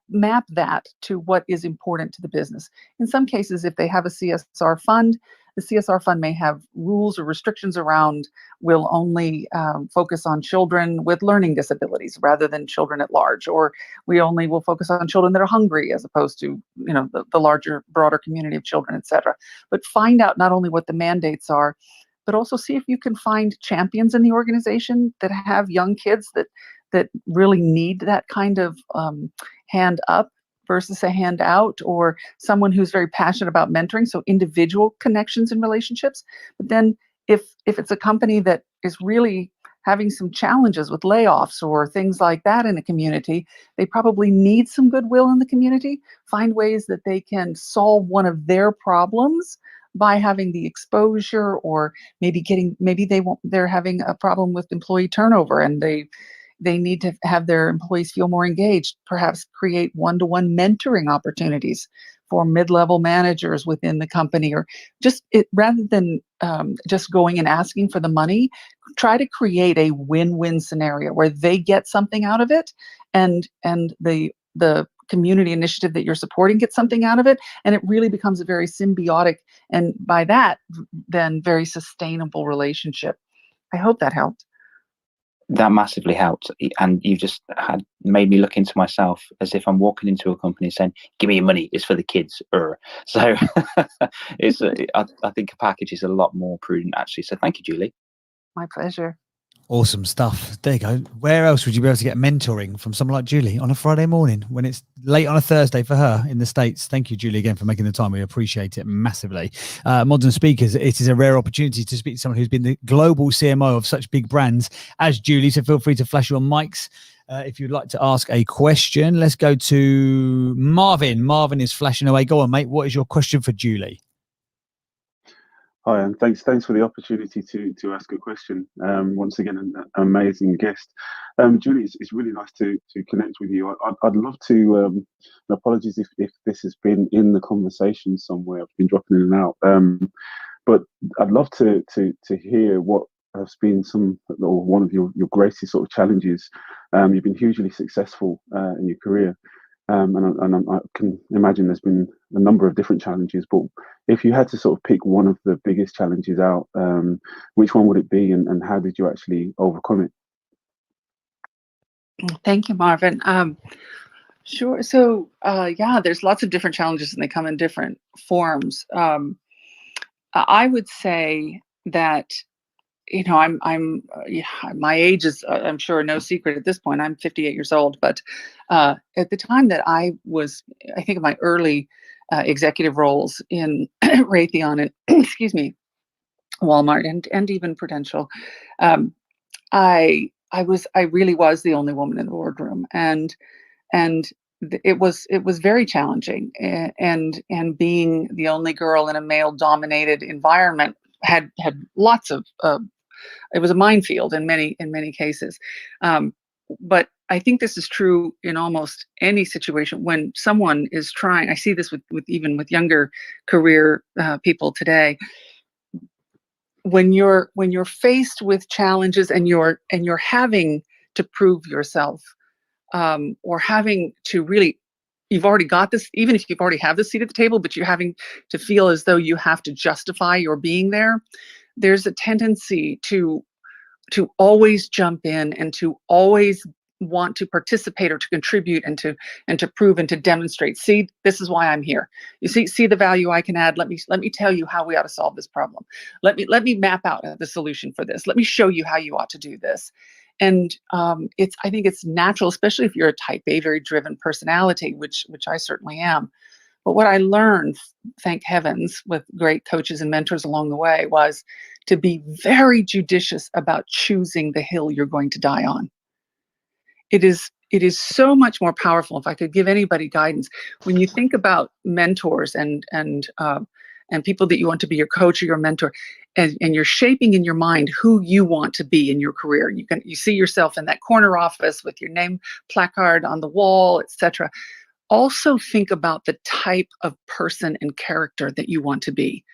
that to what is important to the business. In some cases, if they have a CSR fund, the CSR fund may have rules or restrictions around, will only focus on children with learning disabilities rather than children at large, or we only will focus on children that are hungry as opposed to, you know, the larger, broader community of children, etc. But find out not only what the mandates are, but also see if you can find champions in the organization that have young kids that really need that kind of hand up versus a handout, or someone who's very passionate about mentoring, so individual connections and relationships. But then if it's a company that is really having some challenges with layoffs or things like that in a community, they probably need some goodwill in the community. Find ways that they can solve one of their problems by having the exposure, or maybe they're having a problem with employee turnover and they need to have their employees feel more engaged, perhaps create one-to-one mentoring opportunities for mid-level managers within the company, or rather than just going and asking for the money, try to create a win-win scenario where they get something out of it and the community initiative that you're supporting gets something out of it, and it really becomes a very symbiotic, and by that, then very sustainable relationship. I hope that helped. That massively helped, and you just made me look into myself as if I'm walking into a company saying, "Give me your money, it's for the kids." So I think a package is a lot more prudent, actually. So thank you, Julie. My pleasure. Awesome stuff. There you go. Where else would you be able to get mentoring from someone like Julie on a Friday morning when it's late on a Thursday for her in the States? Thank you, Julie, again for making the time. We appreciate it massively. Modern speakers, it is a rare opportunity to speak to someone who's been the global CMO of such big brands as Julie. So feel free to flash your mics if you'd like to ask a question. Let's go to Marvin. Marvin is flashing away. Go on, mate. What is your question for Julie? Hi, and thanks for the opportunity to ask a question. Once again, an amazing guest. Julie, it's really nice to connect with you. I'd love to, and apologies if this has been in the conversation somewhere, I've been dropping in and out, but I'd love to hear what has been one of your greatest sort of challenges. You've been hugely successful in your career. And I can imagine there's been a number of different challenges, but if you had to sort of pick one of the biggest challenges out, which one would it be, and how did you actually overcome it? Thank you, Marvin. Sure. So, there's lots of different challenges and they come in different forms. I would say that, you know, my age is, I'm sure, no secret at this point. I'm 58 years old, but at the time that I think of my early executive roles in Raytheon and excuse me, Walmart and even Prudential, I really was the only woman in the boardroom, and it was very challenging, and being the only girl in a male-dominated environment had lots of it was a minefield in many cases. But I think this is true in almost any situation when someone is trying. I see this with even with younger career people today. When you're faced with challenges and you're having to prove yourself, or having to really, you've already got this, even if you've already have the seat at the table, but you're having to feel as though you have to justify your being there. There's a tendency to always jump in and to always want to participate or to contribute and to prove and to demonstrate. See, this is why I'm here. You see the value I can add. Let me tell you how we ought to solve this problem. Let me map out the solution for this. Let me show you how you ought to do this. And I think it's natural, especially if you're a type A, very driven personality, which I certainly am. But what I learned, thank heavens, with great coaches and mentors along the way, was to be very judicious about choosing the hill you're going to die on. it is so much more powerful. If I could give anybody guidance, when you think about mentors and people that you want to be your coach or your mentor, and you're shaping in your mind who you want to be in your career. You see yourself in that corner office with your name placard on the wall, etc. Also think about the type of person and character that you want to be.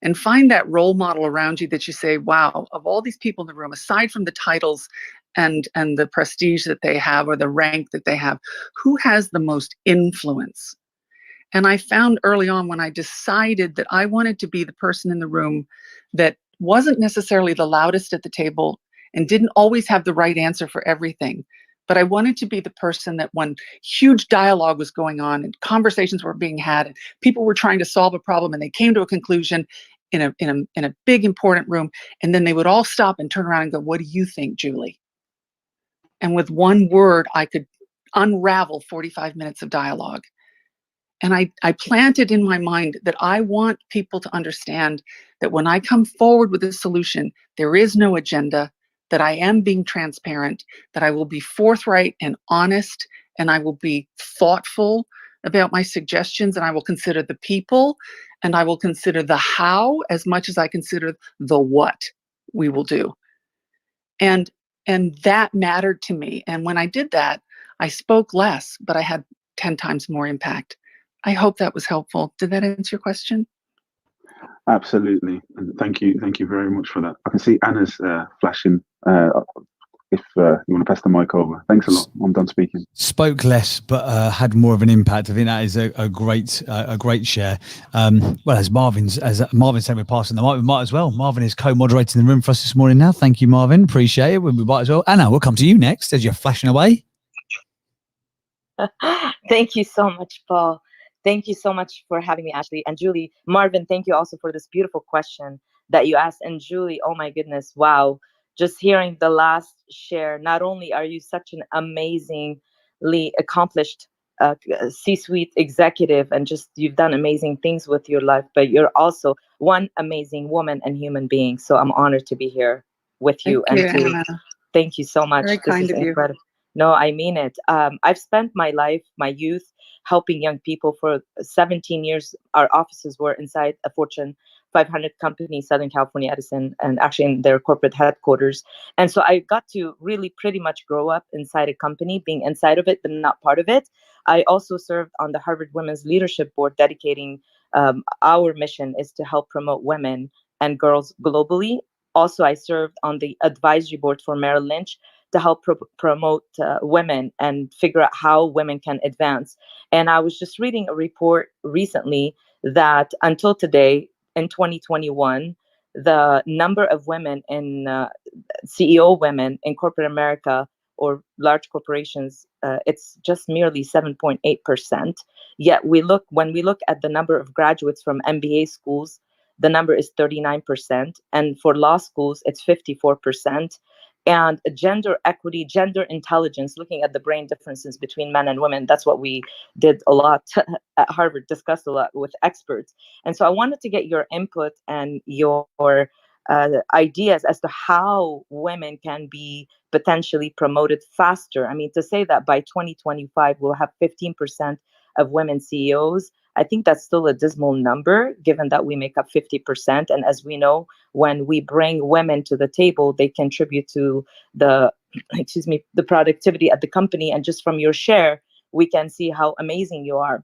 And find that role model around you that you say, wow, of all these people in the room, aside from the titles and the prestige that they have or the rank that they have, who has the most influence? And I found early on, when I decided that I wanted to be the person in the room that wasn't necessarily the loudest at the table and didn't always have the right answer for everything, but I wanted to be the person that when huge dialogue was going on and conversations were being had and people were trying to solve a problem and they came to a conclusion in a big important room, and then they would all stop and turn around and go, "What do you think, Julie?" And with one word, I could unravel 45 minutes of dialogue. And I planted in my mind that I want people to understand that when I come forward with a solution, there is no agenda, that I am being transparent, that I will be forthright and honest, and I will be thoughtful about my suggestions, and I will consider the people, and I will consider the how as much as I consider the what we will do. And that mattered to me. And when I did that, I spoke less, but I had 10 times more impact. I hope that was helpful. Did that answer your question? Absolutely, and thank you very much for that. I can see Anna's flashing. If you want to pass the mic over, thanks a lot. I'm done speaking. Spoke less, but had more of an impact. I think that is a great share. Well, as Marvin said, we're passing the mic. We might as well. Marvin is co-moderating the room for us this morning. Now, thank you, Marvin. Appreciate it. We might as well. Anna, we'll come to you next as you're flashing away. Thank you so much, Paul. Thank you so much for having me, Ashley. And Julie, Marvin, thank you also for this beautiful question that you asked. And Julie, oh my goodness, wow. Just hearing the last share, not only are you such an amazingly accomplished C-suite executive and just you've done amazing things with your life, but you're also one amazing woman and human being. So I'm honored to be here with you. Thank you, Anna. Thank you so much. Very kind of you. Incredible. No, I mean it. I've spent my life, my youth, helping young people for 17 years. Our offices were inside a Fortune 500 company, Southern California Edison, and actually in their corporate headquarters. And so I got to really pretty much grow up inside a company, being inside of it, but not part of it. I also served on the Harvard Women's Leadership Board, dedicating our mission is to help promote women and girls globally. Also, I served on the advisory board for Merrill Lynch to help promote women and figure out how women can advance. And I was just reading a report recently that until today, in 2021, the number of women in CEO women in corporate America or large corporations, it's just merely 7.8%. Yet when we look at the number of graduates from MBA schools, the number is 39%. And for law schools, it's 54%. And gender equity, gender intelligence, looking at the brain differences between men and women, that's what we did a lot at Harvard, discussed a lot with experts. And so I wanted to get your input and your ideas as to how women can be potentially promoted faster. I mean, to say that by 2025, we'll have 15% of women CEOs, I think that's still a dismal number, given that we make up 50%. And as we know, when we bring women to the table, they contribute to the productivity at the company. And just from your share, we can see how amazing you are.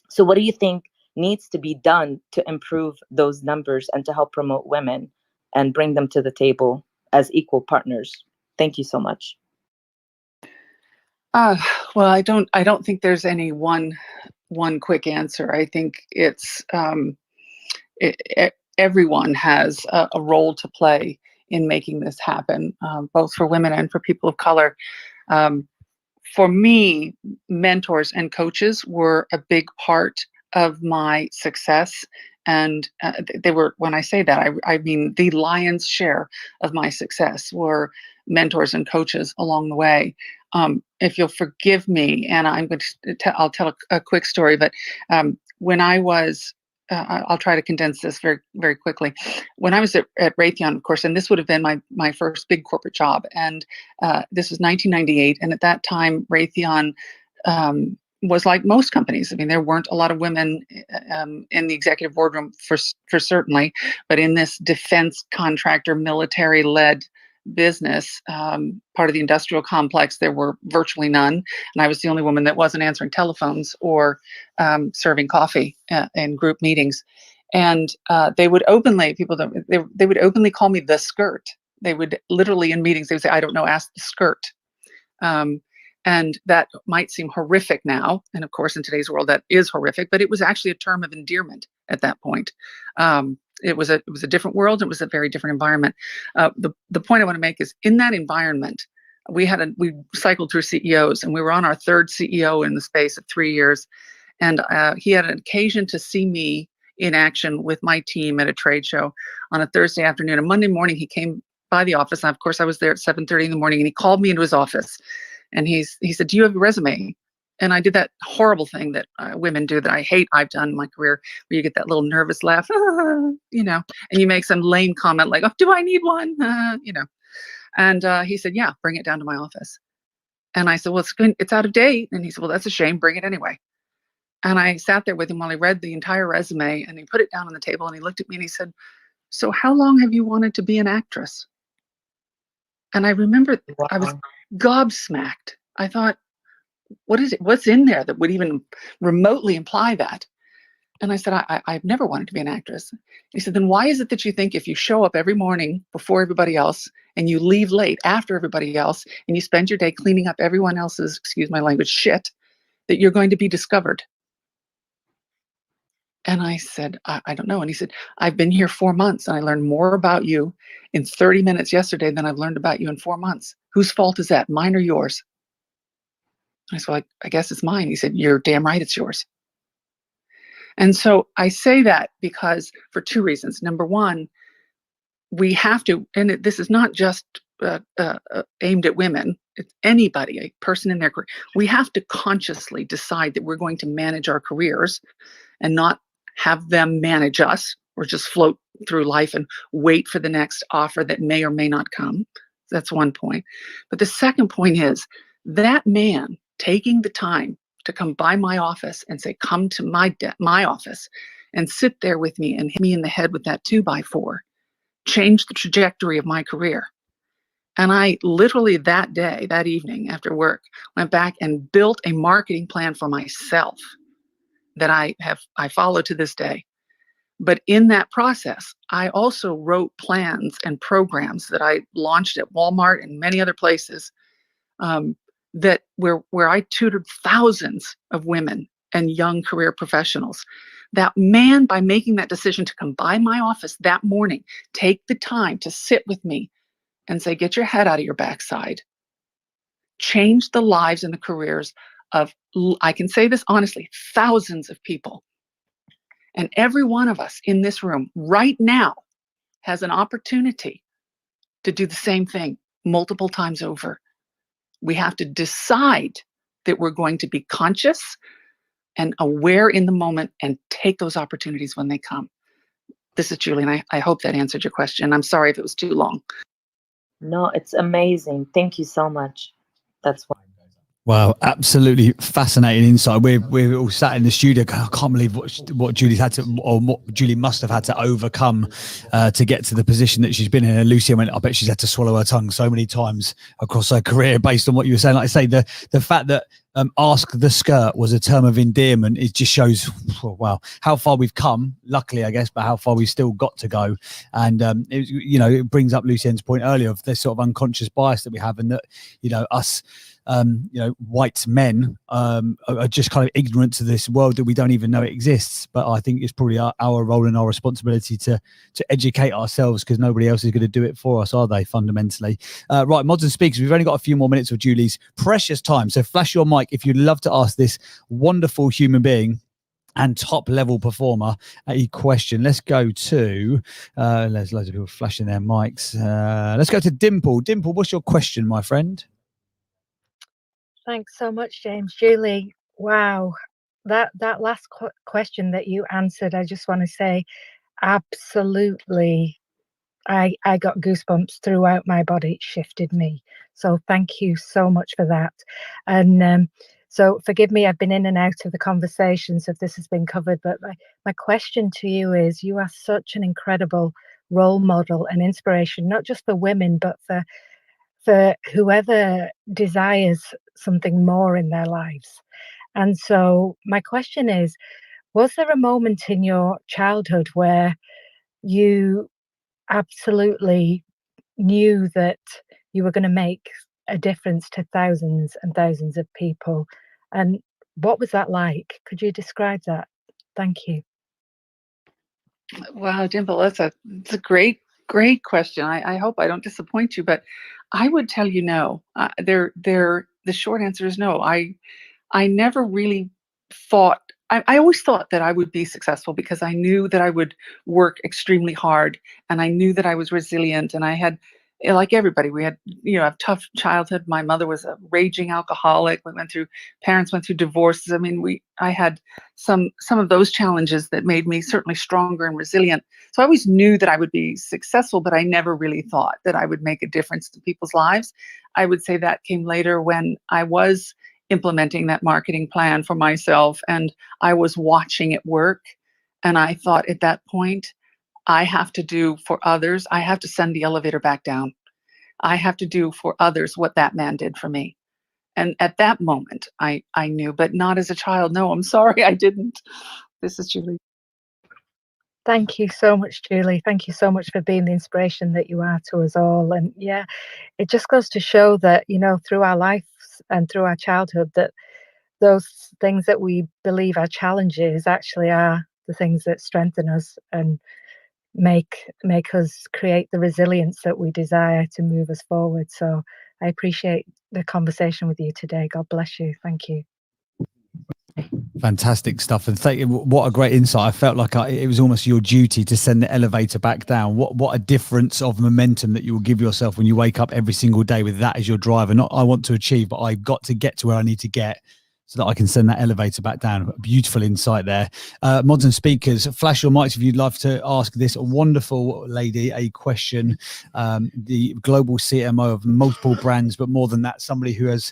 So what do you think needs to be done to improve those numbers and to help promote women and bring them to the table as equal partners? Thank you so much. Well, I don't think there's any one quick answer. I think it's everyone has a role to play in making this happen, both for women and for people of color. For me, mentors and coaches were a big part of my success. And they were, when I say that, I mean the lion's share of my success were mentors and coaches along the way. If you'll forgive me, Anna, I'm going to I'll tell a quick story. But when I was I'll try to condense this very, very quickly. When I was at Raytheon, of course, and this would have been my first big corporate job, and this was 1998, and at that time, Raytheon was like most companies. I mean, there weren't a lot of women in the executive boardroom for certainly, but in this defense contractor, military-led business, part of the industrial complex, there were virtually none, and I was the only woman that wasn't answering telephones or serving coffee in group meetings. And they would openly they would openly call me the skirt. They would literally in meetings they would say, "I don't know, ask the skirt." And that might seem horrific now, and of course in today's world that is horrific, but it was actually a term of endearment at that point. It was a different world. It was a very different environment. The point I want to make is in that environment, we cycled through CEOs, and we were on our third CEO in the space of 3 years. And he had an occasion to see me in action with my team at a trade show on a Thursday afternoon. And Monday morning, he came by the office. And of course, I was there at 7:30 in the morning, and he called me into his office. And he said, "Do you have a resume?" And I did that horrible thing that women do that I hate. I've done in my career, where you get that little nervous laugh, and you make some lame comment like, "Oh, do I need one?" And he said, "Yeah, bring it down to my office." And I said, "Well, it's out of date." And he said, "Well, that's a shame. Bring it anyway." And I sat there with him while he read the entire resume, and he put it down on the table, and he looked at me and he said, "So how long have you wanted to be an actress?" And I remember I was gobsmacked. I thought, what is it? What's in there that would even remotely imply that? And I said, I've never wanted to be an actress. He said, then why is it that you think if you show up every morning before everybody else and you leave late after everybody else and you spend your day cleaning up everyone else's, excuse my language, shit, that you're going to be discovered? And I said, I don't know. And he said, I've been here 4 months and I learned more about you in 30 minutes yesterday than I've learned about you in 4 months. Whose fault is that? Mine or yours? I said, well, I guess it's mine. He said, you're damn right it's yours. And so I say that because for 2 reasons. Number one, we have to, and this is not just aimed at women, it's anybody, a person in their career. We have to consciously decide that we're going to manage our careers and not have them manage us or just float through life and wait for the next offer that may or may not come. That's one point. But the second point is that man taking the time to come by my office and say, come to my office and sit there with me and hit me in the head with that 2x4 changed the trajectory of my career. And I literally that day, that evening after work, went back and built a marketing plan for myself that I follow to this day. But in that process, I also wrote plans and programs that I launched at Walmart and many other places that where I tutored thousands of women and young career professionals. That man, by making that decision to come by my office that morning, take the time to sit with me and say, get your head out of your backside, change the lives and the careers of, I can say this honestly, thousands of people. And every one of us in this room right now has an opportunity to do the same thing multiple times over. We have to decide that we're going to be conscious and aware in the moment and take those opportunities when they come. This is Julie, and I hope that answered your question. I'm sorry if it was too long. No, it's amazing. Thank you so much. That's why. Wow, absolutely fascinating insight. We're all sat in the studio. I can't believe what Julie's had to, or what Julie must have had to overcome to get to the position that she's been in. And Lucy went, I bet she's had to swallow her tongue so many times across her career based on what you were saying. Like I say, the fact that ask the skirt was a term of endearment, it just shows, wow, how far we've come, luckily, I guess, but how far we've still got to go. And, it brings up Lucienne's point earlier of this sort of unconscious bias that we have, and that, us, white men are just kind of ignorant to this world that we don't even know it exists. But I think it's probably our role and our responsibility to educate ourselves, because nobody else is going to do it for us, are they, fundamentally? Right, mods and speakers, we've only got a few more minutes of Julie's precious time. So flash your mic if you'd love to ask this wonderful human being and top level performer a question. Let's go to, there's loads of people flashing their mics. Let's go to Dimple. Dimple, what's your question, my friend? Thanks so much, James. Julie, wow, that last question that you answered, I just want to say, absolutely, I got goosebumps throughout my body. It shifted me. So thank you so much for that. And so forgive me, I've been in and out of the conversations if this has been covered, but my question to you is, you are such an incredible role model and inspiration, not just for women, but for whoever desires something more in their lives. And so my question is, was there a moment in your childhood where you absolutely knew that you were going to make a difference to thousands and thousands of people? And what was that like? Could you describe that? Thank you. Wow, Dimple, that's a great question. I hope I don't disappoint you, but I would tell you no. The short answer is no. I never really thought, I always thought that I would be successful because I knew that I would work extremely hard, and I knew that I was resilient, and I had, like everybody, we had, a tough childhood. My mother was a raging alcoholic. Parents went through divorces. I mean, I had some of those challenges that made me certainly stronger and resilient. So I always knew that I would be successful, but I never really thought that I would make a difference to people's lives. I would say that came later when I was implementing that marketing plan for myself and I was watching it work. And I thought at that point, I have to do for others. I have to send the elevator back down. I have to do for others what that man did for me. And at that moment, I knew, but not as a child. No, I'm sorry, I didn't. This is Julie. Thank you so much, Julie. Thank you so much for being the inspiration that you are to us all. And yeah, it just goes to show that, through our lives and through our childhood, that those things that we believe are challenges actually are the things that strengthen us and make us create the resilience that we desire to move us forward. So I appreciate the conversation with you today. God bless you. Thank you. Fantastic stuff, and thank you. What a great insight. I felt like it was almost your duty to send the elevator back down. What a difference of momentum that you will give yourself when you wake up every single day with that as your driver. Not I want to achieve, but I've got to get to where I need to get so that I can send that elevator back down. Beautiful insight there. Mods and speakers, flash your mics if you'd love to ask this wonderful lady a question. The global CMO of multiple brands, but more than that, somebody who has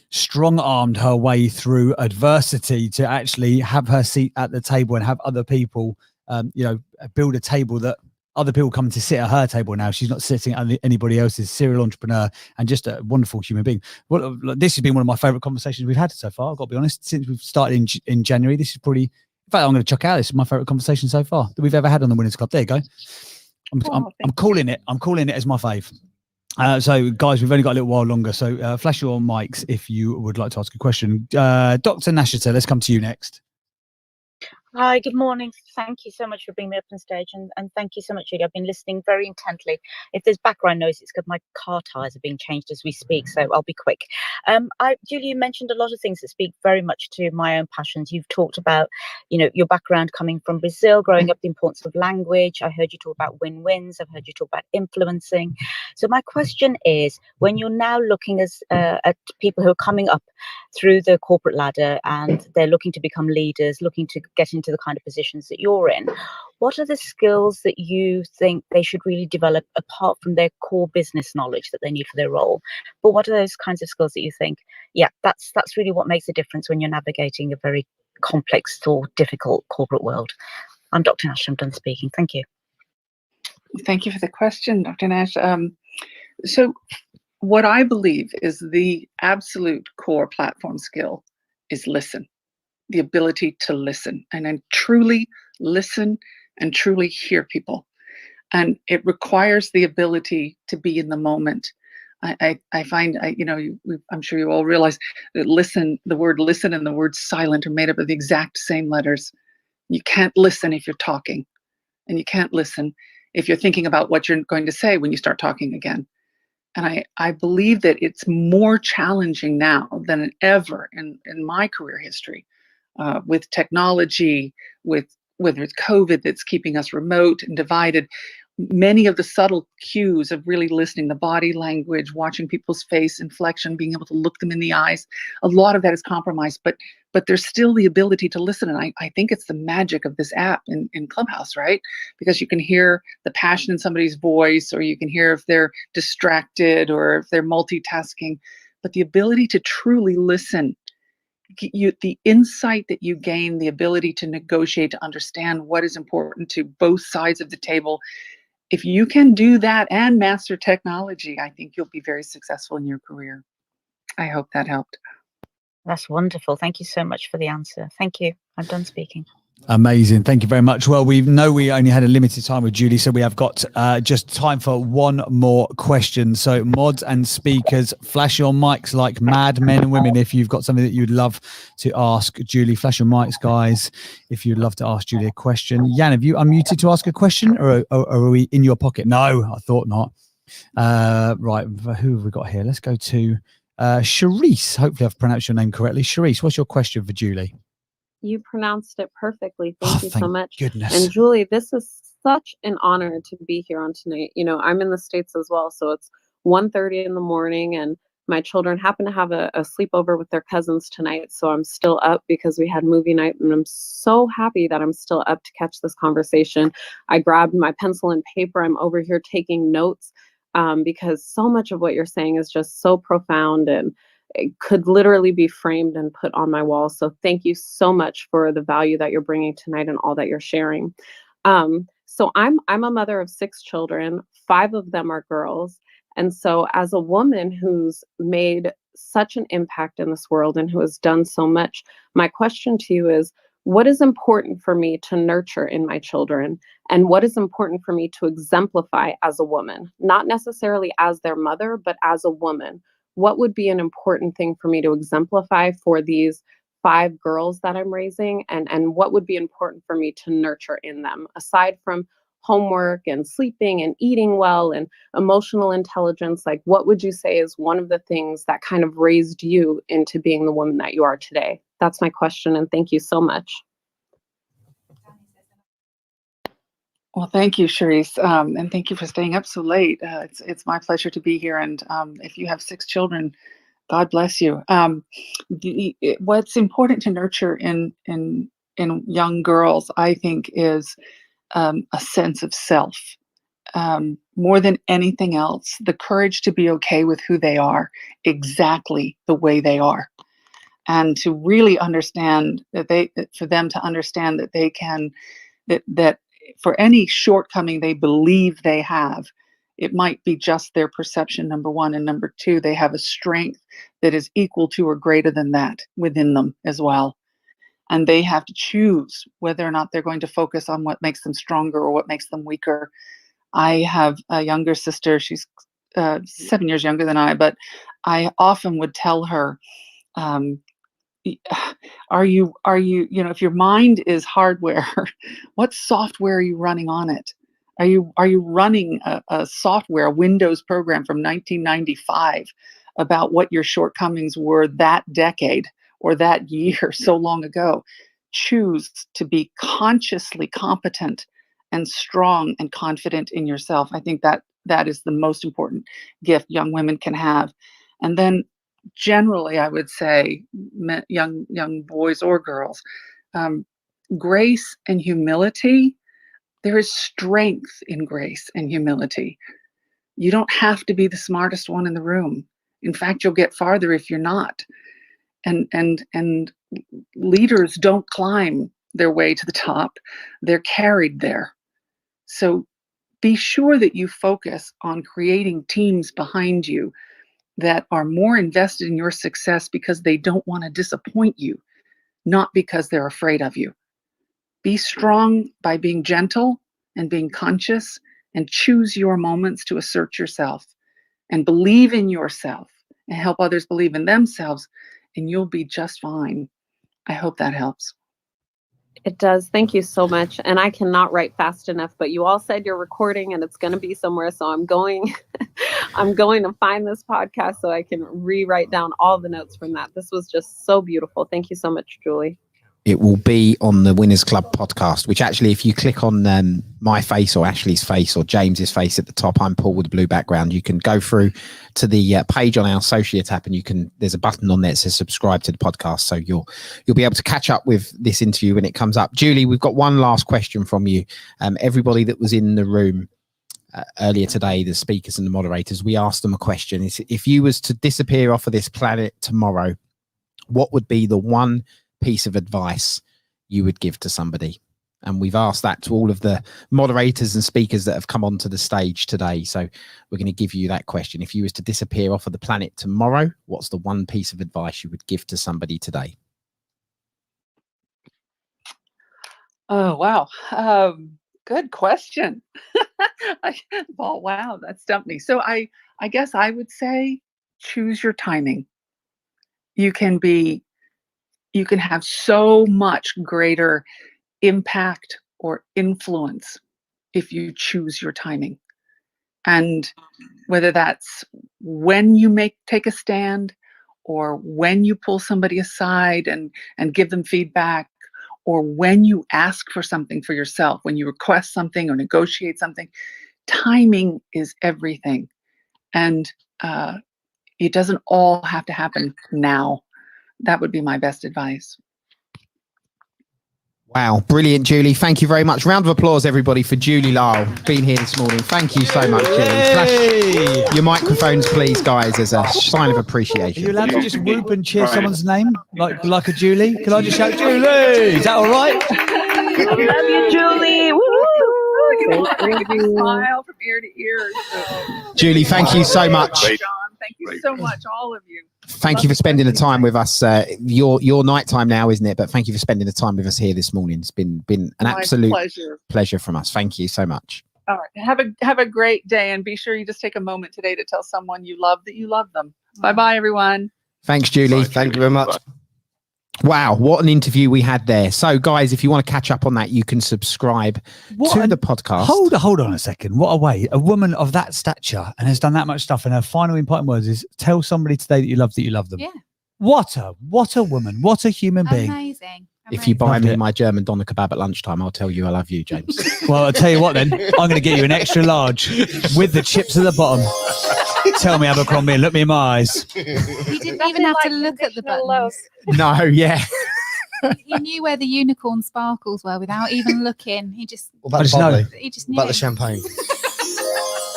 strong-armed her way through adversity to actually have her seat at the table and have other people, build a table that other people come to sit at her table now. She's not sitting at anybody else's. Serial entrepreneur and just a wonderful human being. Well, this has been one of my favorite conversations we've had so far. I've got to be honest. Since we've started in January, this is probably, in fact, I'm going to chuck out. This is my favorite conversation so far that we've ever had on the Winners Club. There you go. I'm calling it. I'm calling it as my fave. So guys, we've only got a little while longer. So flash your mics if you would like to ask a question. Dr. Nashita, let's come to you next. Hi, good morning. Thank you so much for bringing me up on stage, and thank you so much, Julie. I've been listening very intently. If there's background noise, it's because my car tires are being changed as we speak, so I'll be quick. Julie, you mentioned a lot of things that speak very much to my own passions. You've talked about, your background coming from Brazil, growing up, the importance of language. I heard you talk about win-wins. I've heard you talk about influencing. So my question is, when you're now looking at people who are coming up through the corporate ladder and they're looking to become leaders, looking to get into the kind of positions that you're in, what are the skills that you think they should really develop apart from their core business knowledge that they need for their role? But what are those kinds of skills that you think, that's really what makes a difference when you're navigating a very complex or difficult corporate world? I'm Dr. Nash. I'm done speaking. Thank you. Thank you for the question, Dr. Nash. So what I believe is the absolute core platform skill is listen. The ability to listen and then truly listen and truly hear people. And it requires the ability to be in the moment. I find, I'm sure you all realize that the word listen and the word silent are made up of the exact same letters. You can't listen if you're talking, and you can't listen if you're thinking about what you're going to say when you start talking again. And I believe that it's more challenging now than ever in my career history. With technology, with whether it's COVID that's keeping us remote and divided, many of the subtle cues of really listening, the body language, watching people's face inflection, being able to look them in the eyes, a lot of that is compromised, but there's still the ability to listen. And I think it's the magic of this app in Clubhouse, right? Because you can hear the passion in somebody's voice, or you can hear if they're distracted or if they're multitasking, but the ability to truly listen, the insight that you gain, the ability to negotiate, to understand what is important to both sides of the table. If you can do that and master technology, I think you'll be very successful in your career. I hope that helped. That's wonderful. Thank you so much for the answer. Thank you. I'm done speaking. Amazing. Thank you very much. Well, we know we only had a limited time with Julie, so we have got just time for one more question. So mods and speakers, flash your mics like mad, men and women, if you've got something that you'd love to ask Julie. Flash your mics, guys, if you'd love to ask Julie a question. Jan, have you unmuted to ask a question, or are we in your pocket? No, I thought not. Right, who have we got here? Let's go to Charisse. Hopefully I've pronounced your name correctly. Charisse, what's your question for Julie? You pronounced it perfectly. Thank you so much. Goodness. And Julie, this is such an honor to be here on tonight. You know, I'm in the States as well, so it's 1:30 in the morning, and my children happen to have a sleepover with their cousins tonight. So I'm still up because we had movie night, and I'm so happy that I'm still up to catch this conversation. I grabbed my pencil and paper. I'm over here taking notes because so much of what you're saying is just so profound, and it could literally be framed and put on my wall. So thank you so much for the value that you're bringing tonight and all that you're sharing. So I'm a mother of 6 children. 5 of them are girls. And so as a woman who's made such an impact in this world and who has done so much, my question to you is, what is important for me to nurture in my children? And what is important for me to exemplify as a woman? Not necessarily as their mother, but as a woman. What would be an important thing for me to exemplify for these 5 girls that I'm raising? And what would be important for me to nurture in them, aside from homework and sleeping and eating well and emotional intelligence? Like, what would you say is one of the things that kind of raised you into being the woman that you are today? That's my question, and thank you so much. Well, thank you, Charisse, and thank you for staying up so late. It's my pleasure to be here, and if you have 6 children, God bless you. What's important to nurture in young girls, I think, is a sense of self. More than anything else, the courage to be okay with who they are, exactly the way they are, and to really understand for them to understand that they can, that for any shortcoming they believe they have, it might be just their perception, number one, and number two, they have a strength that is equal to or greater than that within them as well. And they have to choose whether or not they're going to focus on what makes them stronger or what makes them weaker. I have a younger sister. She's 7 years younger than I, but I often would tell her, are you, if your mind is hardware, what software are you running on it? Are you running a software, a Windows program from 1995 about what your shortcomings were that decade or that year so long ago? Choose to be consciously competent and strong and confident in yourself. I think that is the most important gift young women can have. And then generally, I would say, young boys or girls, grace and humility. There is strength in grace and humility. You don't have to be the smartest one in the room. In fact, you'll get farther if you're not. And leaders don't climb their way to the top. They're carried there. So be sure that you focus on creating teams behind you that are more invested in your success because they don't want to disappoint you, not because they're afraid of you. Be strong by being gentle and being conscious, and choose your moments to assert yourself and believe in yourself and help others believe in themselves, and you'll be just fine. I hope that helps. It does. Thank you so much. And I cannot write fast enough, but you all said you're recording and it's going to be somewhere. So I'm going to find this podcast so I can rewrite down all the notes from that. This was just so beautiful. Thank you so much, Julie. it will be on the Winners Club podcast, which actually, if you click on my face or Ashley's face or James's face at the top, I'm Paul with a blue background. You can go through to the page on our Associate app, and there's a button on there that says subscribe to the podcast. So you'll be able to catch up with this interview when it comes up. Julie, we've got one last question from you. Everybody that was in the room earlier today, the speakers and the moderators, we asked them a question. If you was to disappear off of this planet tomorrow, what would be the one piece of advice you would give to somebody? And we've asked that to all of the moderators and speakers that have come onto the stage today. So we're going to give you that question. If you was to disappear off of the planet tomorrow, what's the one piece of advice you would give to somebody today? Oh, wow. Good question. Oh, wow, that stumped me. So I guess I would say choose your timing. You can have so much greater impact or influence if you choose your timing. And whether that's when you take a stand, or when you pull somebody aside and give them feedback, or when you ask for something for yourself, when you request something or negotiate something, timing is everything. And it doesn't all have to happen now. That would be my best advice. Wow, brilliant, Julie. Thank you very much. Round of applause, everybody, for Julie Lyle being here this morning. Thank you so much, Julie. Flash your microphones, please, guys, as a sign of appreciation. Are you allowed to just whoop and cheer someone's name like a Julie? Can I just shout, Julie? Is that all right? Love you, Julie. Woo! Smile from ear to ear. Julie, thank you so much. John, thank you so much, all of you. Thank you for spending the time with us. Your nighttime now, isn't it? But thank you for spending the time with us here this morning. It's been an absolute pleasure from us. Thank you so much. All right. Have a great day, and be sure you just take a moment today to tell someone you love that you love them. Bye-bye, everyone. Thanks, Julie. Thank you very much. Wow, what an interview we had there. So, guys, if you want to catch up on that, you can subscribe to the podcast. Hold on a second. What a way. A woman of that stature and has done that much stuff, and her final important words is tell somebody today that you love them. Yeah. What a woman. What a human being. Amazing. If you buy me my German doner kebab at lunchtime, I'll tell you I love you, James. Well, I'll tell you what then. I'm going to get you an extra large with the chips at the bottom. Tell me, Abercrombie, and look me in my eyes. He didn't even have to look at the buttons. No, yeah. He knew where the unicorn sparkles were without even looking. He just What about the bubbly? He just knew. What about the champagne?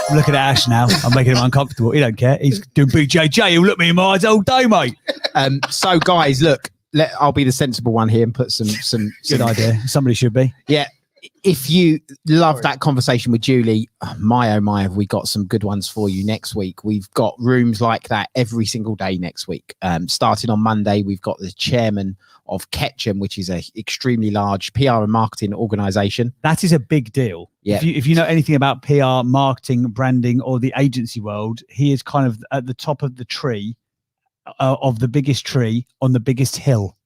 I'm looking at Ash now. I'm making him uncomfortable. He don't care. He's doing BJJ. He'll look me in my eyes all day, mate. So, guys, look. I'll be the sensible one here and put some good idea. Somebody should be. Yeah. If you love that conversation with Julie, my oh my, have we got some good ones for you next week. We've got rooms like that every single day next week. Starting on Monday, we've got the chairman of Ketchum, which is a extremely large PR and marketing organization. That is a big deal. Yeah. If you know anything about PR, marketing, branding, or the agency world, he is kind of at the top of the tree, of the biggest tree on the biggest hill.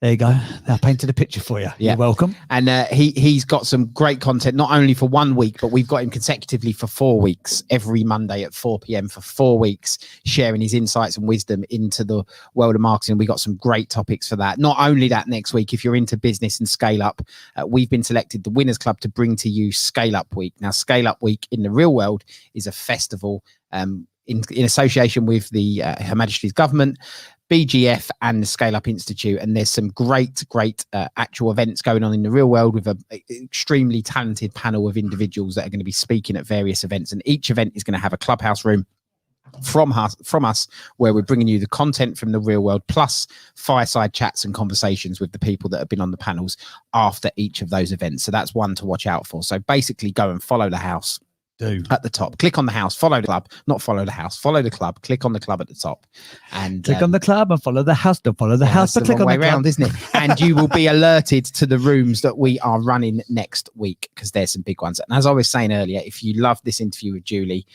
There you go. I painted a picture for you. Yeah. You're welcome. And he's got some great content, not only for 1 week, but we've got him consecutively for 4 weeks, every Monday at 4 p.m. for 4 weeks, sharing his insights and wisdom into the world of marketing. We got some great topics for that. Not only that, next week, if you're into business and scale up, we've been selected the Winners Club to bring to you Scale Up Week. Now, Scale Up Week in the real world is a festival in association with the Her Majesty's government, BGF and the Scale Up Institute, and there's some great actual events going on in the real world with an extremely talented panel of individuals that are going to be speaking at various events, and each event is going to have a clubhouse room from us where we're bringing you the content from the real world, plus fireside chats and conversations with the people that have been on the panels after each of those events. So that's one to watch out for. So basically go and follow the house. At the top, click on the house, follow the club, not follow the house, follow the club, click on the club at the top, and click on the club and follow the house. Don't follow the house, but click on the club, isn't it? And you will be alerted to the rooms that we are running next week, because there's some big ones. And as I was saying earlier, if you love this interview with Julie,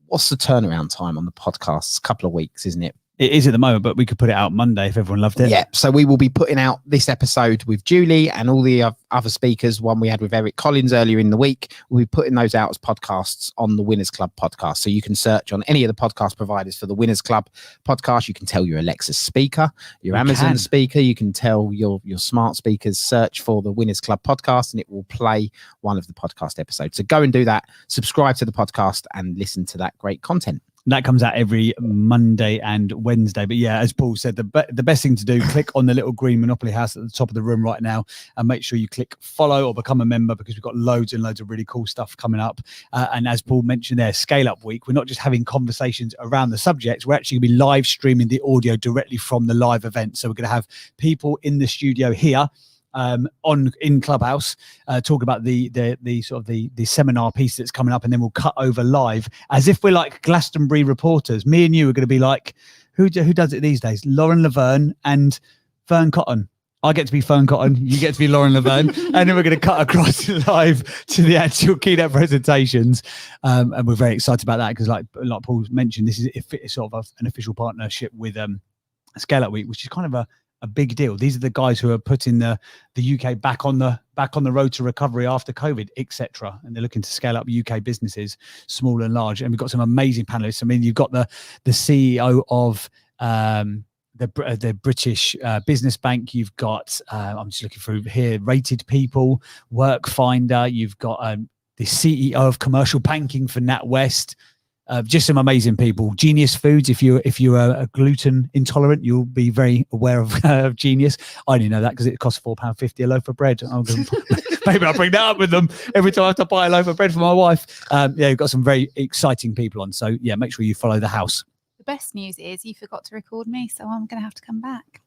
what's the turnaround time on the podcast? It's a couple of weeks, isn't it? It is at the moment, but we could put it out Monday if everyone loved it. Yeah. So we will be putting out this episode with Julie and all the other speakers. One we had with Eric Collins earlier in the week. We'll be putting those out as podcasts on the Winners Club podcast. So you can search on any of the podcast providers for the Winners Club podcast. You can tell your Alexa speaker, your Amazon speaker. You can tell your smart speakers, search for the Winners Club podcast, and it will play one of the podcast episodes. So go and do that. Subscribe to the podcast and listen to that great content. That comes out every Monday and Wednesday. But yeah, as Paul said, the best thing to do, click on the little green Monopoly house at the top of the room right now and make sure you click follow or become a member, because we've got loads and loads of really cool stuff coming up. And as Paul mentioned there, Scale Up Week, we're not just having conversations around the subjects, we're actually going to be live streaming the audio directly from the live event. So we're going to have people in the studio here in Clubhouse, talk about the sort of the seminar piece that's coming up, and then we'll cut over live as if we're like Glastonbury reporters. Me and you are going to be like, who does it these days? Lauren Laverne and Fern Cotton. I get to be Fern Cotton, you get to be Lauren Laverne, and then we're going to cut across live to the actual keynote presentations. And we're very excited about that because, like Paul mentioned, this is sort of an official partnership with Scale Up Week, which is kind of a big deal. These are the guys who are putting the UK back on the road to recovery after COVID, etc. And they're looking to scale up UK businesses, small and large. And we've got some amazing panelists. I mean, you've got the CEO of the British Business Bank. You've got I'm just looking through here, Rated People, Workfinder. You've got the CEO of Commercial Banking for NatWest. Just some amazing people. Genius Foods. If you're a gluten intolerant, you'll be very aware of Genius. I only know that because it costs £4.50 a loaf of bread. Maybe I'll bring that up with them every time I have to buy a loaf of bread for my wife. Yeah, we've got some very exciting people on. So yeah, make sure you follow the house. The best news is you forgot to record me, so I'm going to have to come back.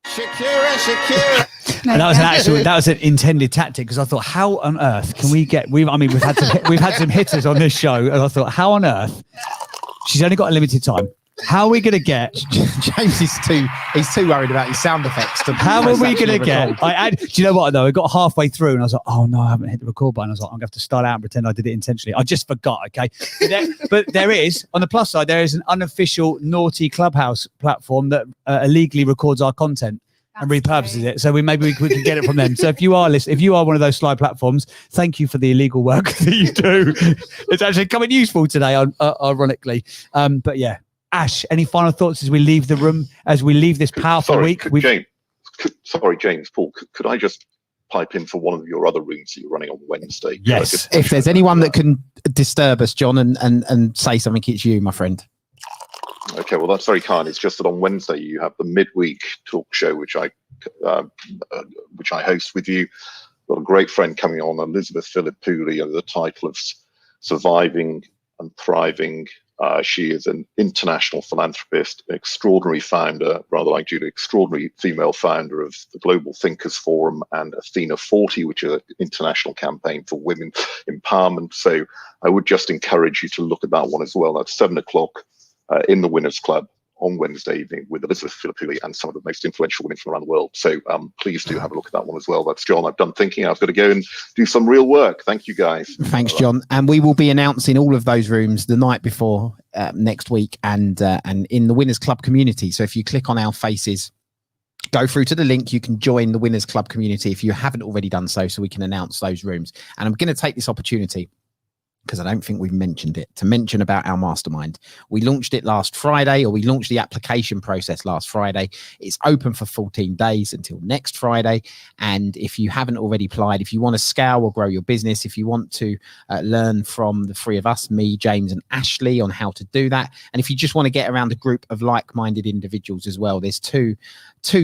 Shakira. And that was an intended tactic, because I thought, how on earth can we get? We've had some hitters on this show, and I thought, how on earth? She's only got a limited time. How are we going to get? James is too worried about his sound effects. How are we going to get? Do you know what though? I got halfway through and I was like, oh no, I haven't hit the record button. I was like, I'm going to have to start out and pretend I did it intentionally. I just forgot. Okay, but there is, on the plus side, there is an unofficial naughty Clubhouse platform that illegally records our content and repurposes it. So we can get it from them. So if you are one of those sly platforms, thank you for the illegal work that you do. It's actually coming useful today, ironically. But yeah, Ash, any final thoughts as we leave the room, as we leave this powerful week? James, Paul, could I just pipe in for one of your other rooms that you're running on Wednesday? Yes. If there's anyone that can disturb us, John, and say something, it's you, my friend. Okay, well, that's very kind. It's just that on Wednesday you have the midweek talk show, which I host with you. Got a great friend coming on, Elizabeth Philippuli, under the title of Surviving and Thriving. She is an international philanthropist, an extraordinary founder, rather like Julie, extraordinary female founder of the Global Thinkers Forum and Athena 40, which is an international campaign for women empowerment. So I would just encourage you to look at that one as well. That's 7:00 in the Winners Club on Wednesday evening with Elizabeth Philippuli and some of the most influential women from around the world. So please do have a look at that one as well. That's John. I've done thinking. I've got to go and do some real work. Thank you, guys. Thanks, John. And we will be announcing all of those rooms the night before next week and in the Winners Club community. So if you click on our faces, go through to the link, you can join the Winners Club community if you haven't already done so we can announce those rooms. And I'm going to take this opportunity, because I don't think we've mentioned it, to mention about our mastermind. We launched it last Friday, or we launched the application process last Friday. It's open for 14 days until next Friday. And if you haven't already applied, if you want to scale or grow your business, if you want to learn from the three of us, me, James and Ashley, on how to do that, and if you just want to get around a group of like-minded individuals as well, there's two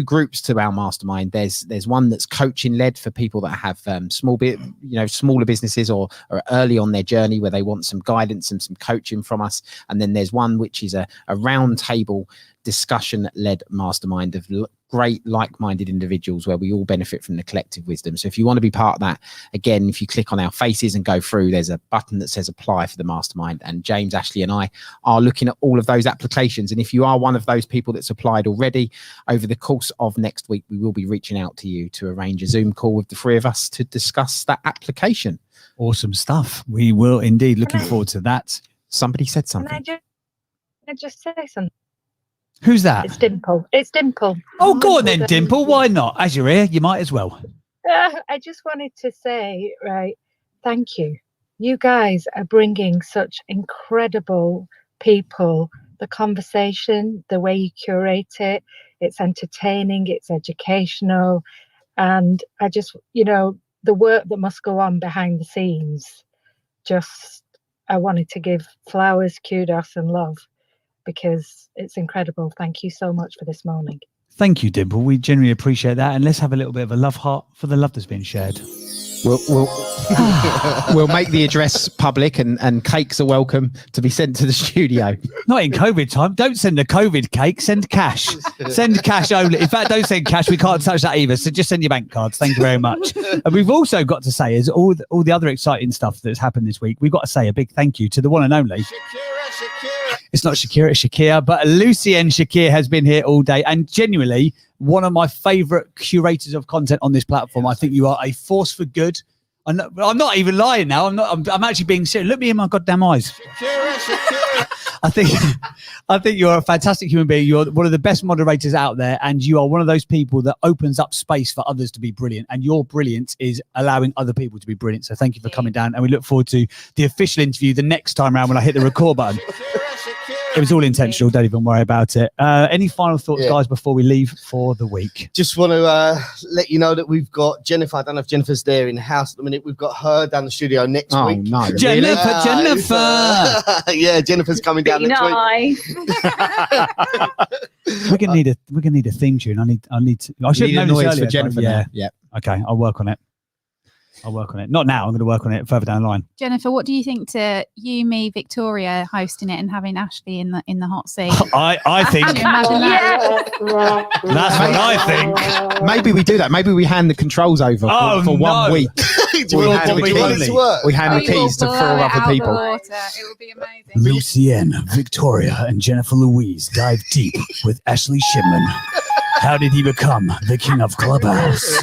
groups to our mastermind. There's one that's coaching led for people that have smaller businesses or are early on their journey, where they want some guidance and some coaching from us. And then there's one which is a round table discussion led mastermind of great like-minded individuals where we all benefit from the collective wisdom. So if you want to be part of that, again, if you click on our faces and go through, there's a button that says apply for the mastermind, and James, Ashley and I are looking at all of those applications. And if you are one of those people that's applied already, over the course of next week we will be reaching out to you to arrange a Zoom call with the three of us to discuss that application. Awesome stuff. We will indeed. Looking forward to that. Somebody said something. Can I just say something? Who's that? It's Dimple. It's Dimple. Oh, go on then, Dimple. Why not? As you're here, you might as well. I just wanted to say, right, thank you. You guys are bringing such incredible people. The conversation, the way you curate it, it's entertaining, it's educational. And I just, the work that must go on behind the scenes, I wanted to give flowers, kudos and love, because it's incredible. Thank you so much for this morning. Thank you, Dimple. We genuinely appreciate that. And let's have a little bit of a love heart for the love that's been shared. We'll make the address public and cakes are welcome to be sent to the studio. Not in COVID time. Don't send a COVID cake. Send cash. Send cash only. In fact, don't send cash. We can't touch that either. So just send your bank cards. Thank you very much. And we've also got to say, is all the other exciting stuff that's happened this week, we've got to say a big thank you to the one and only. It's not Shakira, it's Shakir, but Lucienne Shakir has been here all day, and genuinely one of my favourite curators of content on this platform. I think you are a force for good. I'm not even lying now. I'm actually being serious. Look me in my goddamn eyes. Shakira. I think you're a fantastic human being. You're one of the best moderators out there, and you are one of those people that opens up space for others to be brilliant, and your brilliance is allowing other people to be brilliant. So thank you for coming down, and we look forward to the official interview the next time around when I hit the record button. It was all intentional. Don't even worry about it. Any final thoughts, guys, before we leave for the week? Just want to let you know that we've got Jennifer. I don't know if Jennifer's there in the house at the minute. We've got her down the studio next week. Oh, no. Jennifer. Yeah, Jennifer's coming down next week. We're gonna need a theme tune. I should know this earlier, for Jennifer. Yeah. Okay, I'll work on it. Not now. I'm going to work on it further down the line. Jennifer, what do you think to you, me, Victoria hosting it and having Ashley in the hot seat? I think Can you imagine that? That's what I think. Maybe we do that. Maybe we hand the controls over for 1 week. We hand the keys to 4 other people. It would be amazing. Lucienne, Victoria, and Jennifer Louise dive deep with Ashley Shipman. How did he become the king of Clubhouse?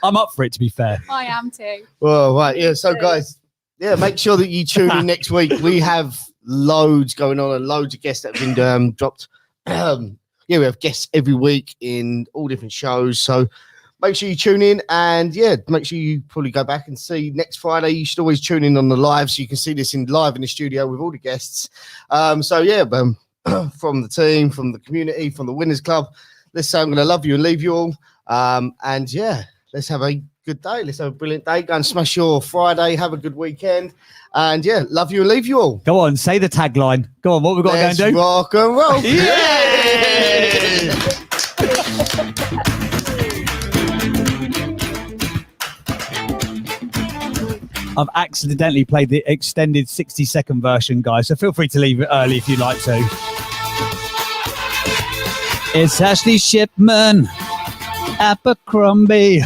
I'm up for it, to be fair. I am too. Well, right, yeah. So, guys, make sure that you tune in next week. We have loads going on and loads of guests that have been dropped. We have guests every week in all different shows. So, make sure you tune in, and make sure you probably go back and see next Friday. You should always tune in on the live so you can see this live in the studio with all the guests. From the team, from the community, from the Winners Club, let's say I'm going to love you and leave you all. Let's have a good day. Let's have a brilliant day. Go and smash your Friday. Have a good weekend. And love you and leave you all. Go on, say the tagline. Go on, what we've got to go and do? Rock and roll. I've accidentally played the extended 60-second version, guys, so feel free to leave it early if you'd like to. It's Ashley Shipman, Abercrombie.